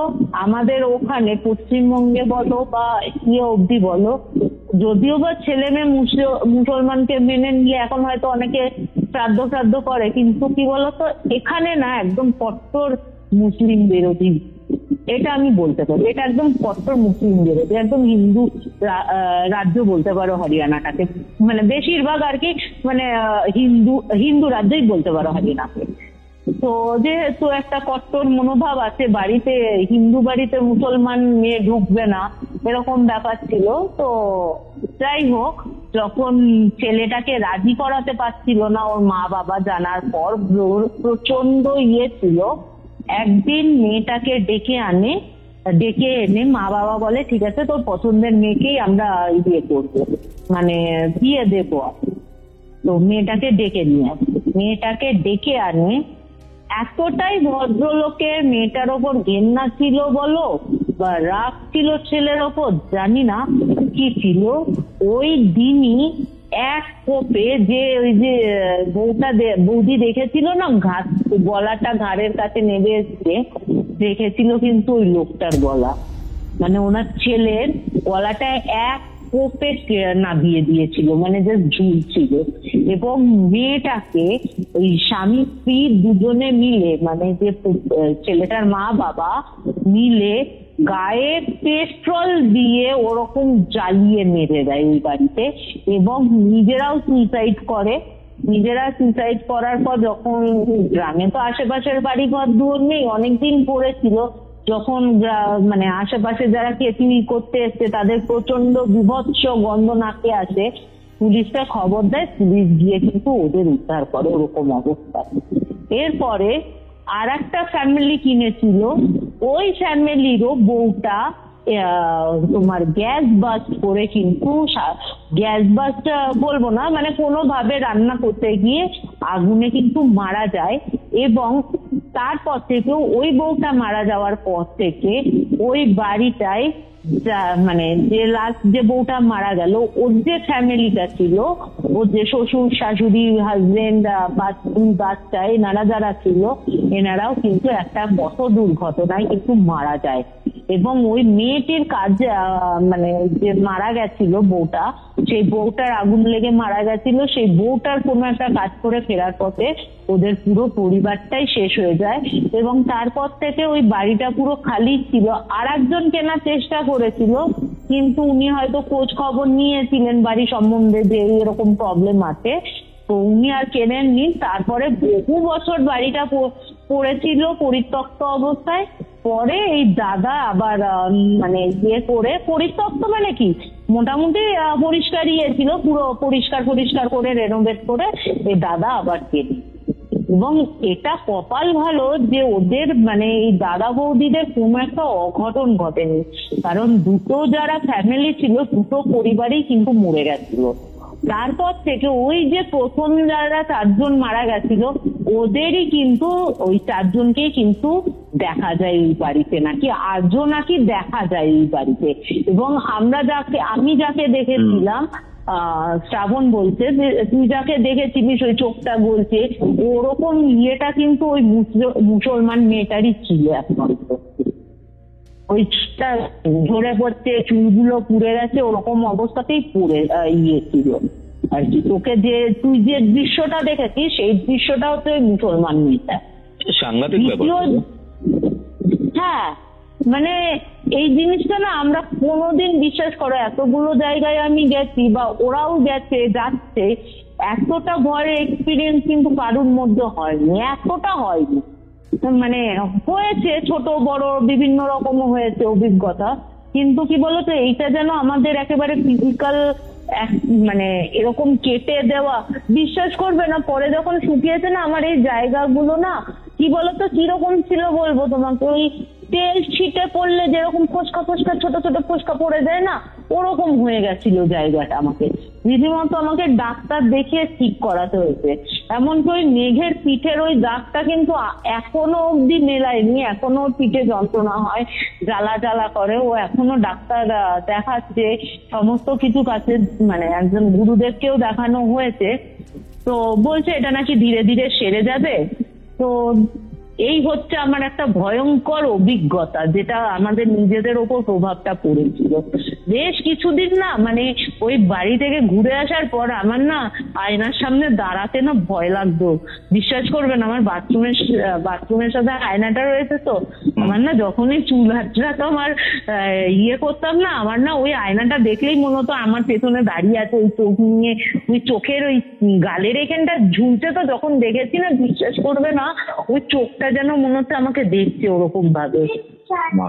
আমাদের ওখানে পশ্চিমবঙ্গে বলো বা ইয়ে অবধি বলো, যদিও বা ছেলে মেয়ে মুসলমানকে মেনে নিলে এখন হয়তো অনেকে শ্রাদ্ধ করে, কিন্তু কি বলতো এখানে না একদম কট্টর মুসলিম বিরোধী, এটা আমি বলতে পারি। এটা একদম কট্টর মুসলিম বিরোধী, একদম হিন্দু রাজ্য বলতে পারো হরিয়ানাটাকে, মানে বেশিরভাগ আর কি, মানে হিন্দু রাজ্যই বলতে পারো হরিয়ানাকে। তো যেহেতু একটা কট্টর মনোভাব আছে বাড়িতে, হিন্দু বাড়িতে মুসলমান মেয়ে ঢুকবে না, এরকম ব্যাপার ছিল। তো যাই হোক, যখন ছেলেটাকে রাজি করাতে পারছিল না ওর মা বাবা জানার পর, প্রচন্ড ইয়ে ছিল, একদিন মেয়েটাকে ডেকে এনে মা বাবা বলে ঠিক আছে তোর পছন্দের মেয়েকেই আমরা বিয়ে করবো, মানে বিয়ে দেবো। তো মেয়েটাকে ডেকে আনে, এতটাই ভদ্রলোকের মেয়েটার ওপর ঘেন্না ছিল বলো বা রাগ ছিল ছেলের ওপর, জানি না কি ছিল। ওই দিনই এক কোপে, যে ওই যে বৌদি দেখেছিল না গলাটা ঘাড়ের কাছে নেমে এসছে, দেখেছিল কিন্তু ওই লোকটার গলা, মানে ওনার ছেলের গলাটা এক কোপে নামিয়ে দিয়েছিল, মানে জাস্ট ঝুলছিল। এবং মেয়েটাকে ওই স্বামী স্ত্রী দুজনে মিলে, মানে যে ছেলেটার মা বাবা মিলে গায়ে পেট্রোল দিয়ে ওরকম জ্বালিয়ে মেরে দেয় ওই বাড়িতে, এবং নিজেরাও সুইসাইড করার পর, যখন গ্রামে তো আশেপাশের বাড়ি ঘর দুয়ার নেই, অনেকদিন পড়েছিল, যখন মানে আশেপাশে যারা কেটলি করতে এসছে তাদের প্রচন্ড বিভৎস গন্ধ নাকে আসে, পুলিশটা খবর দেয়, পুলিশ গিয়ে কিন্তু ওদের উদ্ধার করে ওরকম অবস্থা। এরপরে আর একটা ফ্যামিলি কিনেছিল, ওই ফ্যামিলিরও বউটা তোমার গ্যাস বাস্ট করে, কিন্তু গ্যাস বাস্ট বলবো না, মানে কোনোভাবে রান্না করতে গিয়ে আগুনে কিন্তু মারা যায়। এবং তারপর থেকে ওই বউটা মারা যাওয়ার পর থেকে ওই বাড়িটায় মানে যে লাস্ট যে বউটা মারা গেল, ওর যে ফ্যামিলিটা ছিল, ওর যে শ্বশুর শাশুড়ি হাজবেন্ড বাচ্চা এনারা যারা ছিল, এনারাও কিন্তু একটা পথ দুর্ঘটনায় কিন্তু মারা যায়। এবং ওই মেয়েটির কাজ মানে যে মারা গেছিল বউটা, সেই বউটার আগুন লেগে মারা গেছিল, সেই বউটার কোনো একটা কাজ করে ফেরার পথে ওদের পুরো পরিবারটাই শেষ হয়ে যায়। এবং তারপর থেকে ওই বাড়িটা পুরো খালি ছিল। আর একজন কেনার চেষ্টা করেছিল, কিন্তু উনি হয়তো খোঁজ খবর নিয়েছিলেন বাড়ি সম্বন্ধে যে এরকম প্রবলেম আছে, তো উনি আর কেনেননি। তারপরে বহু বছর বাড়িটা পড়েছিল পরিত্যক্ত অবস্থায়। পরে এই দাদা আবার মানে ইয়ে করে, পরিত্যক্ত মানে কি মোটামুটি পরিষ্কার ছিল, পুরো পরিষ্কার করে রেনোভেট করে এই দাদা আবার কেনে। এবং এটা কপাল ভালো যে ওদের মানে এই দাদা বৌদিদের কোনো একটা অঘটন ঘটেনি, কারণ দুটো যারা ফ্যামিলি ছিল দুটো পরিবারই কিন্তু মরে গেছিল। তারপর থেকে ওই যে প্রথম যারা 4 জন মারা গেছিল, ওদেরই কিন্তু ওই 4 জনকেই কিন্তু দেখা যায় এই বাড়িতে, নাকি আজও নাকি দেখা যায় এই বাড়িতে। এবং আমি যাকে দেখেছিলাম, শ্রাবণ বলছে যে তুই যাকে দেখেছিলিস ওই চোখটা বলছে, ওরকম ইয়েটা কিন্তু ওই মুসলমান মেয়েটারই ছিল একমাত্র। ওইটা ঝরে পড়ছে, চুলগুলো পুড়ে গেছে, ওরকম অবস্থাতেই পড়ে ইয়ে ছিল আর কি। তোকে যে তুই যে দৃশ্যটা দেখেছিস সেই দৃশ্যটা হচ্ছে ওই মুসলমান মেয়েটা। সাংঘাতিক ব্যাপার। হ্যাঁ, মানে এই জিনিসটা না আমরা কোনোদিন বিশ্বাস করো, এতগুলো জায়গায় আমি গেছি বা ওরাও যাচ্ছে, এতটা ভয়ের এক্সপিরিয়েন্স কিন্তু কারোর মধ্যে হয়নি, এতটা হয়নি। মানে হয়েছে ছোট বড় বিভিন্ন রকম হয়েছে অভিজ্ঞতা, কিন্তু কি বলতো এইটা যেন আমাদের একেবারে ফিজিক্যাল মানে এরকম কেটে দেওয়া, বিশ্বাস করবে না পরে যখন শুকিয়েছে না আমার এই জায়গাগুলো না, কি বলতো কিরকম ছিল বলবো তোমাকে, ওই তেল ছিটে পড়লে যেরকম ফোসকা ছোট ছোট ফোসকা পড়ে যায় না, ওরকম হয়ে গেছিল জায়গাটা। আমাকে রীতিমতো আমাকে ডাক্তার দেখিয়ে ঠিক করাতে হয়েছে। এমনকি ওই মেঘের পিঠের ওই দাগটা কিন্তু এখনো অব্দি মেলায়নি, এখনো পিঠে যন্ত্রণা হয়, জ্বালা করে, ও এখনো ডাক্তার দেখাচ্ছে, সমস্ত কিছু কাছে মানে একজন গুরুদেবকেও দেখানো হয়েছে। তো বলছে এটা নাকি ধীরে ধীরে সেরে যাবে। তো এই হচ্ছে আমার একটা ভয়ঙ্কর অভিজ্ঞতা, যেটা আমাদের নিজেদের ওপর প্রভাবটা পড়েছিল। বেশ কিছুদিন না মানে ওই বাড়ি থেকে ঘুরে আসার পর আমার না আয়নার সামনে দাঁড়াতে না ভয় লাগতো। বিশ্বাস করবেন, আমার বাথরুমের সাথে আয়নাটা রয়েছে, তো আমার না যখনই চুল হাঁচড়াতাম আর ইয়ে করতাম না, আমার না ওই আয়নাটা দেখলেই মনে হতো আমার পেছনে দাঁড়িয়ে আছে, ওই চোখ নিয়ে, ওই চোখের ওই গালের এখানটা ঝুলছে, তো যখন দেখেছি না বিশ্বাস করবে না ওই চোখটা যেন মনে হচ্ছে আমাকে দেখছে ওরকম ভাবে।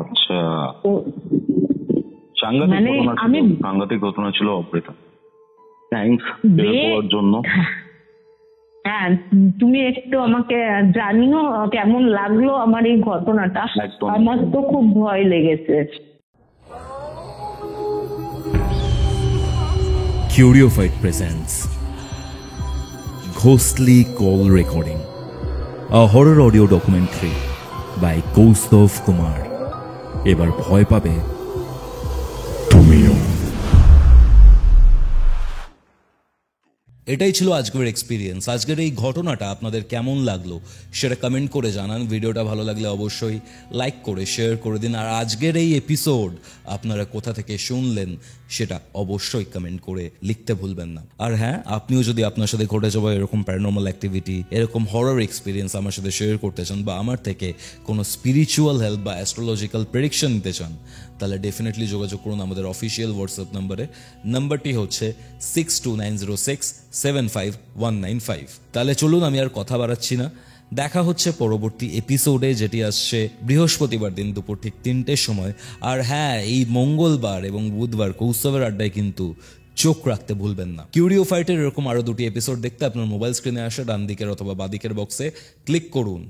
আচ্ছা, মানে আমি সাংঘাতিক ঘটনা ছিল অপৃতা। থ্যাঙ্কস বলার জন্য। হ্যাঁ, তুমি একটু আমাকে জানিও কেমন লাগলো আমার এই ঘটনাটা। আমার তো খুব ভয় লেগেছে। Curiofite presents Ghostly Call Recording, a horror audio documentary by Kaustav Kumar. এবার ভয় পাবে তুমিও। এটাই ছিল আজকের এক্সপিরিয়েন্স। আজকের এই ঘটনাটা আপনাদের কেমন লাগলো সেটা কমেন্ট করে জানান। ভিডিওটা ভালো লাগলে অবশ্যই লাইক করে শেয়ার করে দিন। আর আজকের এই এপিসোড আপনারা কোথা থেকে শুনলেন সেটা অবশ্যই কমেন্ট করে লিখতে ভুলবেন না। আর হ্যাঁ, আপনিও যদি আপনার সাথে ঘটে যাওয়া এরকম প্যারানর্মাল অ্যাক্টিভিটি, এরকম হরর এক্সপিরিয়েন্স আমার সাথে শেয়ার করতে চান, বা আমার থেকে কোনো স্পিরিচুয়াল হেল্প বা অ্যাস্ট্রোলজিক্যাল প্রেডিকশন নিতে চান, তাহলে ডেফিনেটলি যোগাযোগ করুন আমাদের অফিসিয়াল হোয়াটসঅ্যাপ নাম্বারে। নাম্বারটি হচ্ছে 6290675195। তাহলে চলুন, আমি আর কথা বাড়াচ্ছি না, দেখা হচ্ছে পরবর্তী এপিসোডে, যেটি আসছে বৃহস্পতিবার দিন দুপুর ঠিক 3টের সময়। আর হ্যাঁ, এই মঙ্গলবার এবং বুধবার কৌস্তবের আড্ডায় কিন্তু চোখ রাখতে ভুলবেন না। কিউরিওফাইটের এরকম আরো 2টি এপিসোড দেখতে আপনার মোবাইল স্ক্রিনে আসে ডান দিকের অথবা বাঁ দিকের বক্সে ক্লিক করুন।